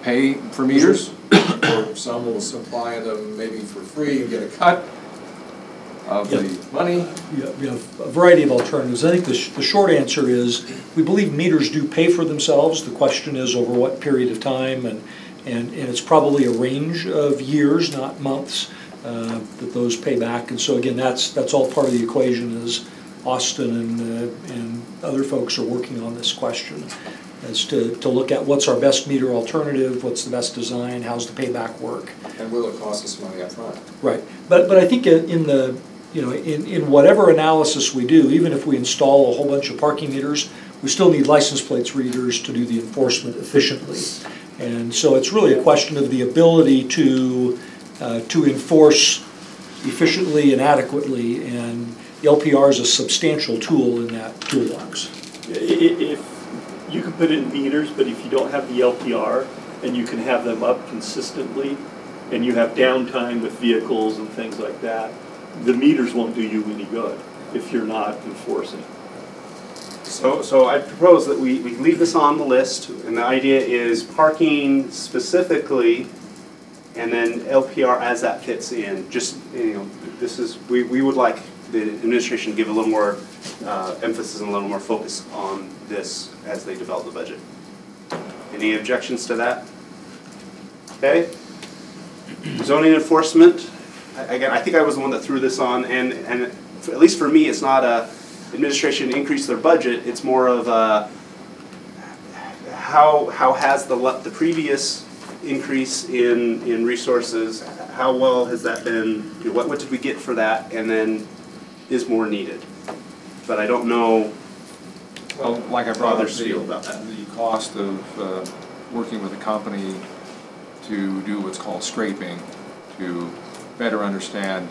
pay for meters, or some will supply them maybe for free and get a cut of the money. Yeah, we have a variety of alternatives. I think the short answer is we believe meters do pay for themselves. The question is over what period of time, and it's probably a range of years, not months, that those pay back. And so again, that's all part of the equation as Austin and other folks are working on this question, as to look at what's our best meter alternative, what's the best design, how's the payback work. And will it cost us money up front? Right, but I think in the you know, in whatever analysis we do, even if we install a whole bunch of parking meters, we still need license plates readers to do the enforcement efficiently. And so it's really a question of the ability to enforce efficiently and adequately, and the LPR is a substantial tool in that toolbox. If you can put in meters, but if you don't have the LPR and you can have them up consistently and you have downtime with vehicles and things like that, the meters won't do you any good if you're not enforcing. So I propose that we leave this on the list, and the idea is parking specifically, and then LPR as that fits in. Just, you know, this is, we would like the administration to give a little more emphasis and a little more focus on this as they develop the budget. Any objections to that? Okay. Zoning enforcement. Again, I think I was the one that threw this on, and at least for me, it's not a administration increase their budget. It's more of a how has the previous increase in resources, how well has that been, you know, what did we get for that, and then is more needed. But I don't know. Well, like I brought up, about that. The cost of working with a company to do what's called scraping, to better understand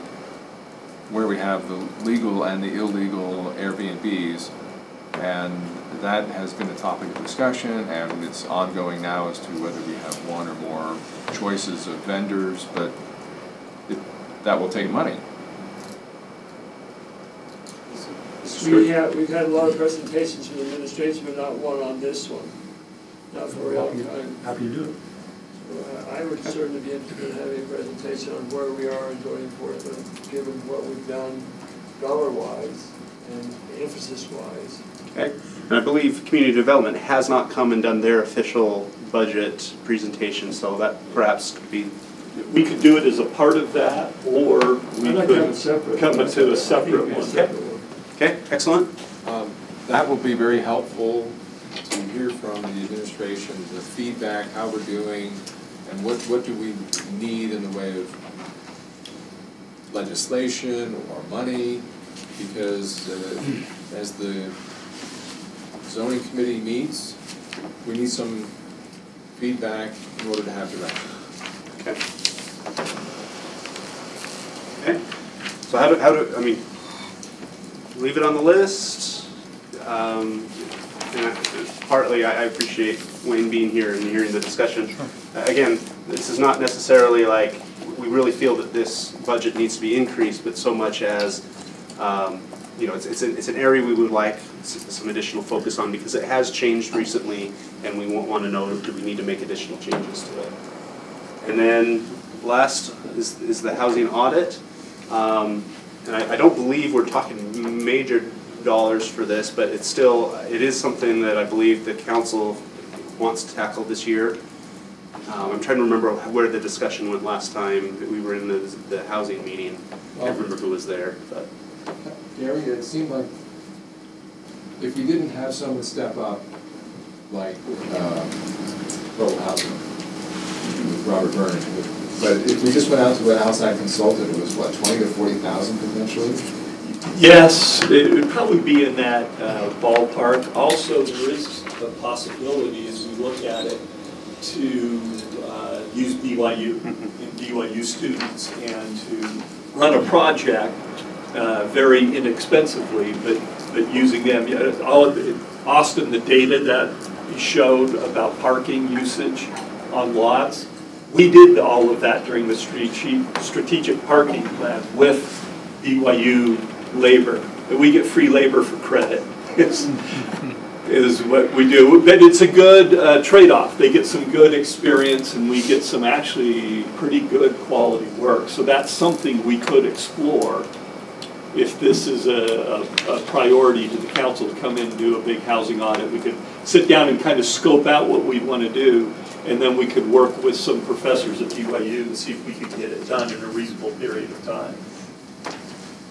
where we have the legal and the illegal Airbnbs, and that has been a topic of discussion, and it's ongoing now as to whether we have one or more choices of vendors, but that will take money. We've had a lot of presentations from the administration, but not one on this one. Not for a long time. Happy to do it. I would certainly be interested in having a presentation on where we are in zoning enforcement, given what we've done dollar-wise and emphasis-wise. Okay, and I believe community development has not come and done their official budget presentation, so that perhaps could be. We could do it as a part of that, or we could come to a separate one. Okay, excellent. That will be very helpful to hear from the administration, the feedback, how we're doing, and what do we need in the way of legislation or money, because as the zoning committee meets, we need some feedback in order to have direction. Okay. Okay. So how do I mean, leave it on the list? And partly I appreciate Wayne being here and hearing the discussion. Again, this is not necessarily like we really feel that this budget needs to be increased, but so much as you know, it's an area we would like some additional focus on because it has changed recently, and we want to know, do we need to make additional changes to it. And then last is the housing audit. And I don't believe we're talking major dollars for this, but it is something that I believe the council wants to tackle this year. I'm trying to remember where the discussion went last time that we were in the housing meeting. I can't remember who was there, but. Gary, it seemed like if we didn't have someone step up, like Provo Housing with Robert Vernon, but if we just went out to an outside consultant, it was what, 20 to 40,000 potentially? Yes, it would probably be in that ballpark. Also, there is a possibility as we look at it to use BYU and BYU students and to run a project very inexpensively, but using them. Austin, the data that he showed about parking usage on lots, we did all of that during the strategic parking plan with BYU labor. We get free labor for credit is what we do. But it's a good trade-off. They get some good experience and we get some actually pretty good quality work. So that's something we could explore if this is a priority to the council to come in and do a big housing audit. We could sit down and kind of scope out what we want to do, and then we could work with some professors at BYU and see if we could get it done in a reasonable period of time.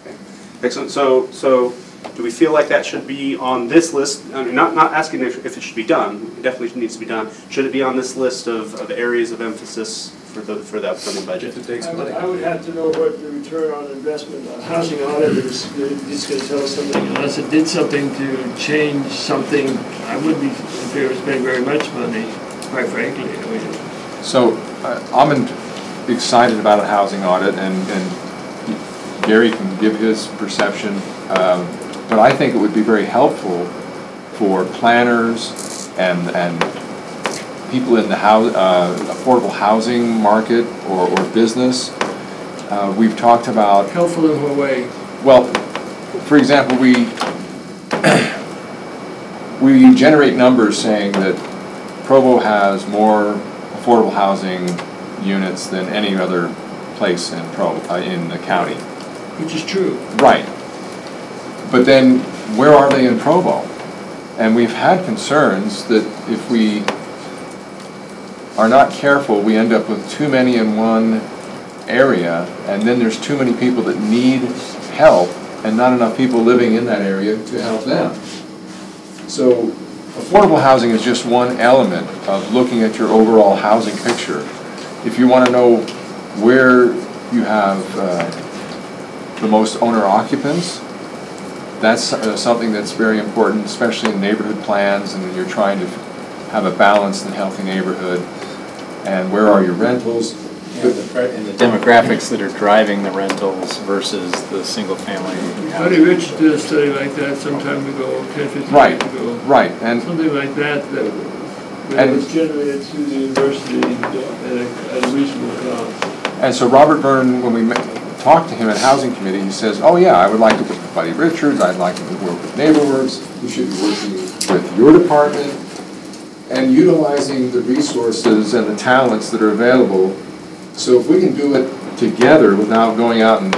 Okay. Excellent. So do we feel like that should be on this list? I mean, not asking if it should be done. It definitely needs to be done. Should it be on this list of areas of emphasis for the upcoming budget. It takes money. I would have to know what the return on investment on housing audit is. It's going to tell us something. Unless it did something to change something, I wouldn't be in favor of spending very much money, quite frankly. I mean, So I'm excited about a housing audit, and Gary can give his perception, but I think it would be very helpful for planners and people in the affordable housing market or business. We've talked about... Helpful in what way? Well, for example, we generate numbers saying that Provo has more affordable housing units than any other place in in the county. Which is true. Right. But then, where are they in Provo? And we've had concerns that if we are not careful, we end up with too many in one area, and then there's too many people that need help, and not enough people living in that area to help them. So, affordable housing is just one element of looking at your overall housing picture. If you want to know where you have the most owner-occupants, that's something that's very important, especially in neighborhood plans, and when you're trying to have a balanced and healthy neighborhood. And where are your rentals? And the demographics that are driving the rentals versus the single-family housing. Buddy Rich did a study like that some time ago, 10, 15 right, years ago. Right, and something like that was generated through the university at a reasonable cost. And so Robert Byrne, when we talked to him at Housing Committee, he says, oh yeah, I would like to work with Buddy Richards, I'd like to work with NeighborWorks, you should be working with your department, and utilizing the resources and the talents that are available. So if we can do it together without going out and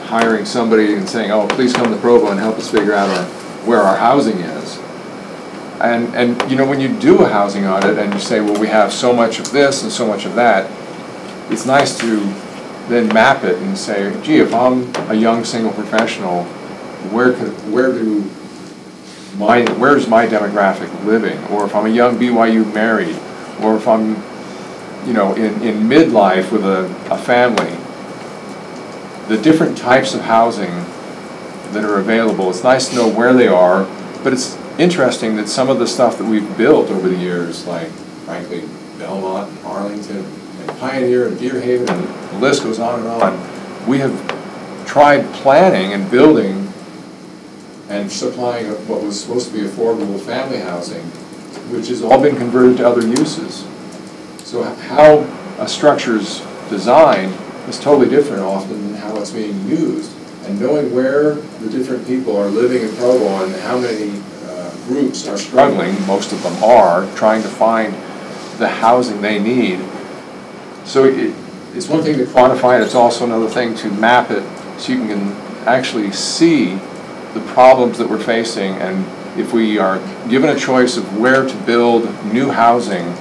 hiring somebody and saying, oh, please come to Provo and help us figure out where our housing is. And you know, when you do a housing audit and you say, well, we have so much of this and so much of that, it's nice to then map it and say, gee, if I'm a young single professional, where's my demographic living? Or if I'm a young BYU married, or if I'm, you know, in midlife with a family, the different types of housing that are available, it's nice to know where they are, but it's interesting that some of the stuff that we've built over the years, like, frankly, Belmont and Arlington and Pioneer and Deerhaven, and the list goes on and on, we have tried planning and building and supplying what was supposed to be affordable family housing, which has all been converted to other uses. So how a structure is designed is totally different often than how it's being used. And knowing where the different people are living in Provo and how many groups are struggling, most of them are, trying to find the housing they need. So it's one thing to quantify it, it's also another thing to map it so you can actually see the problems that we're facing, and if we are given a choice of where to build new housing,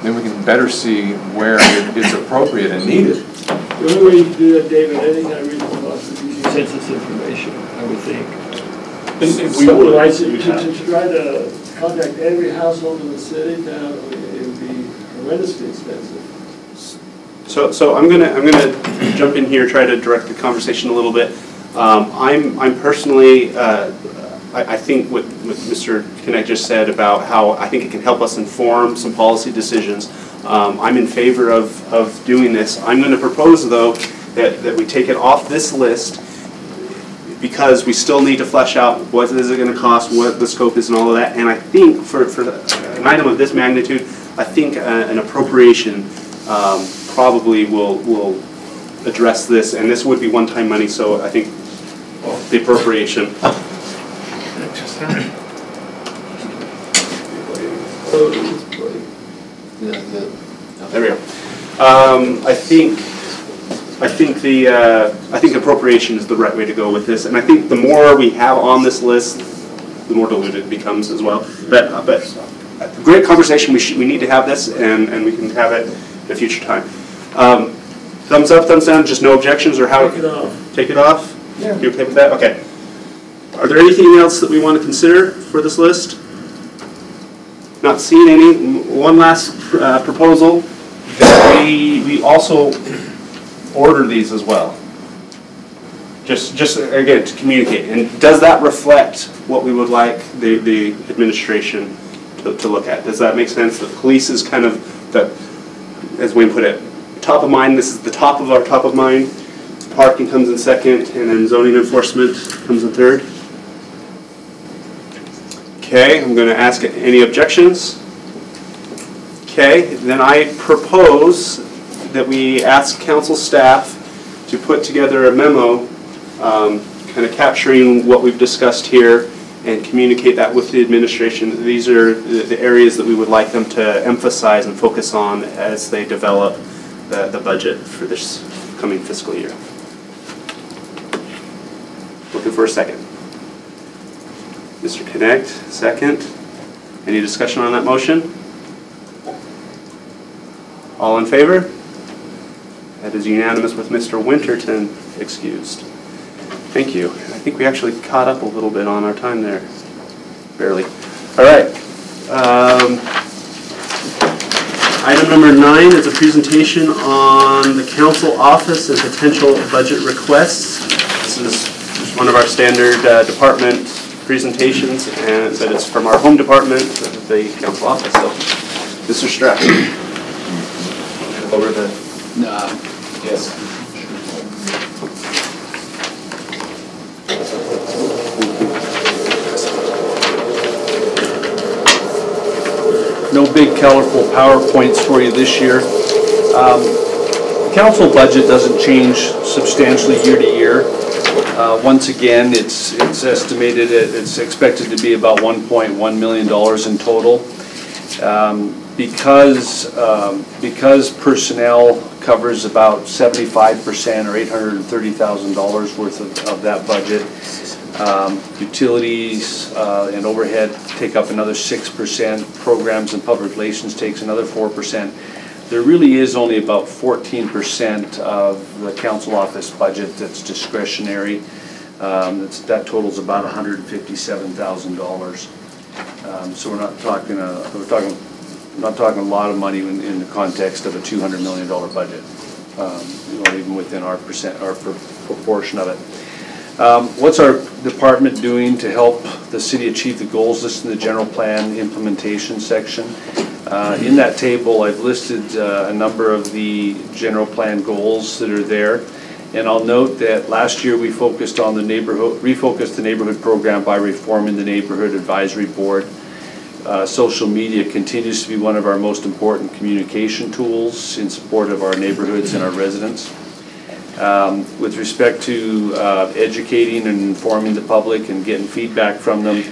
then we can better see where it's appropriate and needed. The only way you can do that, David, I think I read the law is using census information, I would think. If we would, to try to contact every household in the city, it would be horrendously expensive. So I'm gonna jump in here, try to direct the conversation a little bit. I'm personally, I think what Mr. Kinect just said about how I think it can help us inform some policy decisions. I'm in favor of doing this. I'm going to propose, though, that we take it off this list because we still need to flesh out what is it going to cost, what the scope is, and all of that. And I think for an item of this magnitude, I think an appropriation probably will address this, and this would be one-time money, so I think the appropriation. There we go. I think appropriation is the right way to go with this, and I think the more we have on this list, the more diluted it becomes as well. But great conversation. We need to have this, and we can have it at a future time. Thumbs up, thumbs down. Just no objections, or how? Take it off. Take it off. Yeah. You okay with that? Okay. Are there anything else that we want to consider for this list? Not seeing any. One last proposal that we also order these as well. Just again, to communicate. And does that reflect what we would like the administration to look at? Does that make sense? The police is kind of the, as Wayne put it, top of mind. This is the top of our top of mind. Parking comes in second, and then zoning enforcement comes in third. Okay, I'm going to ask any objections. Okay, then I propose that we ask council staff to put together a memo kind of capturing what we've discussed here and communicate that with the administration. These are the areas that we would like them to emphasize and focus on as they develop the budget for this coming fiscal year. Looking for a second. Mr. Connect, second. Any discussion on that motion? All in favor? That is unanimous with Mr. Winterton excused. Thank you. I think we actually caught up a little bit on our time there. Barely. All right. Item number 9 is a presentation on the council office and potential budget requests. This is one of our standard department presentations, but it's from our home department, the council office. So, Mr. Strack, over the. Yes. No big colorful PowerPoints for you this year. The council budget doesn't change substantially year to year. Once again, it's estimated, it's expected to be about $1.1 million in total. Because personnel covers about 75% or $830,000 worth of that budget, utilities and overhead take up another 6%, programs and public relations takes another 4%. There really is only about 14% of the council office budget that's discretionary. That totals about $157,000. So we're not talking a lot of money in the context of a $200 million budget, even within our proportion of it. What's our department doing to help the city achieve the goals listed in the general plan implementation section? In that table, I've listed a number of the general plan goals that are there. And I'll note that last year we focused on refocused the neighborhood program by reforming the neighborhood advisory board. Social media continues to be one of our most important communication tools in support of our neighborhoods and our residents. With respect to educating and informing the public and getting feedback from them,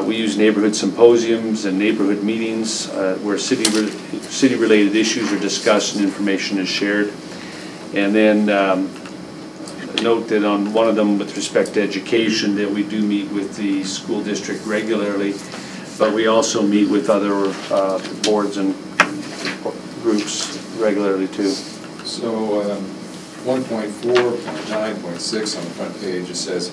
we use neighborhood symposiums and neighborhood meetings where city-related issues are discussed and information is shared. And then note that on one of them with respect to education that we do meet with the school district regularly, but we also meet with other boards and groups regularly too. So 1.4.9.6 on the front page, it says,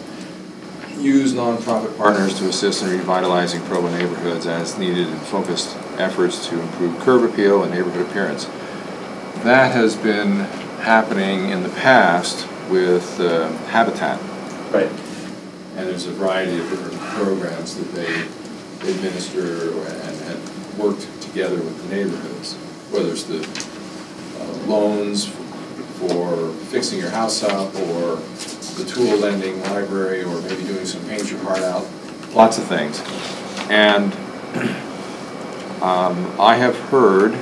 use nonprofit partners to assist in revitalizing Provo neighborhoods as needed in focused efforts to improve curb appeal and neighborhood appearance. That has been happening in the past with Habitat. Right. And there's a variety of different programs that they administer and have worked together with the neighborhoods, whether it's the loans for fixing your house up, or the tool lending library, or maybe doing some paint your heart out, lots of things. And I have heard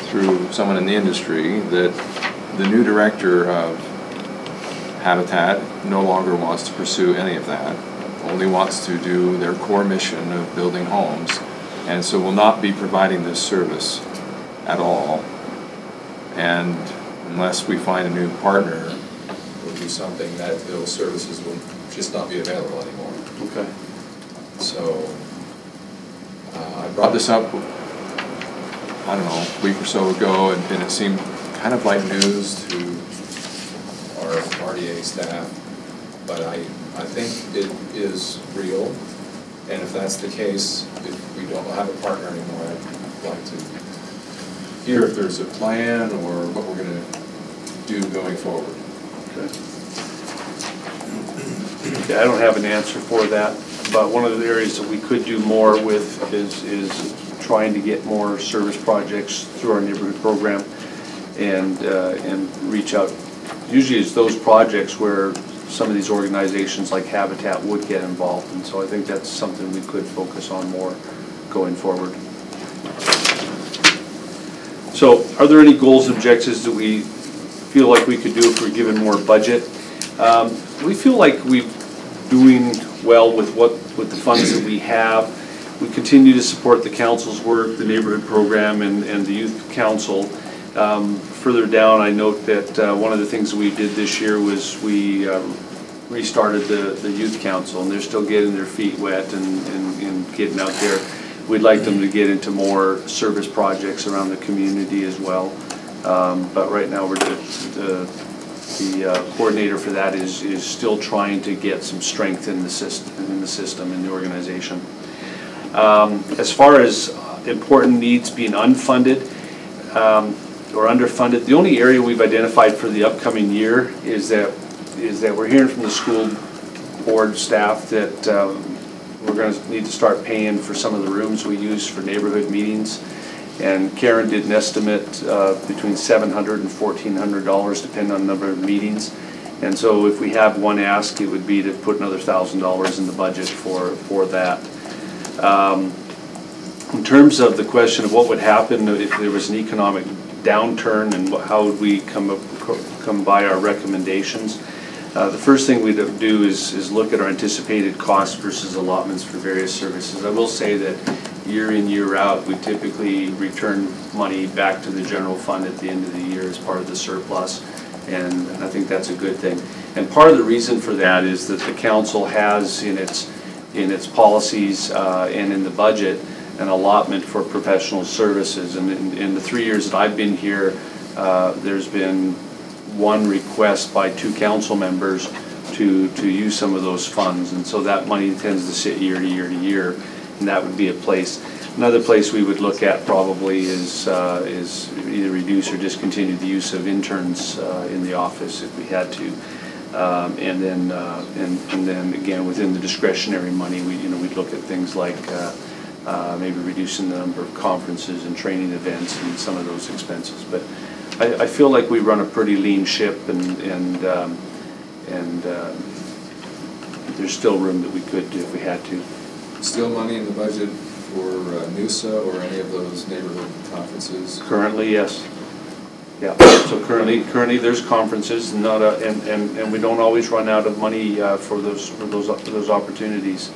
through someone in the industry that the new director of Habitat no longer wants to pursue any of that, only wants to do their core mission of building homes, and so will not be providing this service at all. And unless we find a new partner, will be something that those services will just not be available anymore. Okay. So I brought this up, I don't know, a week or so ago, and it seemed kind of like news to our RDA staff, but I think it is real, and if that's the case, if we don't have a partner anymore, I'd like to hear if there's a plan or what we're going to do going forward. Yeah, I don't have an answer for that, but one of the areas that we could do more with is trying to get more service projects through our neighborhood program and reach out. Usually it's those projects where some of these organizations like Habitat would get involved, and so I think that's something we could focus on more going forward. So are there any goals, objectives that we feel like we could do if we're given more budget? We feel like we're doing well with the funds that we have. We continue to support the council's work, the neighborhood program, and the youth council. Further down, I note that one of the things we did this year was we restarted the youth council, and they're still getting their feet wet and getting out there. We'd like them to get into more service projects around the community as well. But right now, the coordinator for that is still trying to get some strength in the system, in the organization. As far as important needs being unfunded or underfunded, the only area we've identified for the upcoming year is that we're hearing from the school board staff that we're going to need to start paying for some of the rooms we use for neighborhood meetings. And Karen did an estimate between $700 and $1,400 depending on the number of meetings. And so if we have one ask, it would be to put another $1,000 in the budget for that. In terms of the question of what would happen if there was an economic downturn and how would we come by our recommendations, the first thing we'd do is look at our anticipated costs versus allotments for various services. I will say that year in, year out, we typically return money back to the general fund at the end of the year as part of the surplus, and I think that's a good thing. And part of the reason for that is that the council has in its policies and in the budget an allotment for professional services. And in the 3 years that I've been here, there's been one request by 2 council members to use some of those funds, and so that money tends to sit year to year to year, and that would be a place. Another place we would look at probably is either reduce or discontinue the use of interns in the office if we had to, and then again within the discretionary money, we'd look at things like maybe reducing the number of conferences and training events and some of those expenses. But I feel like we run a pretty lean ship, and there's still room that we could do if we had to. Still money in the budget for NUSA or any of those neighborhood conferences? Currently, yes. Yeah. So currently there's conferences, and we don't always run out of money for those opportunities.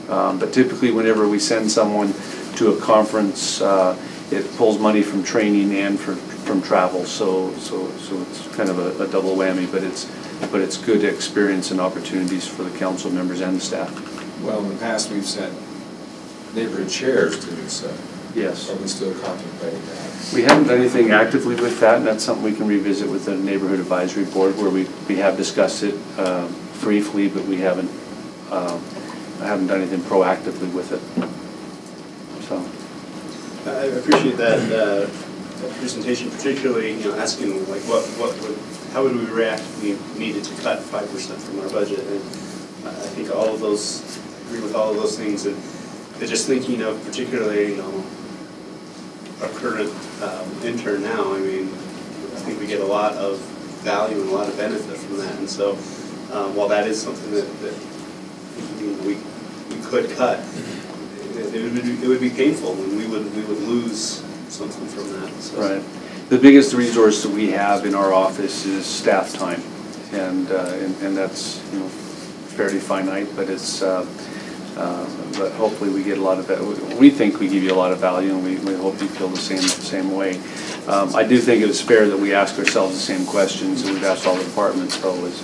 But typically, whenever we send someone to a conference, it pulls money from training and from travel. So it's kind of a double whammy, but it's good experience and opportunities for the council members and the staff. Well, in the past, we've sent neighborhood chairs to NUSA. Yes. Are we still contemplating that? We haven't done anything actively with that, and that's something we can revisit with the Neighborhood Advisory Board, where we have discussed it briefly, but we haven't done anything proactively with it. So. I appreciate that presentation, particularly asking like how would we react if we needed to cut 5% from our budget. And I think all of those, agree with all of those things, and just thinking of particularly, our current intern now, I mean, I think we get a lot of value and a lot of benefit from that, and so while that is something that we could cut, it would be painful, and we would lose something from that. So. Right. The biggest resource that we have in our office is staff time, and that's fairly finite, but it's but hopefully we get a lot of that. We think we give you a lot of value, and we hope you feel the same way. I do think it was fair that we ask ourselves the same questions that we've asked all the departments, though, is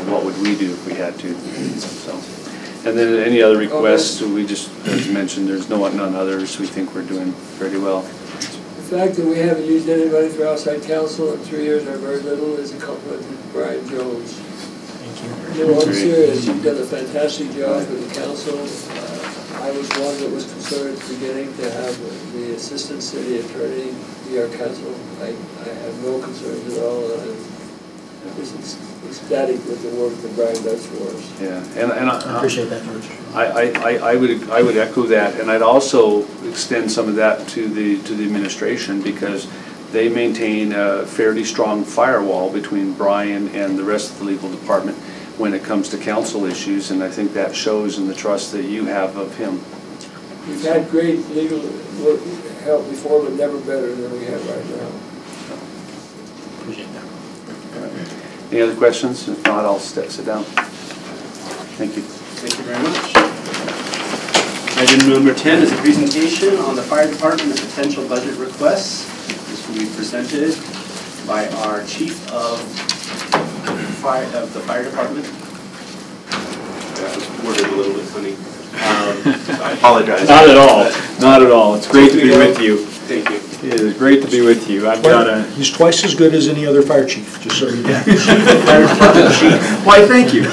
what would we do if we had to? So, and then any other requests, we just, as mentioned, there's none others. We think we're doing pretty well. The fact that we haven't used anybody for outside counsel in 3 years or very little is a compliment to Brian Jones. Thank you. No, I'm serious. You've done a fantastic job with the council. I was one that was concerned at the beginning to have the assistant city attorney be our counsel. I have no concerns at all. I'm just ecstatic with the work that Brian does for us. Yeah, and I appreciate that, George. I would echo that, and I'd also extend some of that to the administration, because they maintain a fairly strong firewall between Brian and the rest of the legal department when it comes to council issues, and I think that shows in the trust that you have of him. We've had great legal work, help before, but never better than we have right now. Appreciate that. Any other questions? If not, I'll sit down. Thank you. Thank you very much. Item number 10 is a presentation on the fire department and potential budget requests. This will be presented by our chief of the fire department. That was worded a little bit funny. I apologize. Not at all. Not at all. It's great to be with you. Thank you. It is great to be with you. I've got a. He's twice as good as any other fire chief, just so you know. Fire department chief. Why, thank you.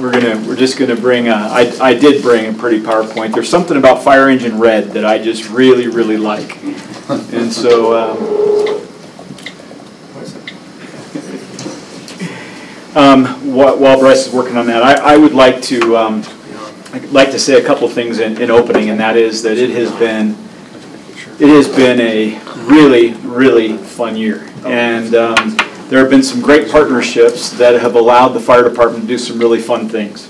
We're just gonna bring. I did bring a pretty PowerPoint. There's something about fire engine red that I just really like, and so. While Bryce is working on that, I would like to I'd like to say a couple things in opening, and that is that it has been a really fun year, and there have been some great partnerships that have allowed the fire department to do some really fun things.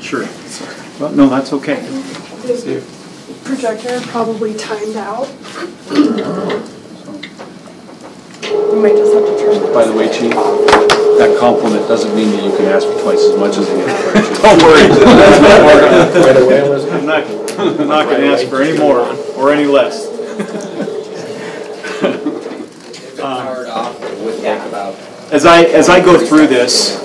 Sure. Well, no, that's okay. The projector probably timed out. We might just have to turn it. By the way, Chief, that compliment doesn't mean that you can ask for twice as much as he gets. Don't worry. Right away, I'm not going to ask for any more or any less. As I go through this,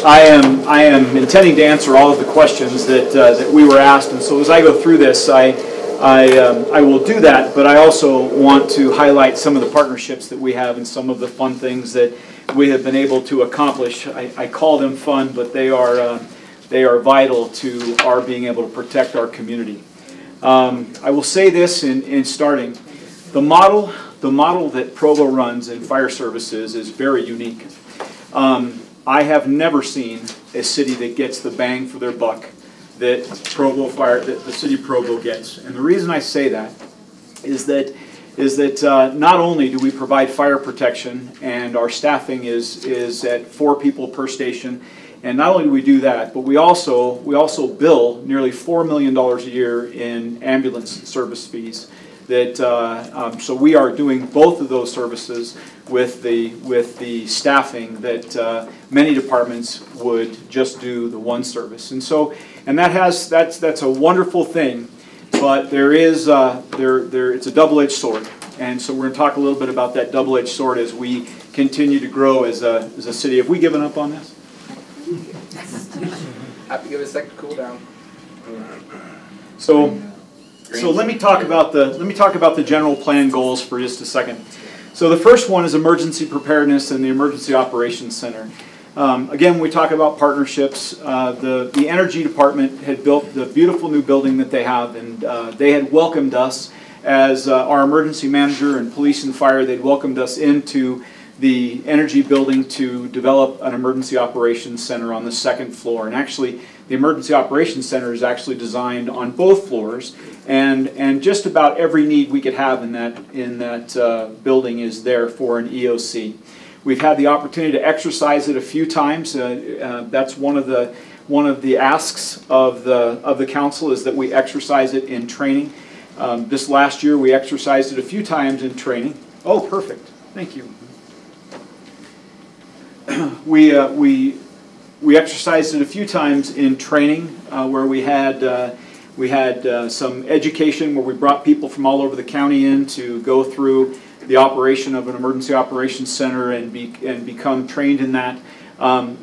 I am intending to answer all of the questions that we were asked, and so as I go through this, I will do that. But I also want to highlight some of the partnerships that we have and some of the fun things that we have been able to accomplish. I call them fun, but they are vital to our being able to protect our community. I will say this in starting: the model that Provo runs in fire services is very unique. I have never seen a city that gets the bang for their buck that the city of Provo gets. And the reason I say that is that not only do we provide fire protection, and our staffing is at 4 people per station, and not only do we do that, but we also bill nearly $4 million a year in ambulance service fees. So we are doing both of those services with the staffing that many departments would just do the one service, and that's a wonderful thing. But it's a double-edged sword, and so we're going to talk a little bit about that double-edged sword as we continue to grow as a city. Have we given up on this? Have to give it a second to cool down. So let me talk about the general plan goals for just a second. So the first one is emergency preparedness and the Emergency Operations Center. Again, when we talk about partnerships, the Energy Department had built the beautiful new building that they have, and they had welcomed us as our emergency manager and police and fire. They'd welcomed us into the Energy building to develop an Emergency Operations Center on the 2nd floor. And actually, the Emergency Operations Center is actually designed on both floors, and just about every need we could have in that building is there for an EOC. We've had the opportunity to exercise it a few times. That's one of the asks of the council, is that we exercise it in training. This last year we exercised it a few times in training. Oh, perfect. Thank you. We exercised it a few times in training where we had some education, where we brought people from all over the county in to go through the operation of an emergency operations center and become trained in that.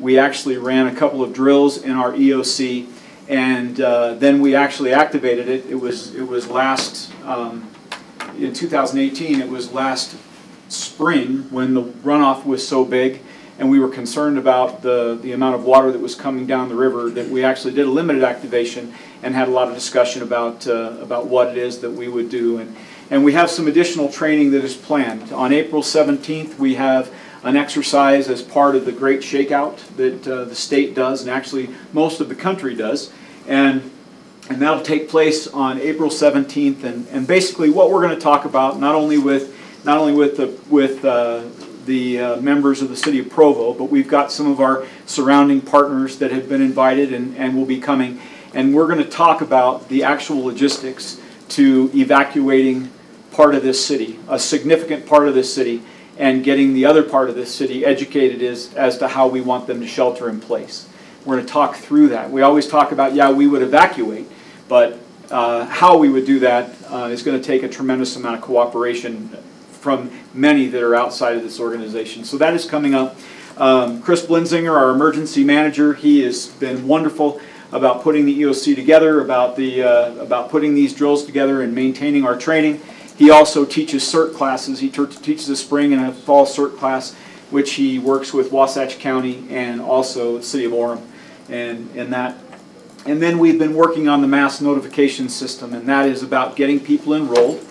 We actually ran a couple of drills in our EOC, and then we actually activated it. It was last in 2018. It was last spring when the runoff was so big, and we were concerned about the amount of water that was coming down the river, that we actually did a limited activation and had a lot of discussion about what it is that we would do. And we have some additional training that is planned. On April 17th, we have an exercise as part of the Great Shakeout that the state does, and actually most of the country does. And that'll take place on April 17th. And basically what we're going to talk about, not only with the members of the city of Provo, but we've got some of our surrounding partners that have been invited and will be coming. And we're going to talk about the actual logistics to evacuating part of this city, a significant part of this city, and getting the other part of this city educated as to how we want them to shelter in place. We're going to talk through that. We always talk about, yeah, we would evacuate, but how we would do that is going to take a tremendous amount of cooperation from many that are outside of this organization. So that is coming up. Chris Blinzinger, our emergency manager, he has been wonderful about putting the EOC together, about putting these drills together and maintaining our training. He also teaches CERT classes. He teaches a spring and a fall CERT class, which he works with Wasatch County and also the City of Orem and that. And then we've been working on the mass notification system, and that is about getting people enrolled,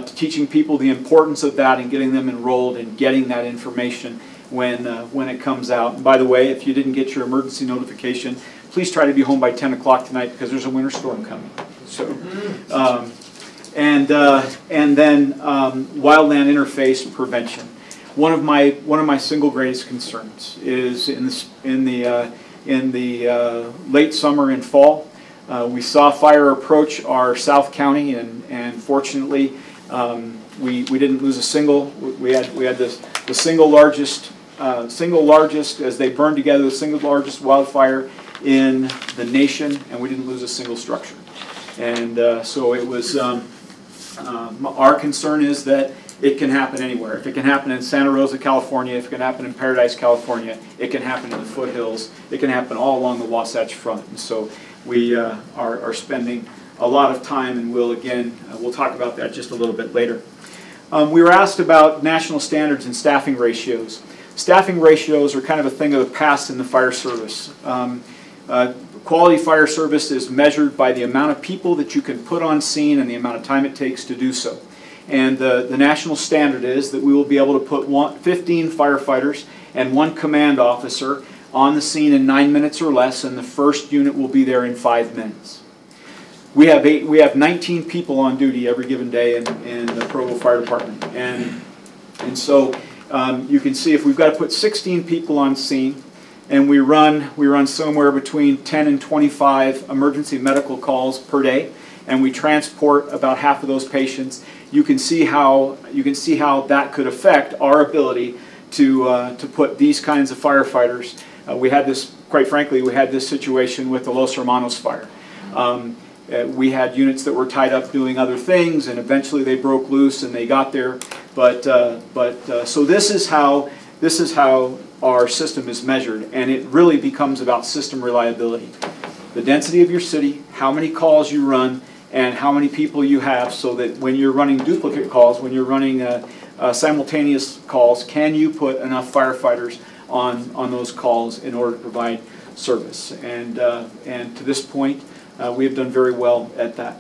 teaching people the importance of that and getting them enrolled and getting that information when it comes out. And by the way, if you didn't get your emergency notification, please try to be home by 10 o'clock tonight because there's a winter storm coming. So, and then wildland interface prevention. One of my single greatest concerns is in the late summer and fall. We saw fire approach our South County, and fortunately we didn't lose a single. We had the single largest as they burned together, the single largest wildfire in the nation, and we didn't lose a single structure. And so it was our concern is that it can happen anywhere. If it can happen in Santa Rosa, California, if it can happen in Paradise, California, it can happen in the foothills. It can happen all along the Wasatch Front. And so we are spending a lot of time, and we'll talk about that just a little bit later. We were asked about national standards and staffing ratios. Staffing ratios are kind of a thing of the past in the fire service. Quality fire service is measured by the amount of people that you can put on scene and the amount of time it takes to do so. And the national standard is that we will be able to put 15 firefighters and 1 command officer on the scene in 9 minutes or less, and the first unit will be there in 5 minutes. We have 19 people on duty every given day in the Provo Fire Department, and so you can see if we've got to put 16 people on scene, and we run somewhere between 10 and 25 emergency medical calls per day, and we transport about half of those patients. You can see how that could affect our ability to put these kinds of firefighters. We had this, quite frankly, we had this situation with the Los Hermanos fire. We had units that were tied up doing other things, and eventually they broke loose and they got there. So this is how our system is measured, and it really becomes about system reliability. The density of your city, how many calls you run, and how many people you have, so that when you're running duplicate calls, when you're running simultaneous calls, can you put enough firefighters on those calls in order to provide service? And to this point, we have done very well at that.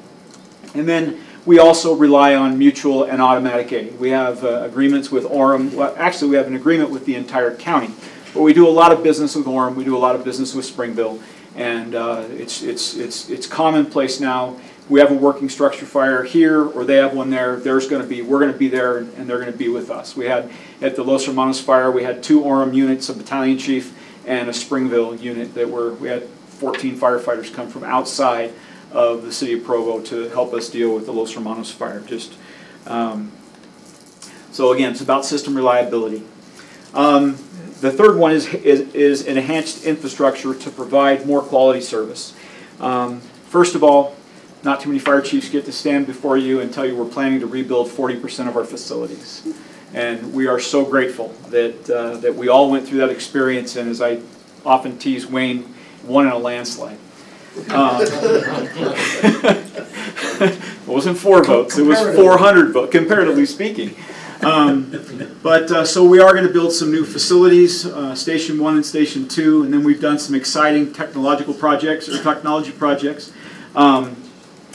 And then we also rely on mutual and automatic aid. We have agreements with Orem. Well, actually, we have an agreement with the entire county, but we do a lot of business with Orem. We do a lot of business with Springville, and it's commonplace now. We have a working structure fire here, or they have one there. We're going to be there, and they're going to be with us. We had at the Los Hermanos fire, we had 2 Orem units, a battalion chief, and a Springville unit we had 14 firefighters come from outside of the city of Provo to help us deal with the Los Hermanos fire. So again, it's about system reliability. The third one is enhanced infrastructure to provide more quality service. First of all, not too many fire chiefs get to stand before you and tell you we're planning to rebuild 40% of our facilities. And we are so grateful that, that we all went through that experience, and as I often tease Wayne, won in a landslide. It wasn't 4 votes, it was 400 votes, comparatively speaking. So we are going to build some new facilities, Station 1 and Station 2, and then we've done some exciting technology projects.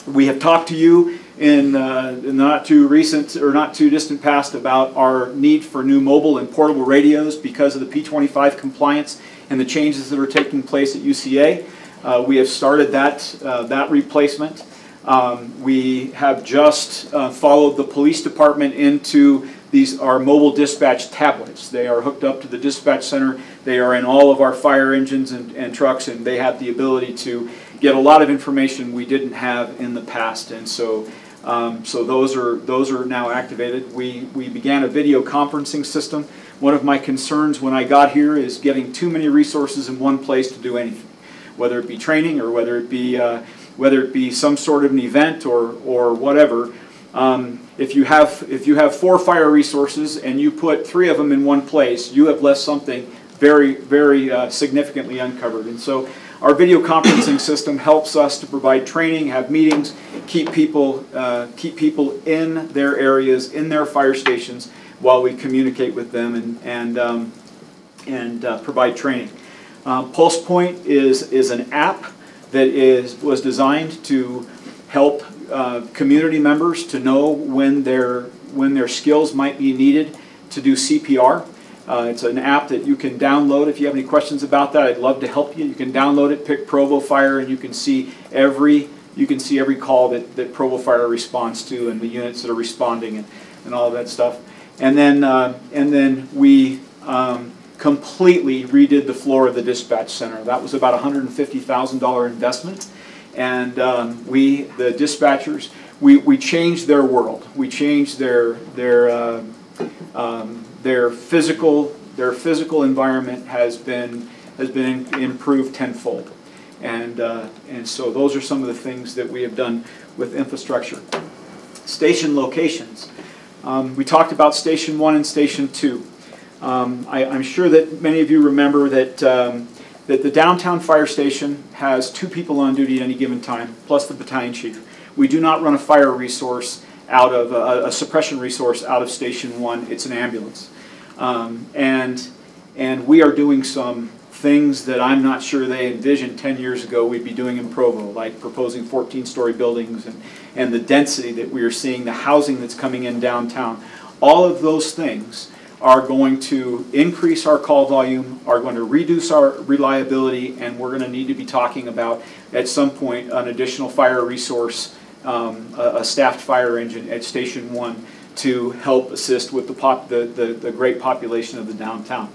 We have talked to you in the not too recent or not too distant past about our need for new mobile and portable radios because of the P25 compliance and the changes that are taking place at UCA. We have started that replacement. We have just followed the police department into our mobile dispatch tablets. They are hooked up to the dispatch center. They are in all of our fire engines and trucks, and they have the ability to get a lot of information we didn't have in the past. And so, those are now activated. We began a video conferencing system. One of my concerns when I got here is getting too many resources in one place to do anything, whether it be training or whether it be some sort of an event or whatever. If you have 4 fire resources and you put 3 of them in one place, you have left something very, very significantly uncovered. And so our video conferencing system helps us to provide training, have meetings, keep people in their areas, in their fire stations, while we communicate with them and provide training. PulsePoint is an app that was designed to help community members to know when their skills might be needed to do CPR. It's an app that you can download. If you have any questions about that, I'd love to help you. You can download it, pick Provo Fire, and you can see every call that Provo Fire responds to and the units that are responding and all of that stuff. And then we completely redid the floor of the dispatch center. That was about a $150,000 investment. And the dispatchers, we changed their world. We changed their physical environment has been improved tenfold. And so those are some of the things that we have done with infrastructure. Station locations. We talked about Station 1 and Station 2. I'm sure that many of you remember that the downtown fire station has 2 people on duty at any given time, plus the battalion chief. We do not run a fire resource out of a suppression resource out of Station 1. It's an ambulance, and we are doing some things that I'm not sure they envisioned 10 years ago we'd be doing in Provo, like proposing 14-story buildings and the density that we are seeing, the housing that's coming in downtown. All of those things are going to increase our call volume, are going to reduce our reliability, and we're going to need to be talking about, at some point, an additional fire resource, a staffed fire engine at Station 1 to help assist with the great population of the downtown.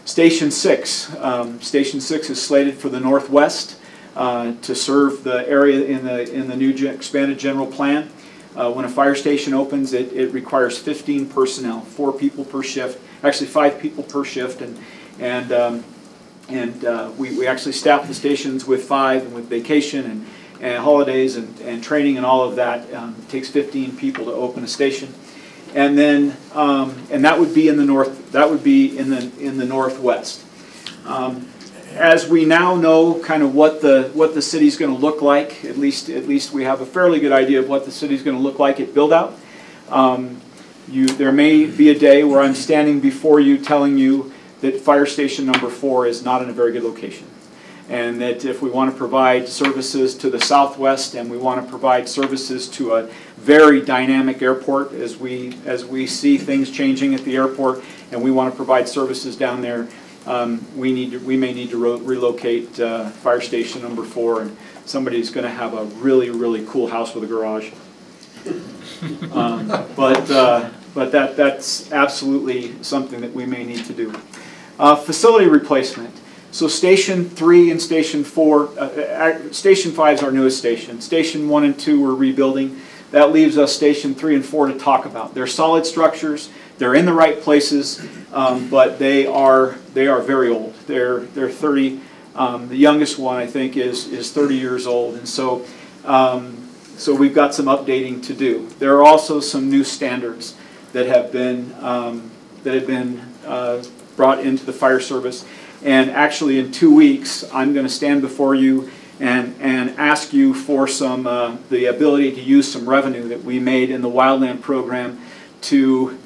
Station 6. Station 6 is slated for the northwest to serve the area in the new expanded general plan. When a fire station opens, it requires 15 personnel, 4 people per shift, actually 5 people per shift, and we actually staff the stations with 5, and with vacation and holidays and training and all of that. It takes 15 people to open a station, and then and that would be in the north. That would be in the northwest. As we now know kind of what the city's going to look like, at least we have a fairly good idea of what the city's going to look like at build-out. There may be a day where I'm standing before you telling you that fire station number 4 is not in a very good location. And that if we want to provide services to the southwest and we want to provide services to a very dynamic airport as we see things changing at the airport, and we want to provide services down there, we may need to relocate fire station number 4, and somebody's going to have a really, really cool house with a garage. But that's absolutely something that we may need to do. Facility replacement. So Station 3 and Station 4, Station 5 is our newest station. Station 1 and 2 we're rebuilding. That leaves us Station 3 and 4 to talk about. They're solid structures. They're in the right places, but they are very old. They're 30. The youngest one, I think, is 30 years old, and so So we've got some updating to do. There are also some new standards that have been brought into the fire service. And actually in 2 weeks, I'm going to stand before you and ask you for some the ability to use some revenue that we made in the wildland program to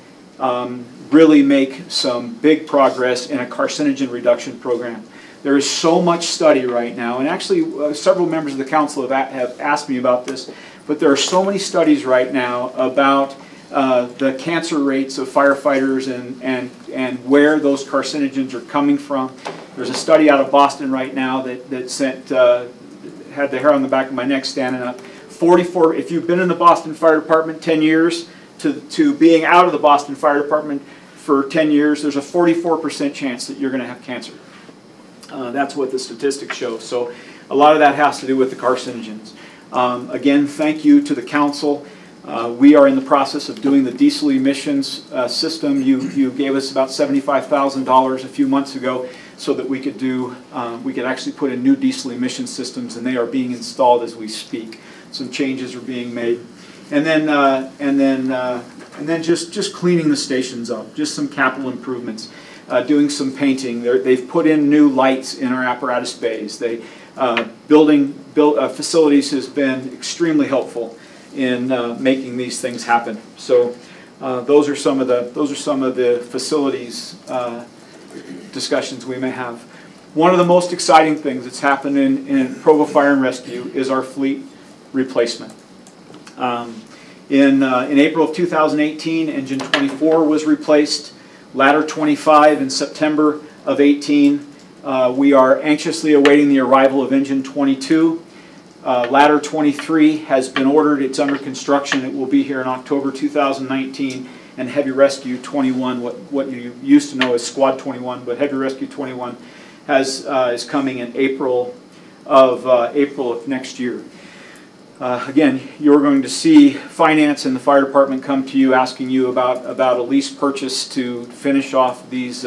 really make some big progress in a carcinogen reduction program. There is so much study right now, and actually several members of the council have asked me about this, but there are so many studies right now about the cancer rates of firefighters and where those carcinogens are coming from. There's a study out of Boston right now that sent, had the hair on the back of my neck standing up. 44, if you've been in the Boston Fire Department 10 years to being out of the Boston Fire Department for 10 years, there's a 44% chance that you're going to have cancer. That's what the statistics show. So a lot of that has to do with the carcinogens. Again, thank you to the council. We are in the process of doing the diesel emissions system. You gave us about $75,000 a few months ago so that we could do, we could actually put in new diesel emission systems, and they are being installed as we speak. Some changes are being made, and then just cleaning the stations up, just some capital improvements, doing some painting. They've put in new lights in our apparatus bays. Building facilities has been extremely helpful in making these things happen. So those are some of the facilities discussions we may have. One of the most exciting things that's happened in Provo Fire and Rescue is our fleet replacement. In April of 2018, engine 24 was replaced. Ladder 25 in September of 18. We are anxiously awaiting the arrival of engine 22. Ladder 23 has been ordered. It's under construction. It will be here in October 2019. And Heavy Rescue 21, what you used to know as Squad 21, but Heavy Rescue 21 is coming in April of next year. Again, you're going to see finance and the fire department come to you asking you about a lease purchase to finish off these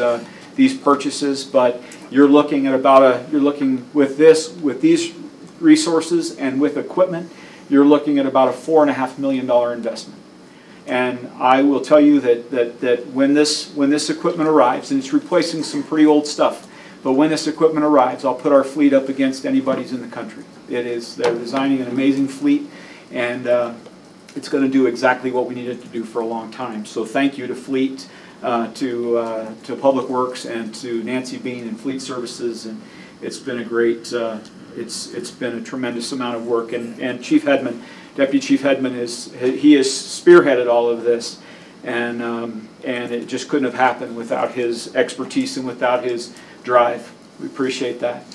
purchases, but you're looking at with these resources and with equipment, you're looking at about a $4.5 million investment. And I will tell you that when this equipment arrives, and it's replacing some pretty old stuff, but when this equipment arrives, I'll put our fleet up against anybody's in the country. They're designing an amazing fleet, and it's going to do exactly what we needed to do for a long time. So thank you to Fleet, to Public Works, and to Nancy Bean and Fleet Services, and it's been a great, it's been a tremendous amount of work. And Chief Hedman, Deputy Chief Hedman, he has spearheaded all of this, and it just couldn't have happened without his expertise and without his drive. We appreciate that.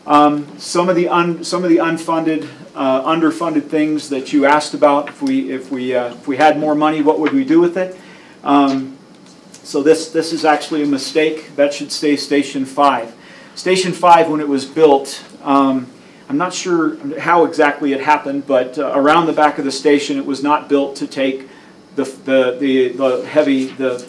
Some of the unfunded, underfunded things that you asked about. If we had more money, what would we do with it? So this is actually a mistake. That should stay Station 5. Station 5, when it was built, I'm not sure how exactly it happened, but around the back of the station, it was not built to take the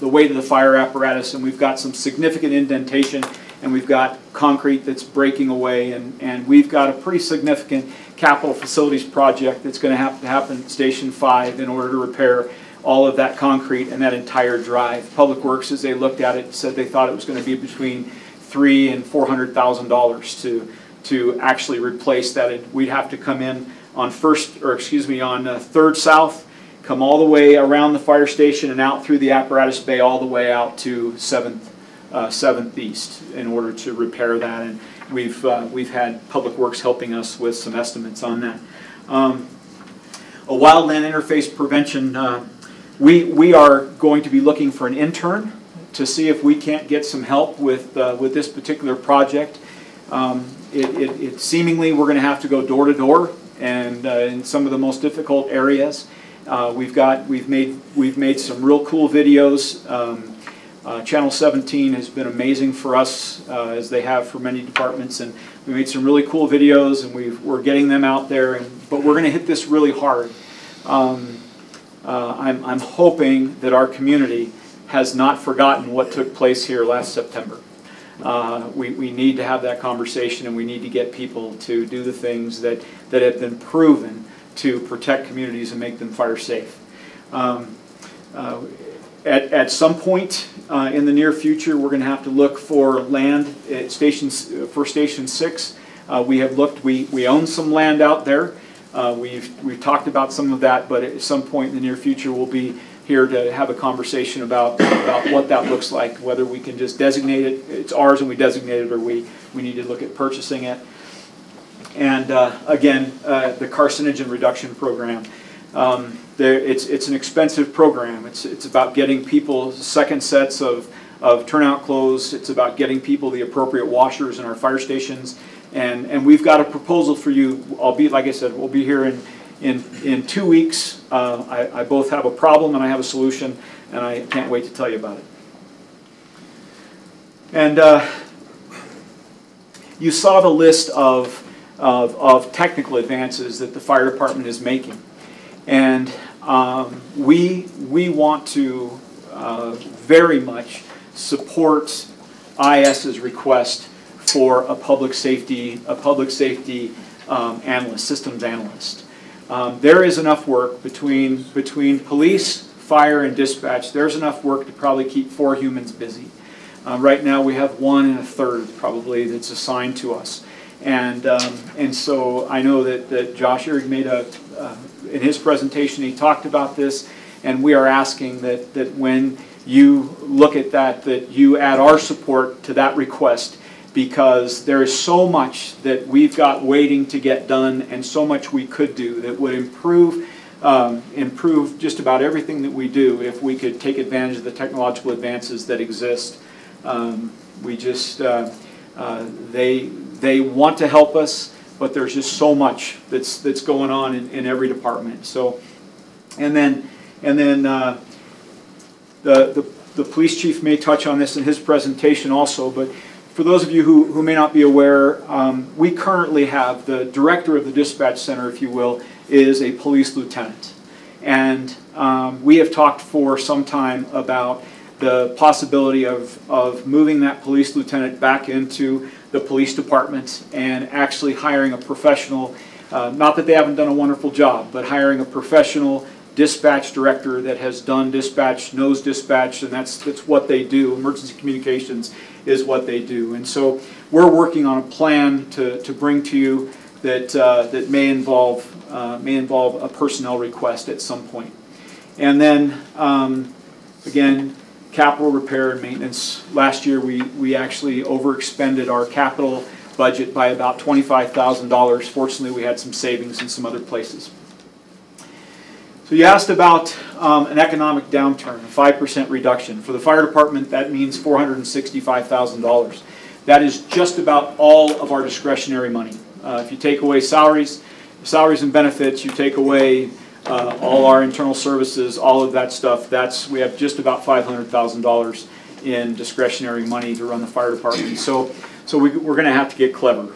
weight of the fire apparatus, and we've got some significant indentation, and we've got concrete that's breaking away, and we've got a pretty significant capital facilities project that's going to have to happen at Station 5 in order to repair all of that concrete and that entire drive. Public Works, as they looked at it, said they thought it was going to be between $300,000 and $400,000 to actually replace that. And we'd have to come in on 3rd South, come all the way around the fire station and out through the apparatus bay all the way out to 7th East in order to repair that. And we've had Public Works helping us with some estimates on that. A wildland interface prevention. We are going to be looking for an intern to see if we can't get some help with this particular project. Seemingly we're going to have to go door to door, and in some of the most difficult areas. We've made some real cool videos. Channel 17 has been amazing for us, as they have for many departments, and we made some really cool videos, and we're getting them out there. But we're going to hit this really hard. I'm hoping that our community has not forgotten what took place here last September. We need to have that conversation, and we need to get people to do the things that have been proven to protect communities and make them fire safe. At some point in the near future, we're going to have to look for land at Station 6. We have looked. We own some land out there. We've talked about some of that, but at some point in the near future, we'll be here to have a conversation about what that looks like, whether we can just designate it, it's ours and we designate it, or we need to look at purchasing it. And again, the carcinogen reduction program. It's an expensive program. It's about getting people second sets of turnout clothes. It's about getting people the appropriate washers in our fire stations. And we've got a proposal for you. Albeit, like I said, we'll be here in 2 weeks. I both have a problem and I have a solution, and I can't wait to tell you about it. And you saw the list of technical advances that the fire department is making. And we want to very much support IS's request for a public safety analyst, systems analyst. There is enough work between police, fire, and dispatch. There's enough work to probably keep 4 humans busy. Right now we have 1 1/3 probably that's assigned to us. And so I know that Josh Erig made in his presentation, he talked about this, and we are asking that when you look at that you add our support to that request, because there is so much that we've got waiting to get done and so much we could do that would improve just about everything that we do if we could take advantage of the technological advances that exist. They want to help us, but there's just so much that's going on in every department. So, and then the police chief may touch on this in his presentation also, but for those of you who may not be aware, we currently have the director of the dispatch center, if you will, is a police lieutenant. And we have talked for some time about the possibility of moving that police lieutenant back into the police department and actually hiring a professional, not that they haven't done a wonderful job, but hiring a professional dispatch director that has done dispatch, knows dispatch, and that's what they do. Emergency communications is what they do. And so we're working on a plan to bring to you that may involve a personnel request at some point. And then again, capital repair and maintenance. Last year we actually overexpended our capital budget by about $25,000. Fortunately, we had some savings in some other places. So you asked about an economic downturn, a 5% reduction. For the fire department, that means $465,000. That is just about all of our discretionary money. If you take away salaries and benefits, you take away all our internal services, all of that stuff, we have just about $500,000 in discretionary money to run the fire department. So we're going to have to get clever.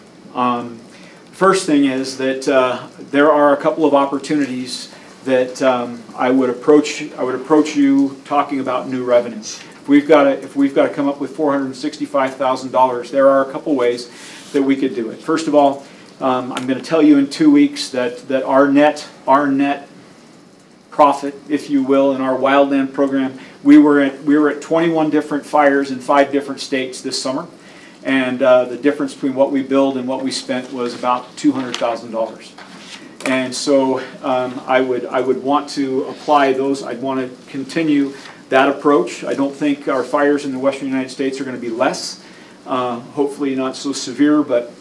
First thing is that there are a couple of opportunities that I would approach you talking about new revenue. If we've got to come up with $465,000, there are a couple ways that we could do it. First of all, I'm going to tell you in 2 weeks that our net profit, if you will, in our wildland program, we were at 21 different fires in 5 different states this summer, and the difference between what we billed and what we spent was about $200,000. And so I would want to apply those. I'd want to continue that approach. I don't think our fires in the western United States are going to be less. Hopefully not so severe, but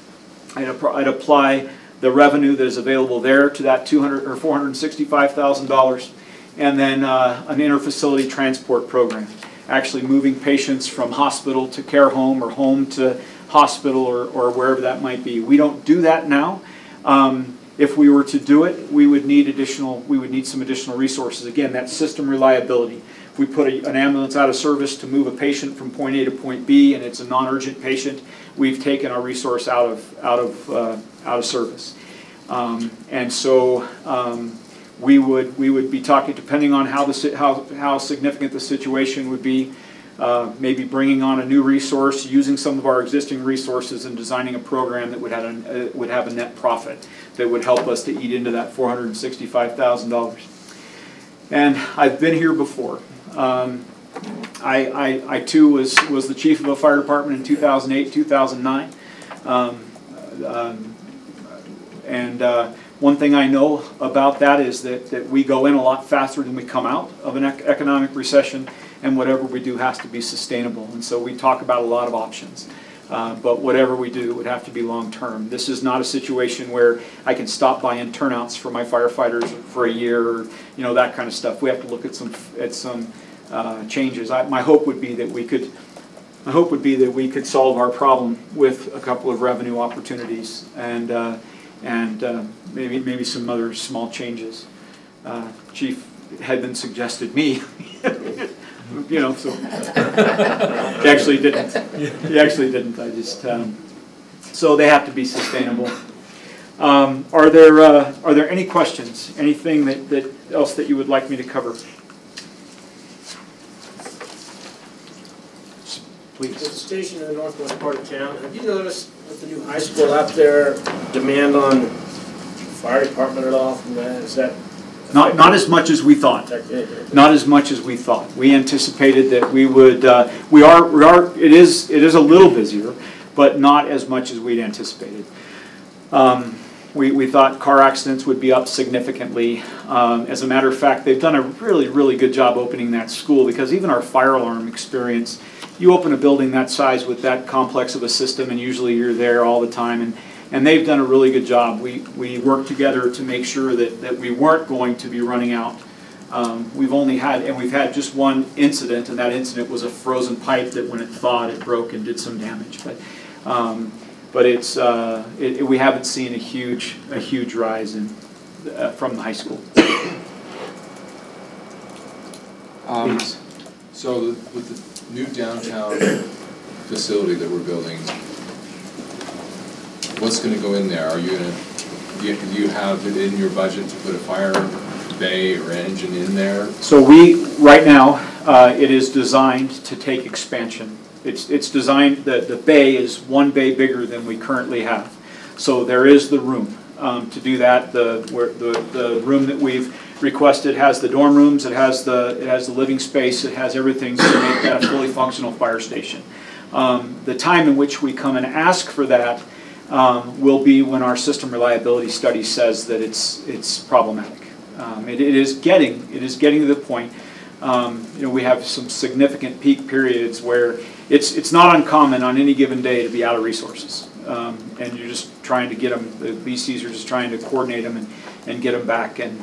I'd apply the revenue that is available there to that $465,000, and then an interfacility transport program, actually moving patients from hospital to care home or home to hospital or wherever that might be. We don't do that now. If we were to do it, we would need some additional resources. Again, that's system reliability. If we put an ambulance out of service to move a patient from point A to point B, and it's a non-urgent patient, we've taken our resource out of service. And so we would be talking, depending on how significant the situation would be, maybe bringing on a new resource, using some of our existing resources and designing a program that would have a net profit that would help us to eat into that $465,000. And I've been here before. I too was the chief of a fire department in 2008, 2009. One thing I know about that is that we go in a lot faster than we come out of an economic recession, and whatever we do has to be sustainable. And so we talk about a lot of options. But whatever we do would have to be long-term. This is not a situation where I can stop buying turnouts for my firefighters for a year, or that kind of stuff. We have to look at some changes. My hope would be that we could. My hope would be that we could solve our problem with a couple of revenue opportunities and maybe some other small changes. Chief Hedman suggested me. So he actually didn't. He actually didn't. I just so they have to be sustainable. Are there any questions? Anything that else that you would like me to cover? Please. There's a station in the northwest part of town. Have you noticed with the new high school out there, demand on fire department at all from that? Is that not as much as we thought. Not as much as we thought. We anticipated that we would. It is a little busier, but not as much as we'd anticipated. We thought car accidents would be up significantly. As a matter of fact, they've done a really good job opening that school, because even our fire alarm experience, you open a building that size with that complex of a system, and usually you're there all the time. And they've done a really good job. We worked together to make sure that we weren't going to be running out. We've had just one incident, and that incident was a frozen pipe that when it thawed, it broke and did some damage. But we haven't seen a huge rise from the high school. So with the new downtown facility that we're building, what's going to go in there? Are you going to, do you have it in your budget to put a fire bay or engine in there? So right now, it is designed to take expansion. It's designed, the bay is one bay bigger than we currently have. So there is the room to do that. The room that we've requested has the dorm rooms, it has the living space, it has everything to make that a fully functional fire station. The time in which we come and ask for that will be when our system reliability study says that it's problematic. It is getting to the point. We have some significant peak periods where it's not uncommon on any given day to be out of resources, and you're just trying to get them. The BCs are just trying to coordinate them and get them back and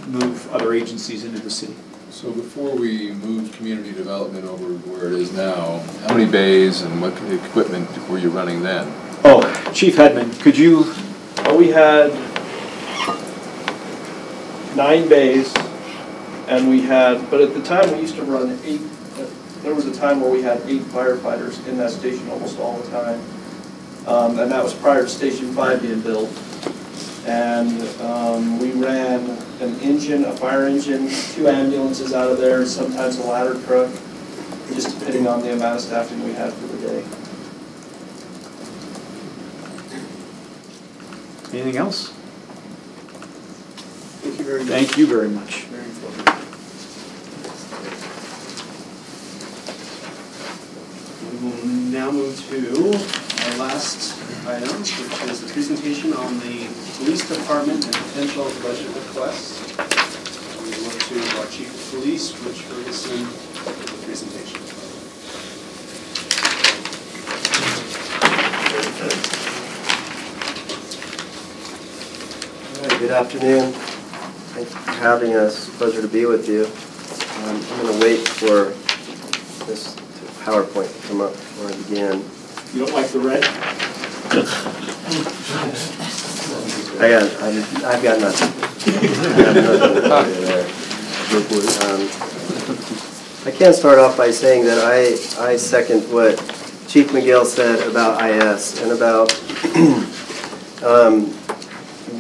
move other agencies into the city. So before we moved community development over where it is now, how many bays and what equipment were you running then? Oh, Chief Hedman, could you? Well, we had 9 bays, and but at the time we used to run 8. There was a time where we had 8 firefighters in that station almost all the time, and that was prior to Station 5 being built. And we ran an engine, a fire engine, 2 ambulances out of there, and sometimes a ladder truck, just depending on the amount of staffing we had for the day. Anything else? Thank you very much. Thank you very much. Very informative. We will now move to our last item, which is the presentation on the police department and potential budget requests. We look to our chief of police, Rich Ferguson, for the presentation. Good afternoon. Thanks for having us. Pleasure to be with you. I'm going to wait for this PowerPoint to come up before I begin. You don't like the red? I've got nothing. I can start off by saying that I second what Chief McGill said about IS and about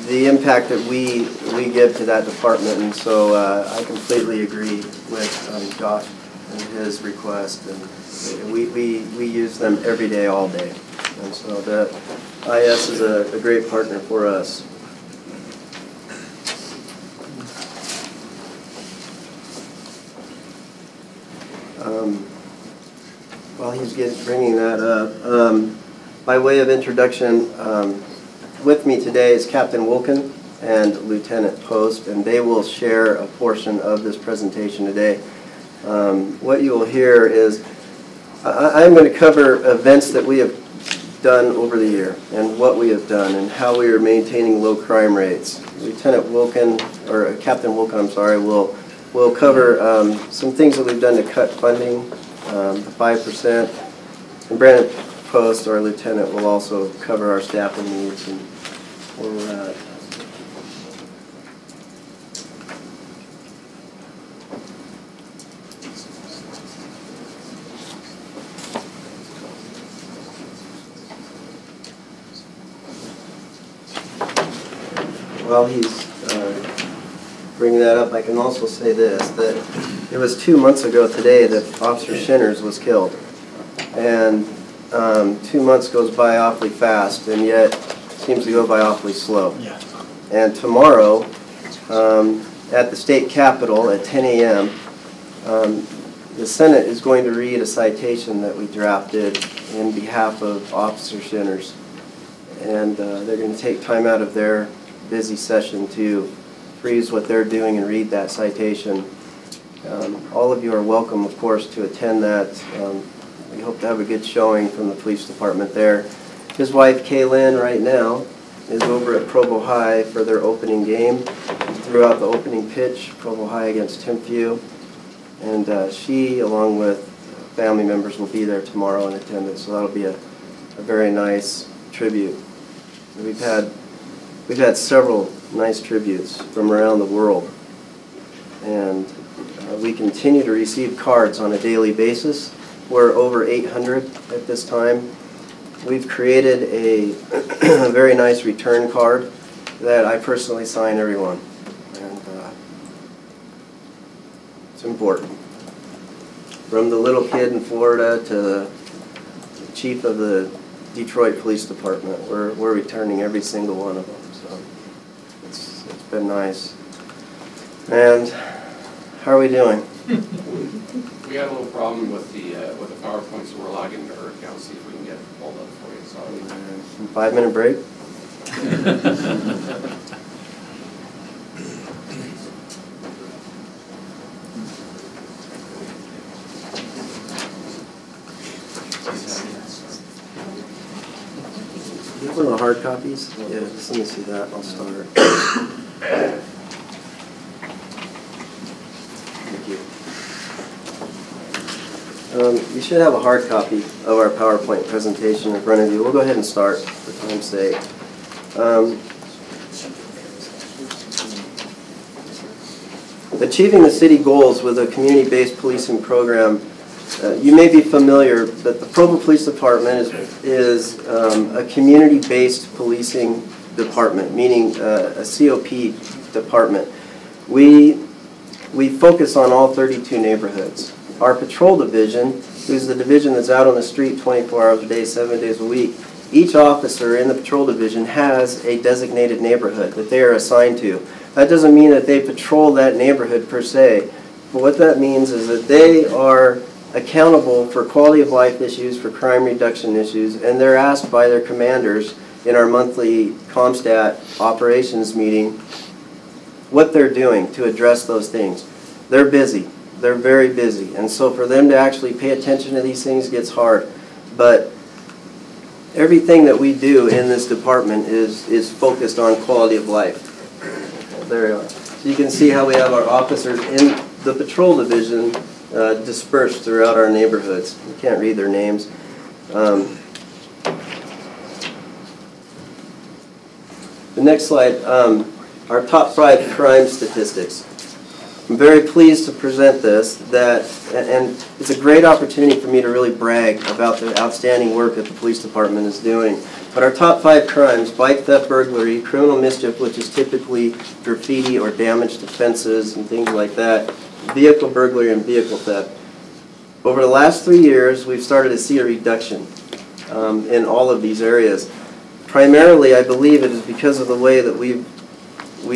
the impact that we give to that department, and so I completely agree with Josh his request, and we use them every day, all day. And so the IS is a great partner for us. While he's bringing that up, by way of introduction, with me today is Captain Wilken and Lieutenant Post, and they will share a portion of this presentation today. What you will hear is, I'm going to cover events that we have done over the year, and what we have done, and how we are maintaining low crime rates. Lieutenant Wilken, or Captain Wilken, I'm sorry, will cover some things that we've done to cut funding, the 5%. And Brandon Post, our lieutenant, will also cover our staffing needs and where we're at. While he's bringing that up, I can also say this, that it was 2 months ago today that Officer Shinners was killed. And 2 months goes by awfully fast, and yet seems to go by awfully slow. Yeah. And tomorrow, at the state capitol at 10 a.m., the Senate is going to read a citation that we drafted in behalf of Officer Shinners. And they're going to take time out of their busy session to freeze what they're doing and read that citation. All of you are welcome, of course, to attend that. We hope to have a good showing from the police department there. His wife, Kaylin, right now, is over at Provo High for their opening game. Throughout the opening pitch, Provo High against Timpview. And she, along with family members, will be there tomorrow in attendance. So that'll be a very nice tribute. We've had several nice tributes from around the world, and we continue to receive cards on a daily basis. We're over 800 at this time. We've created a very nice return card that I personally sign everyone, and it's important. From the little kid in Florida to the chief of the Detroit Police Department, we're returning every single one of them. So it's been nice. And how are we doing? We had a little problem with the PowerPoint, so we're logging into her account, see if we can get it pulled up for you. Sorry. 5-minute break? One of the hard copies? Yeah, just let me see that. I'll start. Thank you. You should have a hard copy of our PowerPoint presentation in front of you. We'll go ahead and start for time's sake. Achieving the city goals with a community-based policing program. You may be familiar that the Provo Police Department is a community-based policing department, meaning a COP department. We focus on all 32 neighborhoods. Our patrol division, who's the division that's out on the street 24 hours a day, 7 days a week, each officer in the patrol division has a designated neighborhood that they are assigned to. That doesn't mean that they patrol that neighborhood per se, but what that means is that they are accountable for quality of life issues, for crime reduction issues, and they're asked by their commanders in our monthly ComStat operations meeting what they're doing to address those things. They're busy. They're very busy. And so for them to actually pay attention to these things gets hard. But everything that we do in this department is focused on quality of life. There you are. So you can see how we have our officers in the patrol division dispersed throughout our neighborhoods. You can't read their names. The next slide, our top 5 crime statistics. I'm very pleased to present this, and it's a great opportunity for me to really brag about the outstanding work that the police department is doing. But our top 5 crimes: bike theft, burglary, criminal mischief, which is typically graffiti or damage to fences and things like that, vehicle burglary, and vehicle theft. Over the last 3 years, we've started to see a reduction in all of these areas. Primarily, I believe it is because of the way that we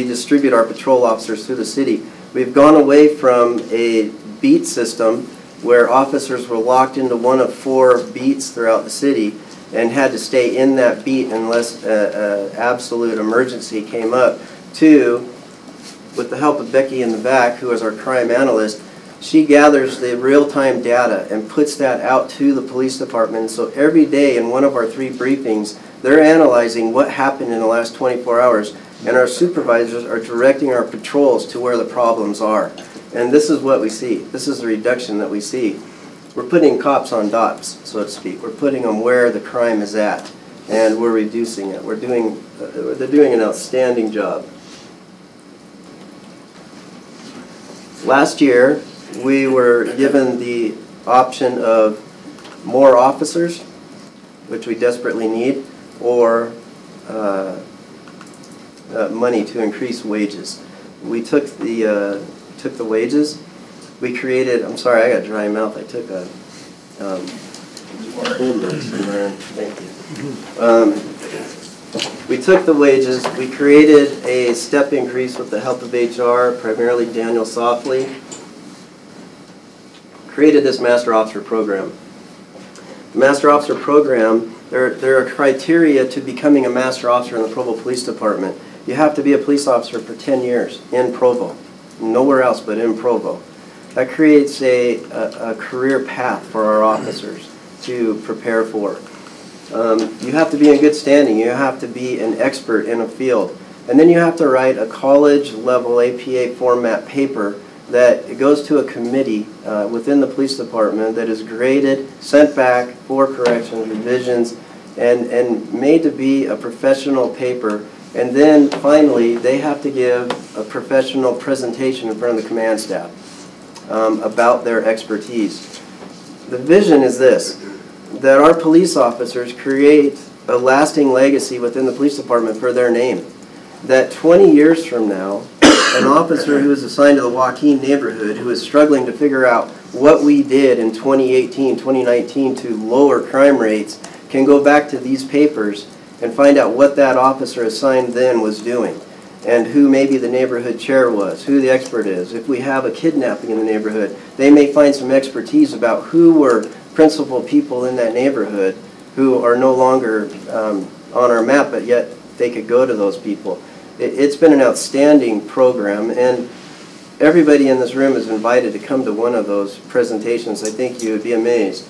distribute our patrol officers through the city. We've gone away from a beat system where officers were locked into one of 4 beats throughout the city and had to stay in that beat unless absolute emergency came up, to, with the help of Becky in the back, who is our crime analyst, she gathers the real-time data and puts that out to the police department. So every day in one of our 3 briefings, they're analyzing what happened in the last 24 hours, and our supervisors are directing our patrols to where the problems are. And this is what we see. This is the reduction that we see. We're putting cops on dots, so to speak. We're putting them where the crime is at, and we're reducing it. They're doing an outstanding job. Last year, we were given the option of more officers, which we desperately need, or money to increase wages. We took the wages. We created, I'm sorry, I got a dry mouth. I took a cold medicine there. Thank you. We took the wages. We created a step increase with the help of HR, primarily Daniel Softly. Created this Master Officer Program. The Master Officer Program, there are criteria to becoming a Master Officer in the Provo Police Department. You have to be a police officer for 10 years in Provo, nowhere else but in Provo. That creates a career path for our officers to prepare for. You have to be in good standing. You have to be an expert in a field. And then you have to write a college-level APA format paper that goes to a committee within the police department that is graded, sent back for corrections, revisions, and made to be a professional paper. And then finally, they have to give a professional presentation in front of the command staff about their expertise. The vision is this, that our police officers create a lasting legacy within the police department for their name. That 20 years from now, an officer who is assigned to the Joaquin neighborhood, who is struggling to figure out what we did in 2018, 2019 to lower crime rates, can go back to these papers and find out what that officer assigned then was doing, and who maybe the neighborhood chair was, who the expert is. If we have a kidnapping in the neighborhood, they may find some expertise about who were principal people in that neighborhood who are no longer on our map, but yet they could go to those people. It's been an outstanding program, and everybody in this room is invited to come to one of those presentations. I think you would be amazed.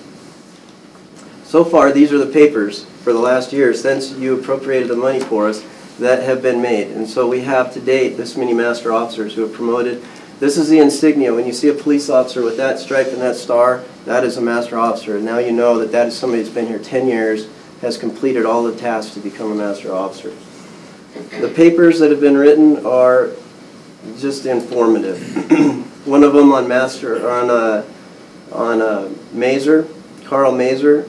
So far, these are the papers for the last year since you appropriated the money for us that have been made. And so we have to date this many master officers who have promoted. This is the insignia. When you see a police officer with that stripe and that star, that is a master officer. And now you know that that is somebody that's been here 10 years, has completed all the tasks to become a master officer. The papers that have been written are just informative. One of them on Mazer, Carl Mazer.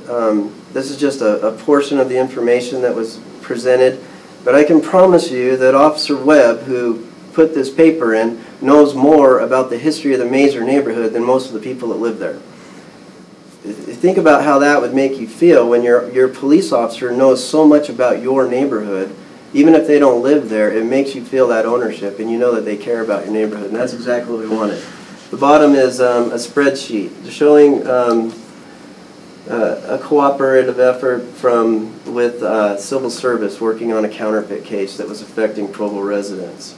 This is just a portion of the information that was presented. But I can promise you that Officer Webb, who put this paper in, knows more about the history of the Mazer neighborhood than most of the people that live there. Think about how that would make you feel when your police officer knows so much about your neighborhood. Even if they don't live there, it makes you feel that ownership, and you know that they care about your neighborhood, and that's exactly what we wanted. The bottom is a spreadsheet showing a cooperative effort with civil service working on a counterfeit case that was affecting Provo residents.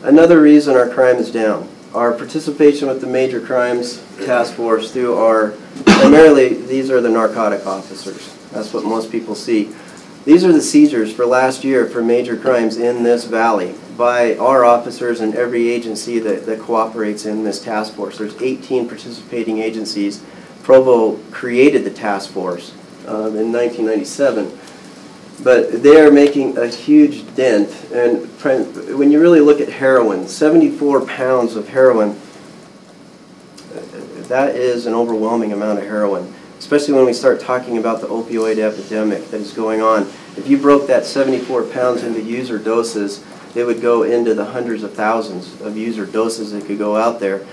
Another reason our crime is down. Our participation with the Major Crimes Task Force through primarily these are the narcotic officers. That's what most people see. These are the seizures for last year for major crimes in this valley by our officers and every agency that cooperates in this task force. There's 18 participating agencies. Provo created the task force in 1997. But they are making a huge dent. And when you really look at heroin, 74 pounds of heroin, that is an overwhelming amount of heroin. Especially when we start talking about the opioid epidemic that is going on. If you broke that 74 pounds into user doses, it would go into the hundreds of thousands of user doses that could go out there.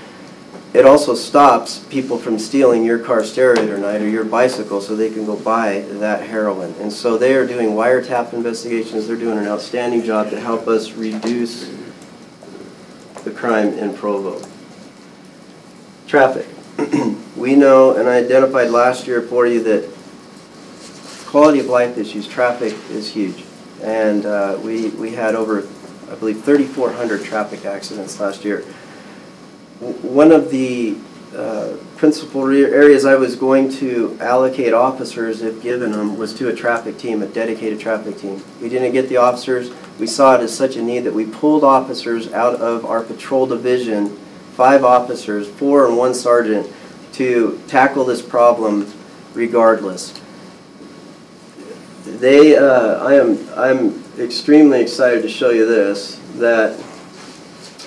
it also stops people from stealing your car stereo tonight or your bicycle so they can go buy that heroin. And so they are doing wiretap investigations. They're doing an outstanding job to help us reduce the crime in Provo. Traffic. We know, and I identified last year for you, that quality of life issues, traffic is huge. And we had over, I believe, 3,400 traffic accidents last year. One of the principal areas I was going to allocate officers, if given them, was to a traffic team, a dedicated traffic team. We didn't get the officers. We saw it as such a need that we pulled officers out of our patrol division, 5 officers, 4 and 1 sergeant, to tackle this problem regardless. I'm extremely excited to show you this, that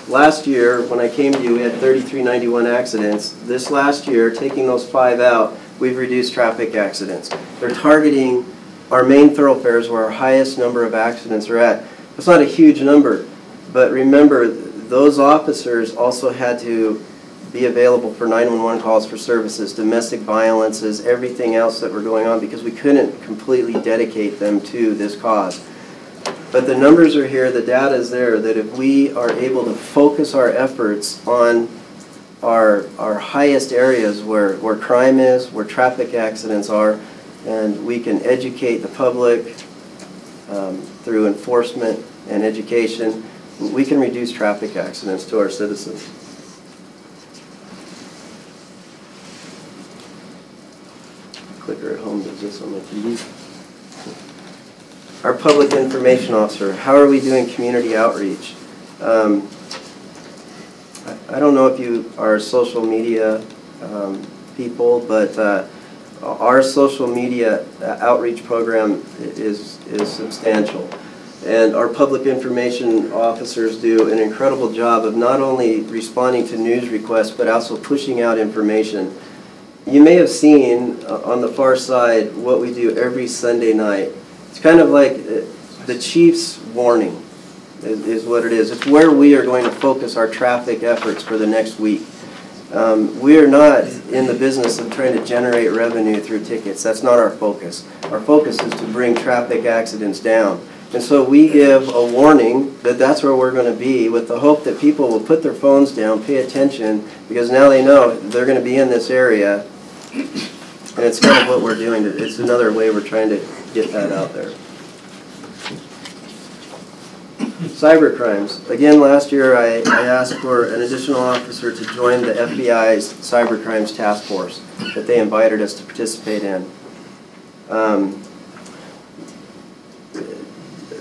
last year, when I came to you, we had 3391 accidents. This last year, taking those 5 out, we've reduced traffic accidents. They're targeting our main thoroughfares where our highest number of accidents are at. It's not a huge number, but remember, those officers also had to be available for 911 calls for services, domestic violences, everything else that were going on, because we couldn't completely dedicate them to this cause. But the numbers are here, the data is there, that if we are able to focus our efforts on our highest areas where crime is, where traffic accidents are, and we can educate the public through enforcement and education, we can reduce traffic accidents to our citizens. Clicker at home does this on my TV. Our public information officer, how are we doing community outreach? I don't know if you are social media people, but our social media outreach program is substantial. And our public information officers do an incredible job of not only responding to news requests, but also pushing out information. You may have seen on the far side what we do every Sunday night. It's kind of like the chief's warning is what it is. It's where we are going to focus our traffic efforts for the next week. We are not in the business of trying to generate revenue through tickets. That's not our focus. Our focus is to bring traffic accidents down. And so we give a warning that that's where we're going to be, with the hope that people will put their phones down, pay attention, because now they know they're going to be in this area. And it's kind of what we're doing. It's another way we're trying to get that out there. Cyber crimes. Again, last year I asked for an additional officer to join the FBI's cyber crimes task force that they invited us to participate in.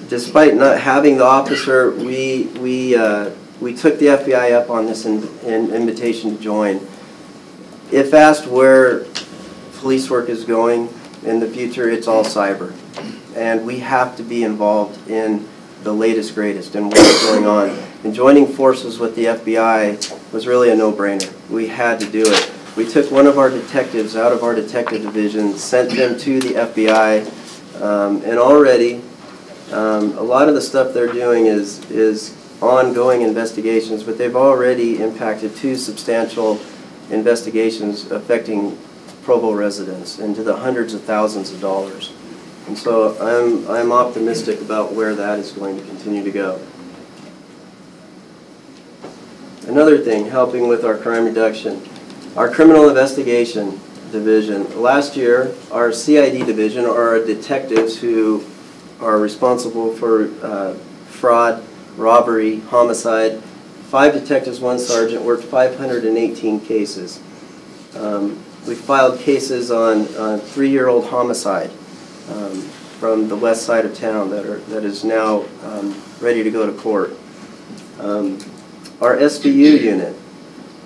Despite not having the officer, we took the FBI up on this invitation to join. If asked where police work is going in the future, it's all cyber. And we have to be involved in the latest, greatest, and what's going on. And joining forces with the FBI was really a no-brainer. We had to do it. We took one of our detectives out of our detective division, sent them to the FBI, and already a lot of the stuff they're doing is ongoing investigations, but they've already impacted 2 substantial investigations affecting Provo residents into the hundreds of thousands of dollars. And so I'm optimistic about where that is going to continue to go. Another thing, helping with our crime reduction, our criminal investigation division. Last year, our CID division are our detectives who are responsible for fraud, robbery, homicide. 5 detectives, 1 sergeant, worked 518 cases. We filed cases on 3-year-old homicide from the west side of town that is now ready to go to court. Our SVU unit,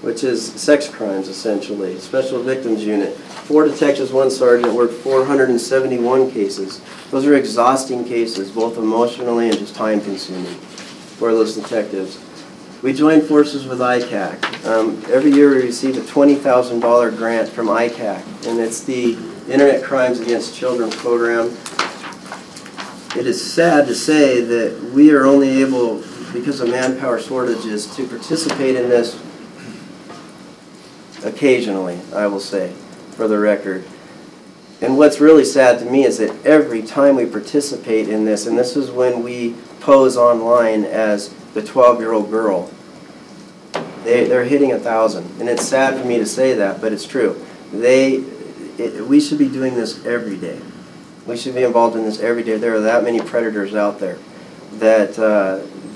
which is sex crimes essentially, Special Victims Unit, 4 detectives, 1 sergeant, worked 471 cases. Those are exhausting cases, both emotionally and just time consuming for those detectives. We joined forces with ICAC. Every year we receive a $20,000 grant from ICAC, and it's the Internet Crimes Against Children program. It is sad to say that we are only able, because of manpower shortages, to participate in this occasionally, I will say, for the record. And what's really sad to me is that every time we participate in this, and this is when we pose online as the 12-year-old girl, they're hitting 1,000. And it's sad for me to say that, but it's true. We should be doing this every day. We should be involved in this every day. There are that many predators out there that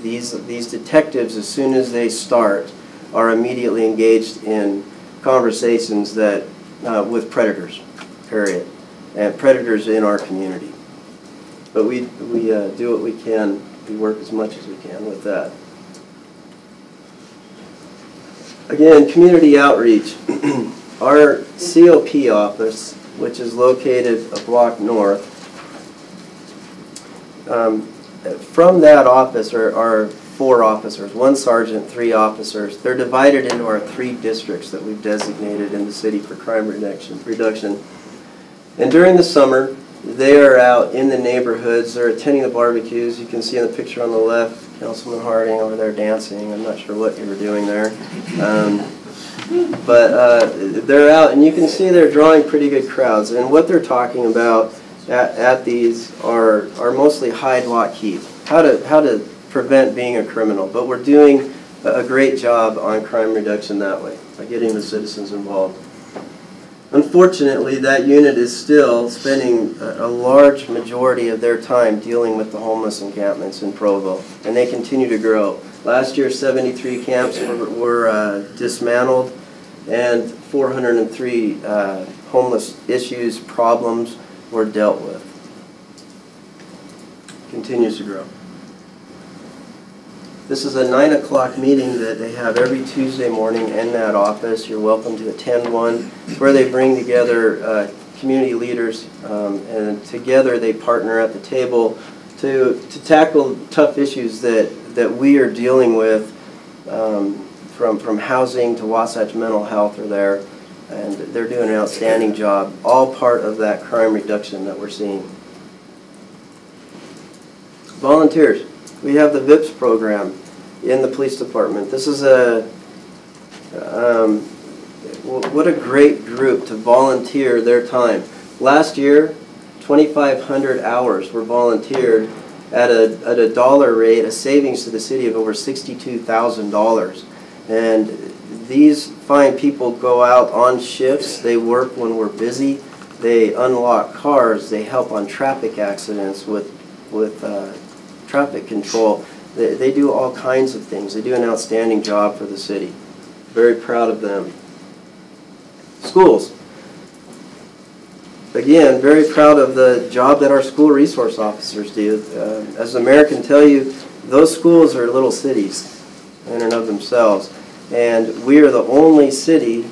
these detectives, as soon as they start, are immediately engaged in conversations that with predators, period, and predators in our community. But we do what we can. We work as much as we can with that. Again, community outreach. Our COP office, which is located a block north, from that office are 4 officers, 1 sergeant, 3 officers. They're divided into our 3 districts that we've designated in the city for crime reduction. And during the summer, they are out in the neighborhoods. They're attending the barbecues. You can see in the picture on the left, Councilman Harding over there dancing. I'm not sure what you were doing there. But they're out, and you can see they're drawing pretty good crowds. And what they're talking about at these are mostly hide, lock, keep. How to prevent being a criminal. But we're doing a great job on crime reduction that way, by getting the citizens involved. Unfortunately, that unit is still spending a large majority of their time dealing with the homeless encampments in Provo, and they continue to grow. Last year, 73 camps were dismantled, and 403 homeless issues, problems were dealt with. Continues to grow. This is a 9 o'clock meeting that they have every Tuesday morning in that office. You're welcome to attend one. It's where they bring together community leaders, and together they partner at the table to tackle tough issues that we are dealing with, from housing to Wasatch Mental Health are there, and they're doing an outstanding job, all part of that crime reduction that we're seeing. Volunteers. We have the VIPS program in the police department. This is what a great group to volunteer their time. Last year, 2,500 hours were volunteered at a dollar rate, a savings to the city of over $62,000. And these fine people go out on shifts. They work when we're busy. They unlock cars. They help on traffic accidents with traffic control. They do all kinds of things. They do an outstanding job for the city. Very proud of them. Schools. Again, very proud of the job that our school resource officers do. As the mayor can tell you, those schools are little cities in and of themselves. And we are the only city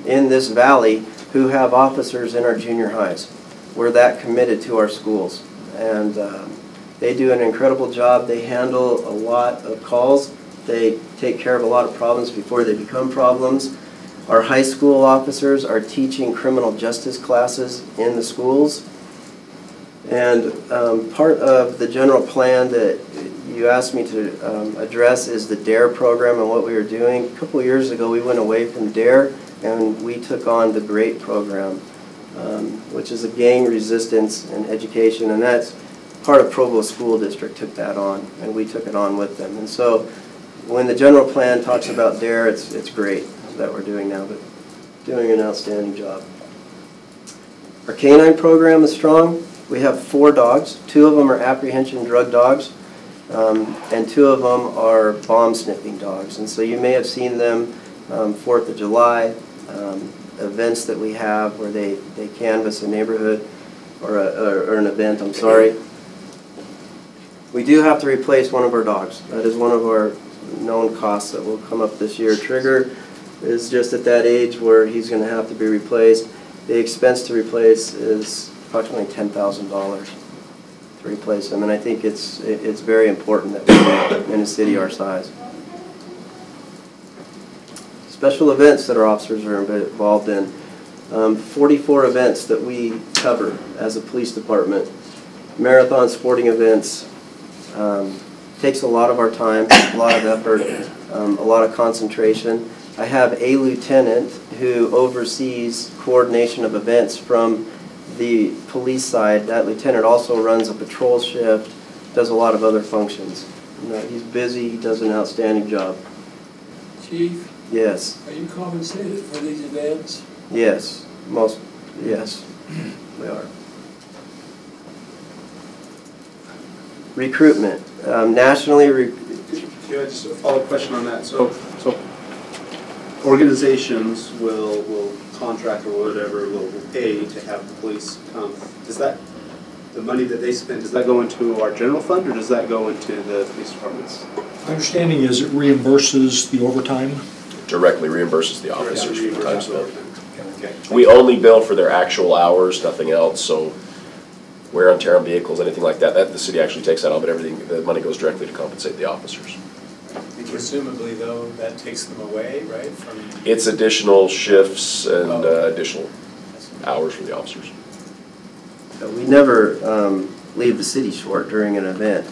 in this valley who have officers in our junior highs. We're that committed to our schools. And they do an incredible job. They handle a lot of calls. They take care of a lot of problems before they become problems. Our high school officers are teaching criminal justice classes in the schools. And part of the general plan that you asked me to address is the DARE program and what we were doing. A couple of years ago, we went away from DARE and we took on the GREAT program, which is a gang resistance and education, and that's part of Provo School District took that on, and we took it on with them. And so when the general plan talks about DARE, it's great that we're doing now, but doing an outstanding job. Our canine program is strong. We have 4 dogs. 2 of them are apprehension drug dogs, and 2 of them are bomb sniffing dogs. And so you may have seen them 4th of July, events that we have where they canvass a neighborhood or an event, I'm sorry. We do have to replace one of our dogs. That is one of our known costs that will come up this year. Trigger is just at that age where he's going to have to be replaced. The expense to replace is approximately $10,000 to replace him, and I think it's very important that we do it in a city our size. Special events that our officers are involved in. 44 events that we cover as a police department. Marathon sporting events. Takes a lot of our time, a lot of effort, a lot of concentration. I have a lieutenant who oversees coordination of events from the police side. That lieutenant also runs a patrol shift, does a lot of other functions. He's busy, he does an outstanding job. Chief? Yes. Are you compensated for these events? Yes. Yes, we are. Recruitment. Nationally, Can I just follow-up question on that? So organizations will contract or whatever will pay to have the police come. Does that, the money that they spend, does that go into our general fund or does that go into the police departments? My understanding is it reimburses the overtime. Directly reimburses the officers for the time spent. Okay. We only bill for their actual hours, nothing else. So wear and tear on vehicles, anything like that, the city actually takes that on, but everything, the money goes directly to compensate the officers. And presumably, though, that takes them away, right? It's additional shifts and additional hours for the officers. we never leave the city short during an event.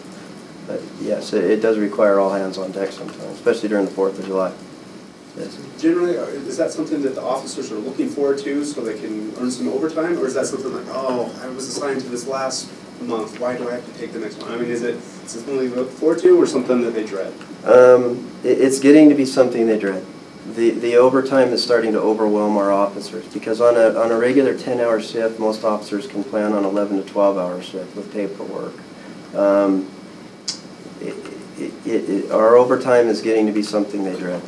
But yes, it does require all hands on deck sometimes, especially during the 4th of July. Yes. Generally, is that something that the officers are looking forward to so they can earn some overtime? Or is that something like, oh, I was assigned to this last month, why do I have to take the next one? I mean, is it something they look forward to or something that they dread? It's getting to be something they dread. The overtime is starting to overwhelm our officers because on a regular 10-hour shift, most officers can plan on 11 to 12-hour shift with paperwork. Our overtime is getting to be something they dread.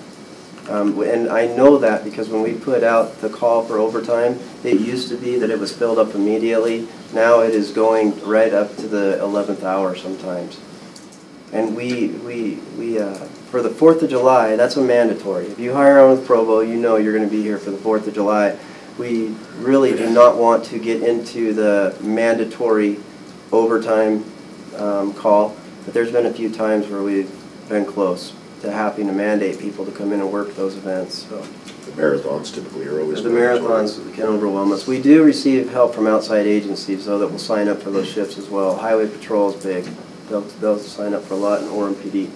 And I know that because when we put out the call for overtime, it used to be that it was filled up immediately. Now it is going right up to the 11th hour sometimes. And for the 4th of July, that's a mandatory. If you hire on with Provo, you know you're going to be here for the 4th of July. We really do not want to get into the mandatory overtime call, but there's been a few times where we've been close to having to mandate people to come in and work those events. So the marathons typically are always the marathons can overwhelm us. We do receive help from outside agencies, though, that will sign up for those shifts as well. Highway Patrol is big. They'll sign up for a lot, and Orem PD.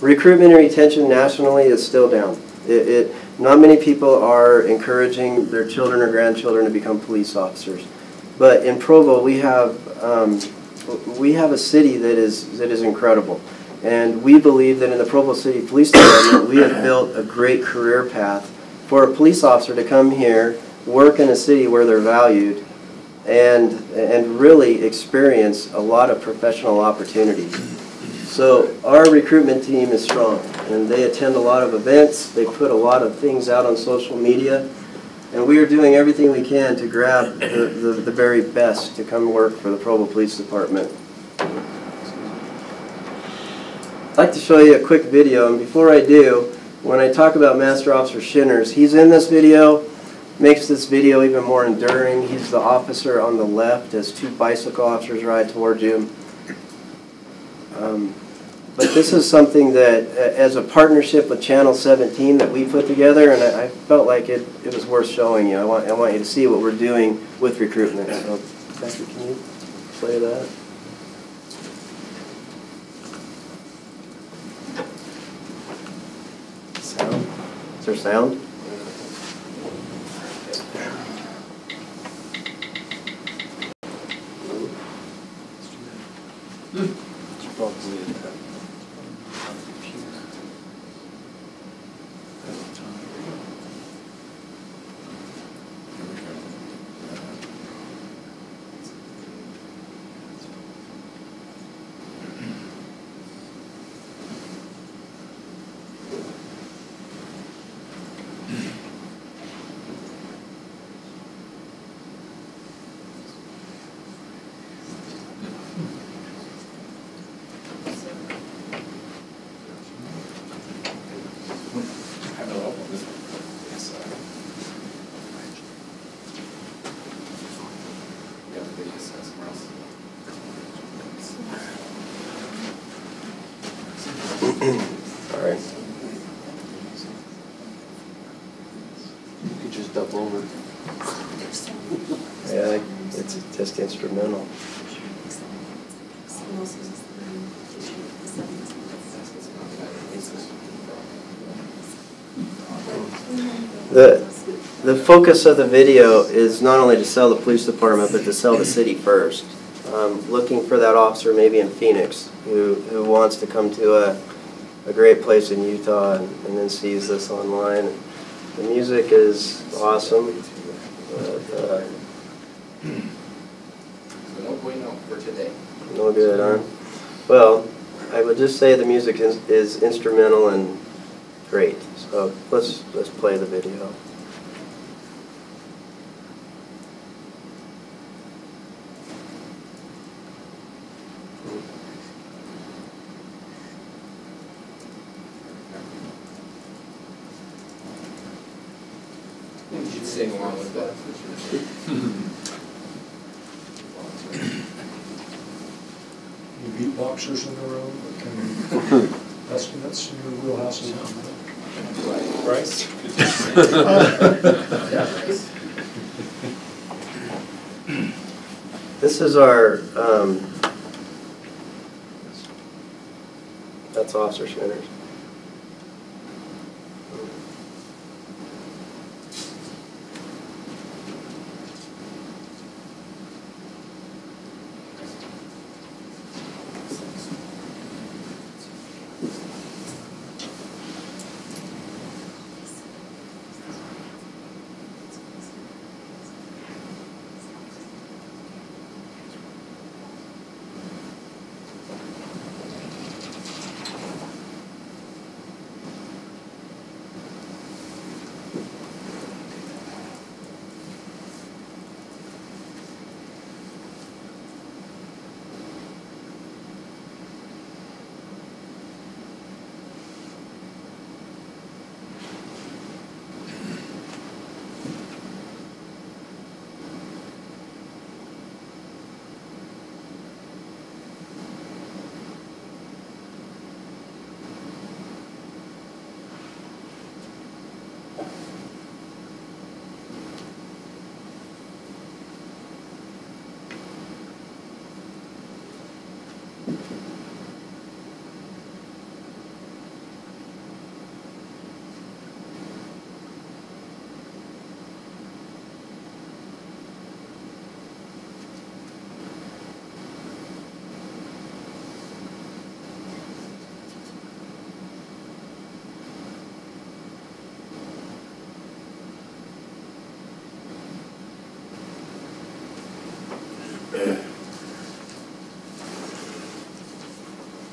Recruitment and retention nationally is still down. Not many people are encouraging their children or grandchildren to become police officers. But in Provo, we have a city that is incredible. And we believe that in the Provo City Police Department, we have built a great career path for a police officer to come here, work in a city where they're valued, and really experience a lot of professional opportunities. So our recruitment team is strong, and they attend a lot of events. They put a lot of things out on social media, and we are doing everything we can to grab the very best to come work for the Provo Police Department. I'd like to show you a quick video, and before I do, when I talk about Master Officer Shinners, he's in this video, makes this video even more enduring. He's the officer on the left as 2 bicycle officers ride towards you. But this is something that, as a partnership with Channel 17 that we put together, and I felt like it was worth showing you. I want you to see what we're doing with recruitment. So, Becky, can you play that? Sound? Is there sound? All right. You could just dump over. Yeah, it's just instrumental. The focus of the video is not only to sell the police department, but to sell the city first. Looking for that officer maybe in Phoenix who wants to come to a great place in Utah and then sees this online. The music is awesome. No bueno for today. No good, huh? Well, I would just say the music is instrumental and great. So let's play the video. You should sing along with that. Any beatboxers in the room? That's in your wheelhouse. Right? This is our, that's Officer Shinners.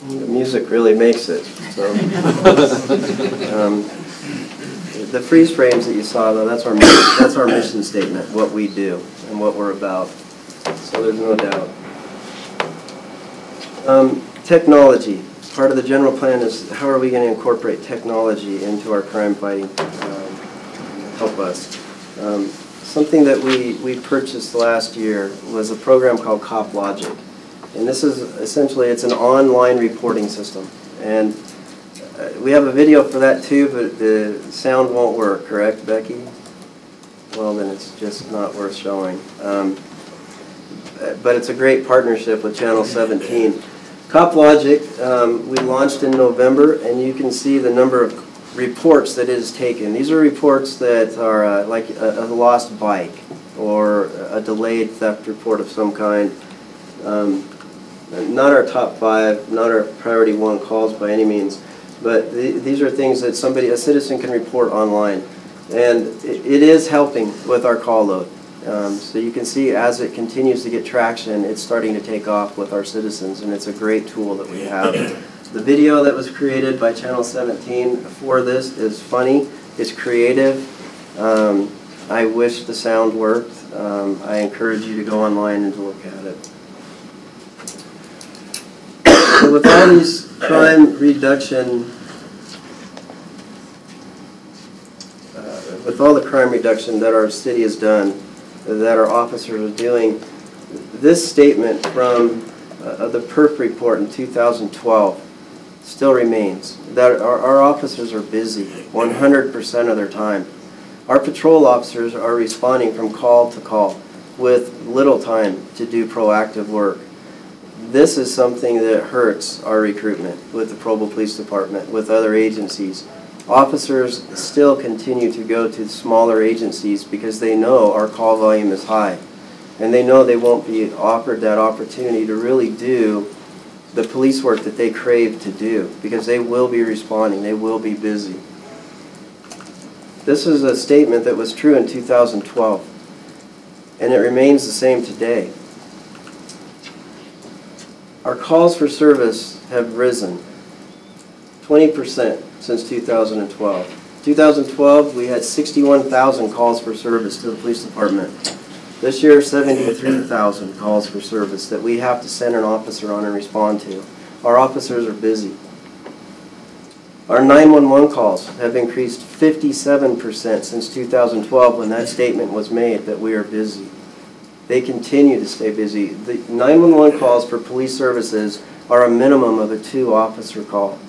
The music really makes it. So, the freeze frames that you saw, though, that's our mission statement, what we do and what we're about. So there's no doubt. Technology. Part of the general plan is how are we going to incorporate technology into our crime fighting, help us. Something that we purchased last year was a program called Cop Logic. And this is essentially, it's an online reporting system. And we have a video for that too, but the sound won't work, correct, Becky? Well, then it's just not worth showing. But it's a great partnership with Channel 17. Cop Logic, we launched in November, and you can see the number of reports that it has taken. These are reports that are like a lost bike or a delayed theft report of some kind. Not our top 5, not our priority 1 calls by any means, but these are things that a citizen can report online. And it is helping with our call load. So you can see as it continues to get traction, it's starting to take off with our citizens, and it's a great tool that we have. The video that was created by Channel 17 for this is funny, it's creative. I wish the sound worked. I encourage you to go online and to look at it. So with all these crime reduction, with all the crime reduction that our city has done, that our officers are doing, this statement from the PERF report in 2012 still remains, that our officers are busy 100% of their time. Our patrol officers are responding from call to call with little time to do proactive work. This is something that hurts our recruitment with the Provo Police Department, with other agencies. officers still continue to go to smaller agencies because they know our call volume is high. And they know they won't be offered that opportunity to really do the police work that they crave to do, because they will be responding, they will be busy. This is a statement that was true in 2012, and it remains the same today. Our calls for service have risen 20% since 2012. 2012, we had 61,000 calls for service to the police department. This year, 73,000 calls for service that we have to send an officer on and respond to. Our officers are busy. Our 911 calls have increased 57% since 2012 when that statement was made that we are busy. They continue to stay busy. The 911 calls for police services are a minimum of a 2-officer call.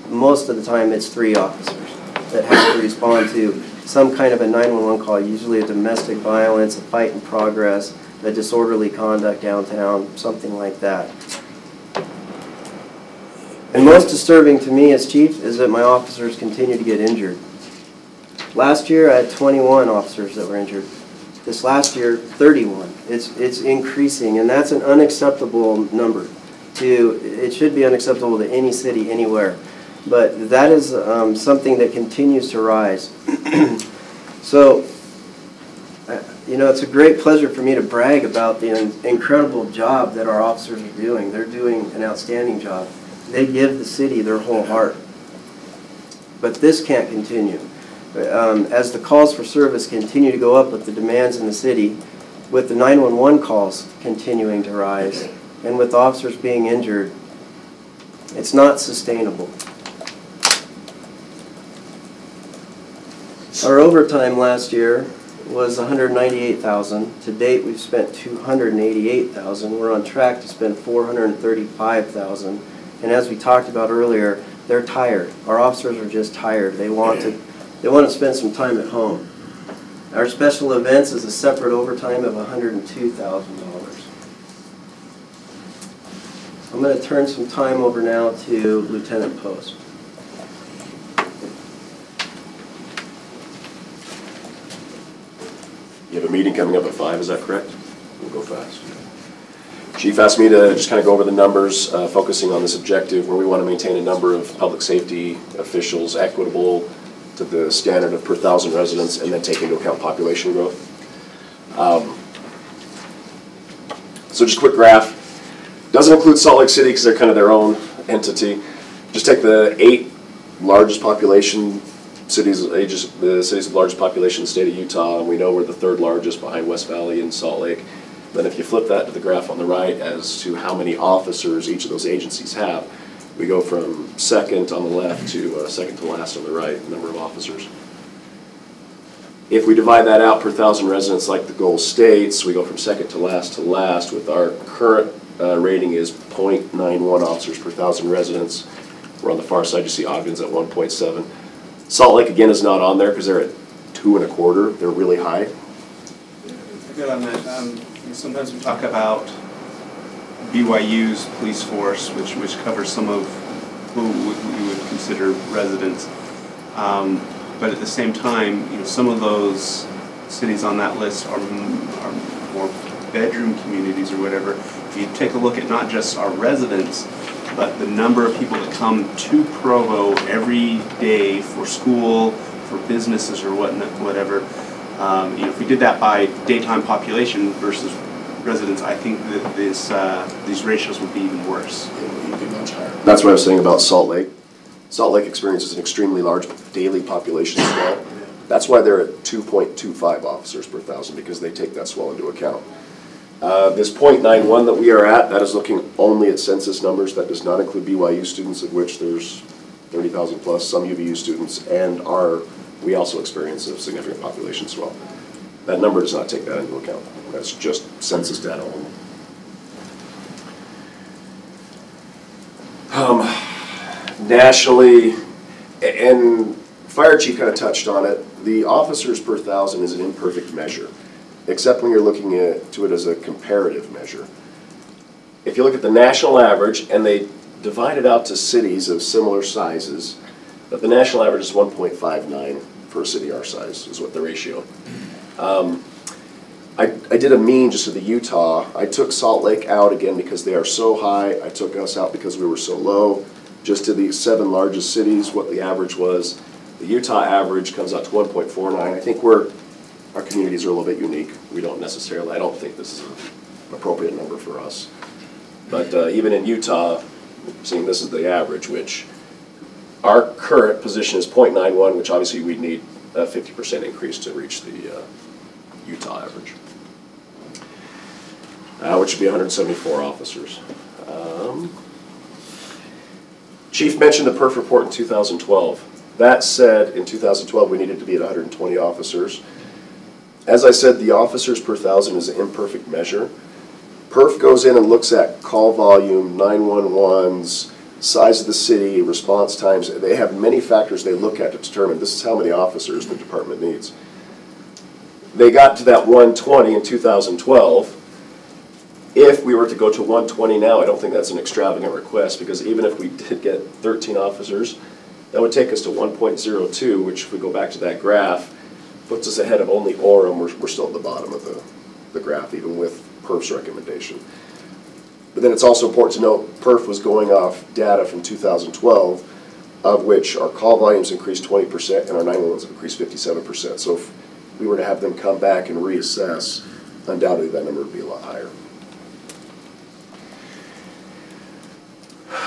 Most of the time it's 3 officers that have to respond to some kind of a 911 call, usually a domestic violence, a fight in progress, a disorderly conduct downtown, something like that. And most disturbing to me as chief is that my officers continue to get injured. Last year I had 21 officers that were injured. This last year, 31. It's increasing, and that's an unacceptable number. It should be unacceptable to any city anywhere. But that is something that continues to rise. So, it's a great pleasure for me to brag about the incredible job that our officers are doing. They're doing an outstanding job. They give the city their whole heart. But this can't continue. As the calls for service continue to go up with the demands in the city, with the 911 calls continuing to rise, and with officers being injured, it's not sustainable. Our overtime last year was $198,000. To date, we've spent $288,000. We're on track to spend $435,000. And as we talked about earlier, they're tired. Our officers are just tired. They want to spend some time at home. Our special events is a separate overtime of $102,000. I'm going to turn some time over now to Lieutenant Post. You have a meeting coming up at 5, is that correct? We'll go fast. Chief asked me to just kind of go over the numbers, focusing on this objective where we want to maintain a number of public safety officials equitable to the standard of per 1,000 residents, and then take into account population growth. So just a quick graph. Doesn't include Salt Lake City because they're kind of their own entity. Just take the 8 largest population cities, the cities of largest population in the state of Utah, and we know we're the 3rd largest behind West Valley and Salt Lake. Then if you flip that to the graph on the right as to how many officers each of those agencies have, we go from 2nd on the left to 2nd to last on the right, number of officers. If we divide that out per 1,000 residents like the goal states, we go from 2nd to last with our current rating is 0.91 officers per 1,000 residents. We're on the far side, you see Ogden's at 1.7. Salt Lake again is not on there because they're at 2.25. They're really high. Good on that. Sometimes we talk about BYU's police force, which covers some of who we would consider residents. But at the same time, some of those cities on that list are more bedroom communities or whatever. If you take a look at not just our residents, but the number of people that come to Provo every day for school, for businesses or whatever, if we did that by daytime population versus residents, I think that these ratios would be even worse. It would be much higher. That's what I was saying about Salt Lake. Salt Lake experiences an extremely large daily population swell. That's why they're at 2.25 officers per 1,000, because they take that swell into account. This 0.91 that we are at, that is looking only at census numbers. That does not include BYU students, of which there's 30,000 plus, some UVU students, and we also experience a significant population swell. That number does not take that into account. That's just census data only. Nationally, and Fire Chief kind of touched on it, the officers per 1,000 is an imperfect measure, except when you're looking to it as a comparative measure. If you look at the national average, and they divide it out to cities of similar sizes, but the national average is 1.59 for a city our size, is what the ratio. I did a mean just of the Utah. I took Salt Lake out again because they are so high. I took us out because we were so low. Just to the 7 largest cities, what the average was. The Utah average comes out to 1.49. I think our communities are a little bit unique. We don't necessarily, I don't think this is an appropriate number for us. But even in Utah, seeing this is the average, which our current position is 0.91, which obviously we'd need a 50% increase to reach the Utah average, which would be 174 officers. Chief mentioned the perf report in 2012. That said, in 2012 we needed to be at 120 officers. As I said, the officers per thousand is an imperfect measure. Perf goes in and looks at call volume, 911s, size of the city, response times. They have many factors they look at to determine this is how many officers the department needs. They got to that 120 in 2012. If we were to go to 120 now, I don't think that's an extravagant request, because even if we did get 13 officers, that would take us to 1.02, which if we go back to that graph, puts us ahead of only Orem. We're still at the bottom of the graph, even with PERF's recommendation. But then it's also important to note PERF was going off data from 2012, of which our call volumes increased 20% and our 911s increased 57%. So if we were to have them come back and reassess, undoubtedly that number would be a lot higher.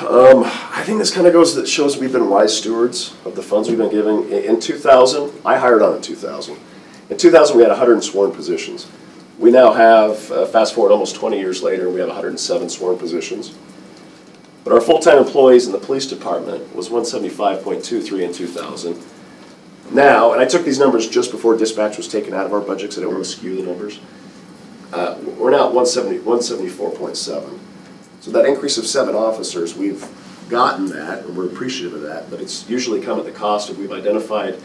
I think this kind of shows we've been wise stewards of the funds we've been giving. In 2000, I hired on in 2000. In 2000, we had 100 sworn positions. We now have, fast forward almost 20 years later, we have 107 sworn positions. But our full-time employees in the police department was 175.23 in 2000. Now, and I took these numbers just before dispatch was taken out of our budget because I don't want to skew the numbers. We're now at 174.7. So that increase of 7 officers, we've gotten that, and we're appreciative of that, but it's usually come at the cost of we've identified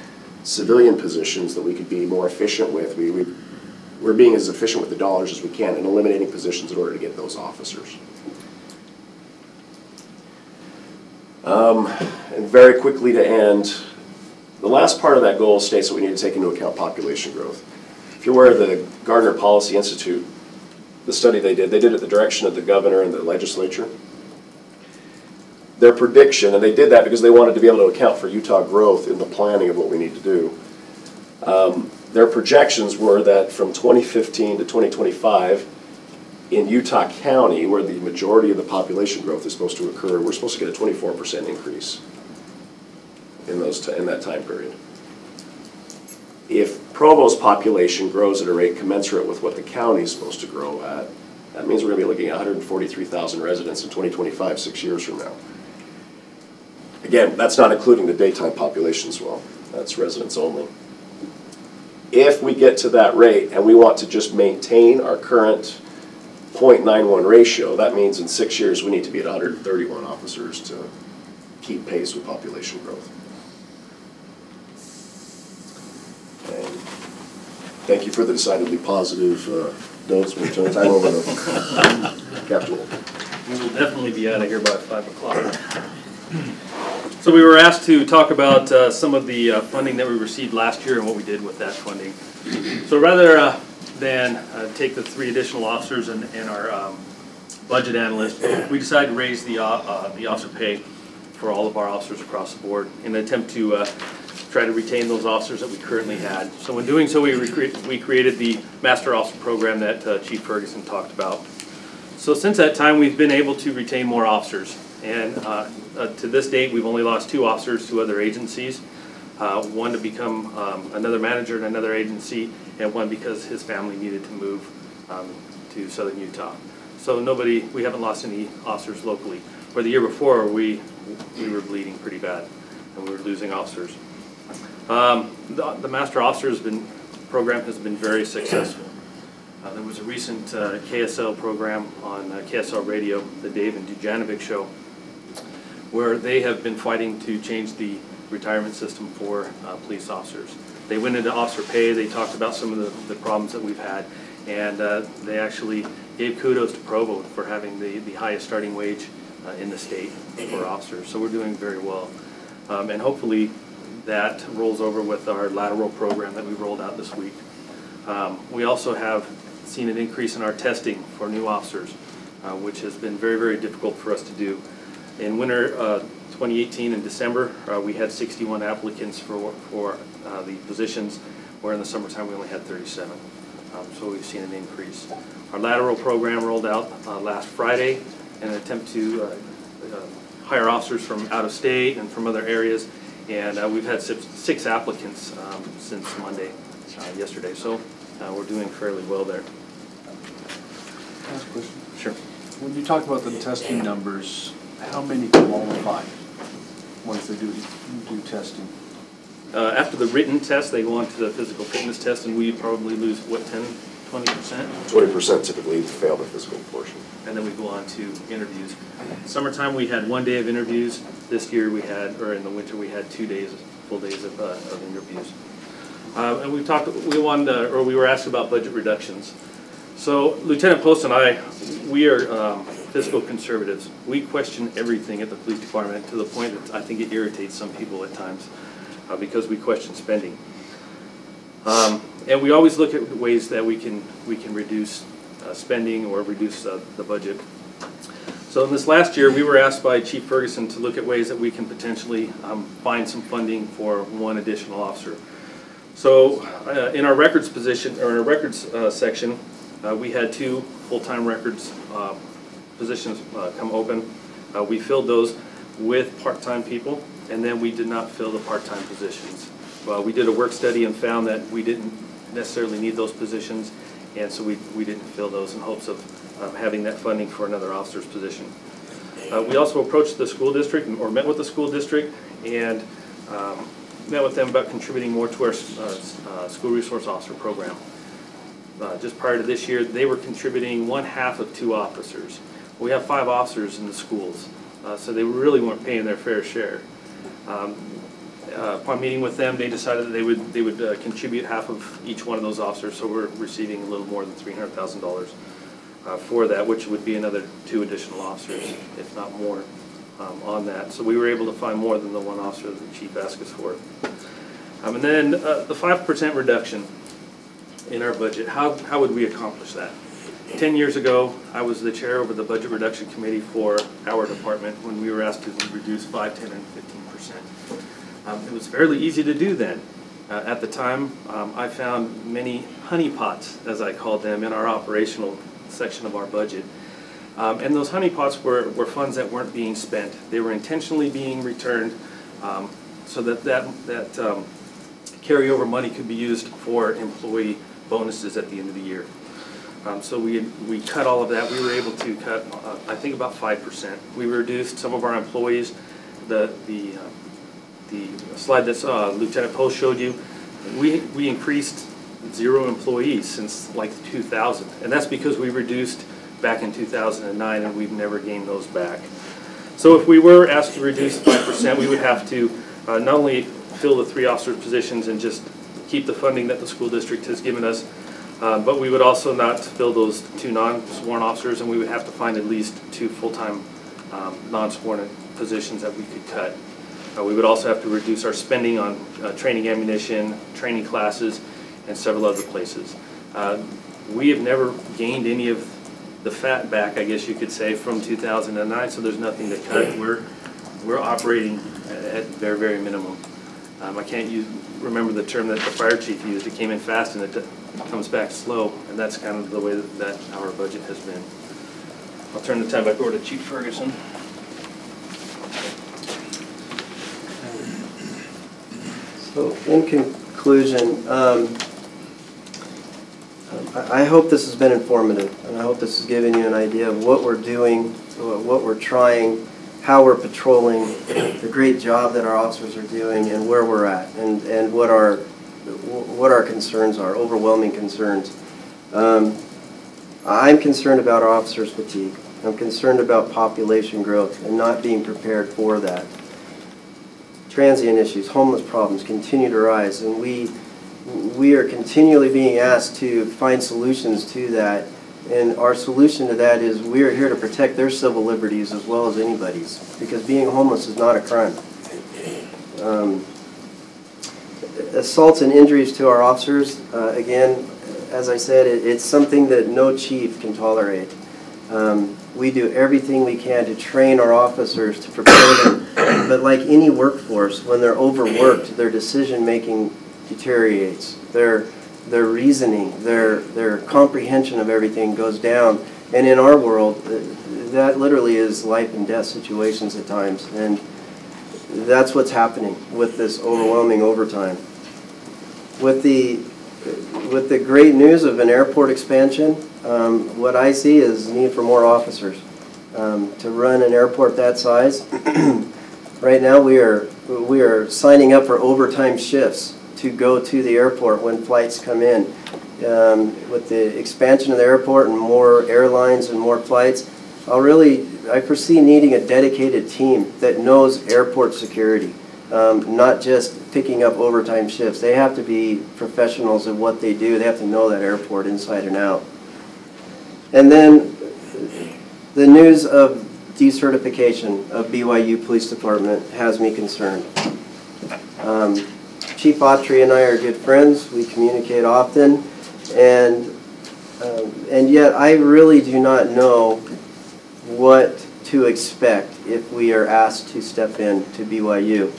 civilian positions that we could be more efficient with. We're being as efficient with the dollars as we can and eliminating positions in order to get those officers. And very quickly to end, the last part of that goal states that we need to take into account population growth. If you're aware of the Gardner Policy Institute, the study they did at the direction of the governor and the legislature. Their prediction, and they did that because they wanted to be able to account for Utah growth in the planning of what we need to do. Their projections were that from 2015 to 2025, in Utah County, where the majority of the population growth is supposed to occur, we're supposed to get a 24% increase in that time period. If Provo's population grows at a rate commensurate with what the county is supposed to grow at, that means we're going to be looking at 143,000 residents in 2025, 6 years from now. Again, that's not including the daytime population as well. That's residents only. If we get to that rate and we want to just maintain our current 0.91 ratio, that means in 6 years we need to be at 131 officers to keep pace with population growth. And thank you for the decidedly positive notes. We'll turn time over to Captain Wolf. We will definitely be out of here by 5 o'clock. So we were asked to talk about some of the funding that we received last year and what we did with that funding. So rather than take the 3 additional officers and our budget analyst, we decided to raise the officer pay for all of our officers across the board in an attempt to try to retain those officers that we currently had. So in doing so, we created the Master Officer Program that Chief Ferguson talked about. So since that time, we've been able to retain more officers. And to this date, we've only lost 2 officers to other agencies. One to become another manager in another agency, and one because his family needed to move to southern Utah. So we haven't lost any officers locally. Where the year before, we were bleeding pretty bad, and we were losing officers. The Master Officers program has been very successful. There was a recent KSL program on KSL Radio, the Dave and Dujanovic show, where they have been fighting to change the retirement system for police officers. They went into officer pay, they talked about some of the problems that we've had, and they actually gave kudos to Provo for having the highest starting wage in the state for officers. So we're doing very well. And hopefully that rolls over with our lateral program that we rolled out this week. We also have seen an increase in our testing for new officers, which has been very, very difficult for us to do. In winter 2018 in December, we had 61 applicants for the positions, where in the summertime we only had 37. So we've seen an increase. Our lateral program rolled out last Friday in an attempt to hire officers from out of state and from other areas, and we've had 6 applicants since Monday, yesterday. So we're doing fairly well there. Last question. Sure. When you talk about the testing numbers, how many qualify once they do testing? After the written test, they go on to the physical fitness test, and we probably lose, what, 10–20%? 20% typically fail the physical portion. And then we go on to interviews. Summertime, we had 1 day of interviews. This year we had, or in the winter, we had 2 days, full days of interviews. And we were asked about budget reductions. So Lieutenant Post and I, we are fiscal conservatives. We question everything at the police department to the point that I think it irritates some people at times because we question spending. And we always look at ways that we can reduce spending or reduce the budget. So in this last year, we were asked by Chief Ferguson to look at ways that we can potentially find some funding for 1 additional officer. So in our records position, or in our records section, we had 2 full-time records positions come open. We filled those with part-time people, and then we did not fill the part-time positions. We did a work study and found that we didn't necessarily need those positions, and so we didn't fill those in hopes of having that funding for another officer's position. We also approached the school district, or met with the school district, and met with them about contributing more to our school resource officer program. Just prior to this year, they were contributing 1/2 of 2 officers. We have 5 officers in the schools, so they really weren't paying their fair share. Upon meeting with them, they decided that they would contribute 1/2 of each one of those officers, so we're receiving a little more than $300,000 for that, which would be another 2 additional officers, if not more, on that. So we were able to find more than the 1 officer that the chief asked us for. And then the 5% reduction in our budget, how would we accomplish that? 10 years ago, I was the chair over the budget reduction committee for our department when we were asked to reduce 5, 10, and 15%. It was fairly easy to do then. At the time, I found many honeypots, as I called them, in our operational section of our budget. And those honeypots were funds that weren't being spent. They were intentionally being returned so that carryover money could be used for employee bonuses at the end of the year. So we cut all of that. We were able to cut, I think, about 5%. We reduced some of our employees. The slide that Lieutenant Post showed you, we increased 0 employees since like 2000, and that's because we reduced back in 2009, and we've never gained those back. So if we were asked to reduce 5%, we would have to not only fill the 3 officer positions and just keep the funding that the school district has given us, but we would also not fill those 2 non-sworn officers, and we would have to find at least 2 full-time non-sworn positions that we could cut. We would also have to reduce our spending on training ammunition, training classes, and several other places. We have never gained any of the fat back, I guess you could say, from 2009, so there's nothing to cut. We're operating at very, very minimum. I can't remember the term that the fire chief used. It came in fast and it comes back slow, and that's kind of the way that our budget has been. I'll turn the time back over to Chief Ferguson. So in conclusion, I hope this has been informative, and I hope this has given you an idea of what we're doing, what we're trying, how we're patrolling, the great job that our officers are doing, and where we're at, and what our concerns are, overwhelming concerns. I'm concerned about our officers' fatigue. I'm concerned about population growth and not being prepared for that. Transient issues, homeless problems continue to rise, and we are continually being asked to find solutions to that, and our solution to that is we are here to protect their civil liberties as well as anybody's, because being homeless is not a crime. Assaults and injuries to our officers, again, as I said, it's something that no chief can tolerate. We do everything we can to train our officers to prepare them, but like any workforce, when they're overworked, their decision-making deteriorates. Their reasoning, their comprehension of everything goes down. And in our world, that literally is life and death situations at times. And that's what's happening with this overwhelming overtime. With the great news of an airport expansion, what I see is need for more officers. To run an airport that size, right now we are signing up for overtime shifts to go to the airport when flights come in. With the expansion of the airport and more airlines and more flights, I foresee needing a dedicated team that knows airport security, not just picking up overtime shifts. They have to be professionals at what they do. They have to know that airport inside and out. And then the news of decertification of BYU Police Department has me concerned. Chief Autry and I are good friends. We communicate often, and yet I really do not know what to expect if we are asked to step in to BYU.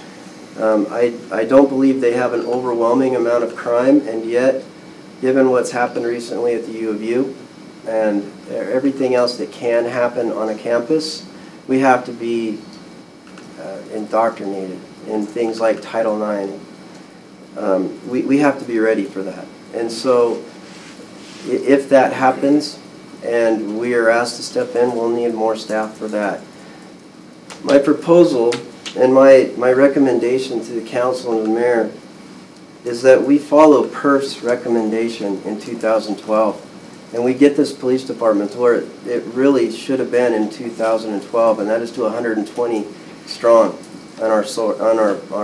I don't believe they have an overwhelming amount of crime, and yet, given what's happened recently at the U of U and everything else that can happen on a campus, we have to be indoctrinated in things like Title IX. We have to be ready for that. And so if that happens and we are asked to step in, we'll need more staff for that. My proposal and my recommendation to the council and the mayor is that we follow PERF's recommendation in 2012 and we get this police department to where it really should have been in 2012, and that is to 120 strong on our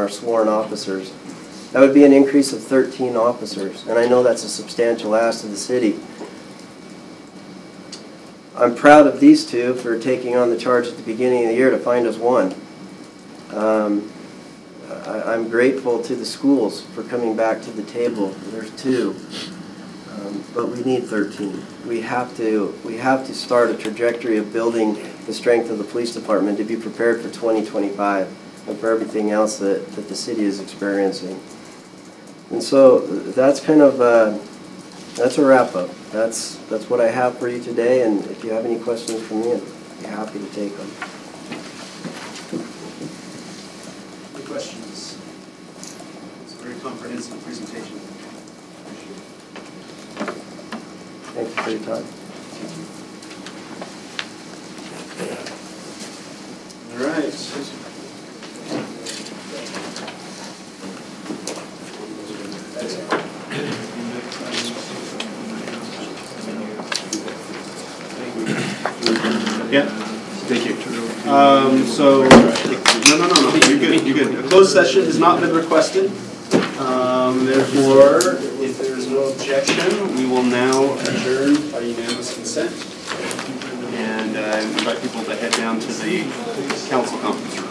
sworn officers. That would be an increase of 13 officers, and I know that's a substantial ask to the city. I'm proud of these two for taking on the charge at the beginning of the year to find us one. I'm grateful to the schools for coming back to the table. There's 2, but we need 13. We have to start a trajectory of building the strength of the police department to be prepared for 2025 and for everything else that the city is experiencing. And so that's kind of that's a wrap up. That's what I have for you today, and if you have any questions for me, I'd be happy to take them. Any questions? It's a very comprehensive presentation. Thank you for your time. All right. Yeah. Thank you. So, no, you're good, you're good. A closed session has not been requested. Therefore, if there is no objection, we will now adjourn by unanimous consent and invite people to head down to the council conference room.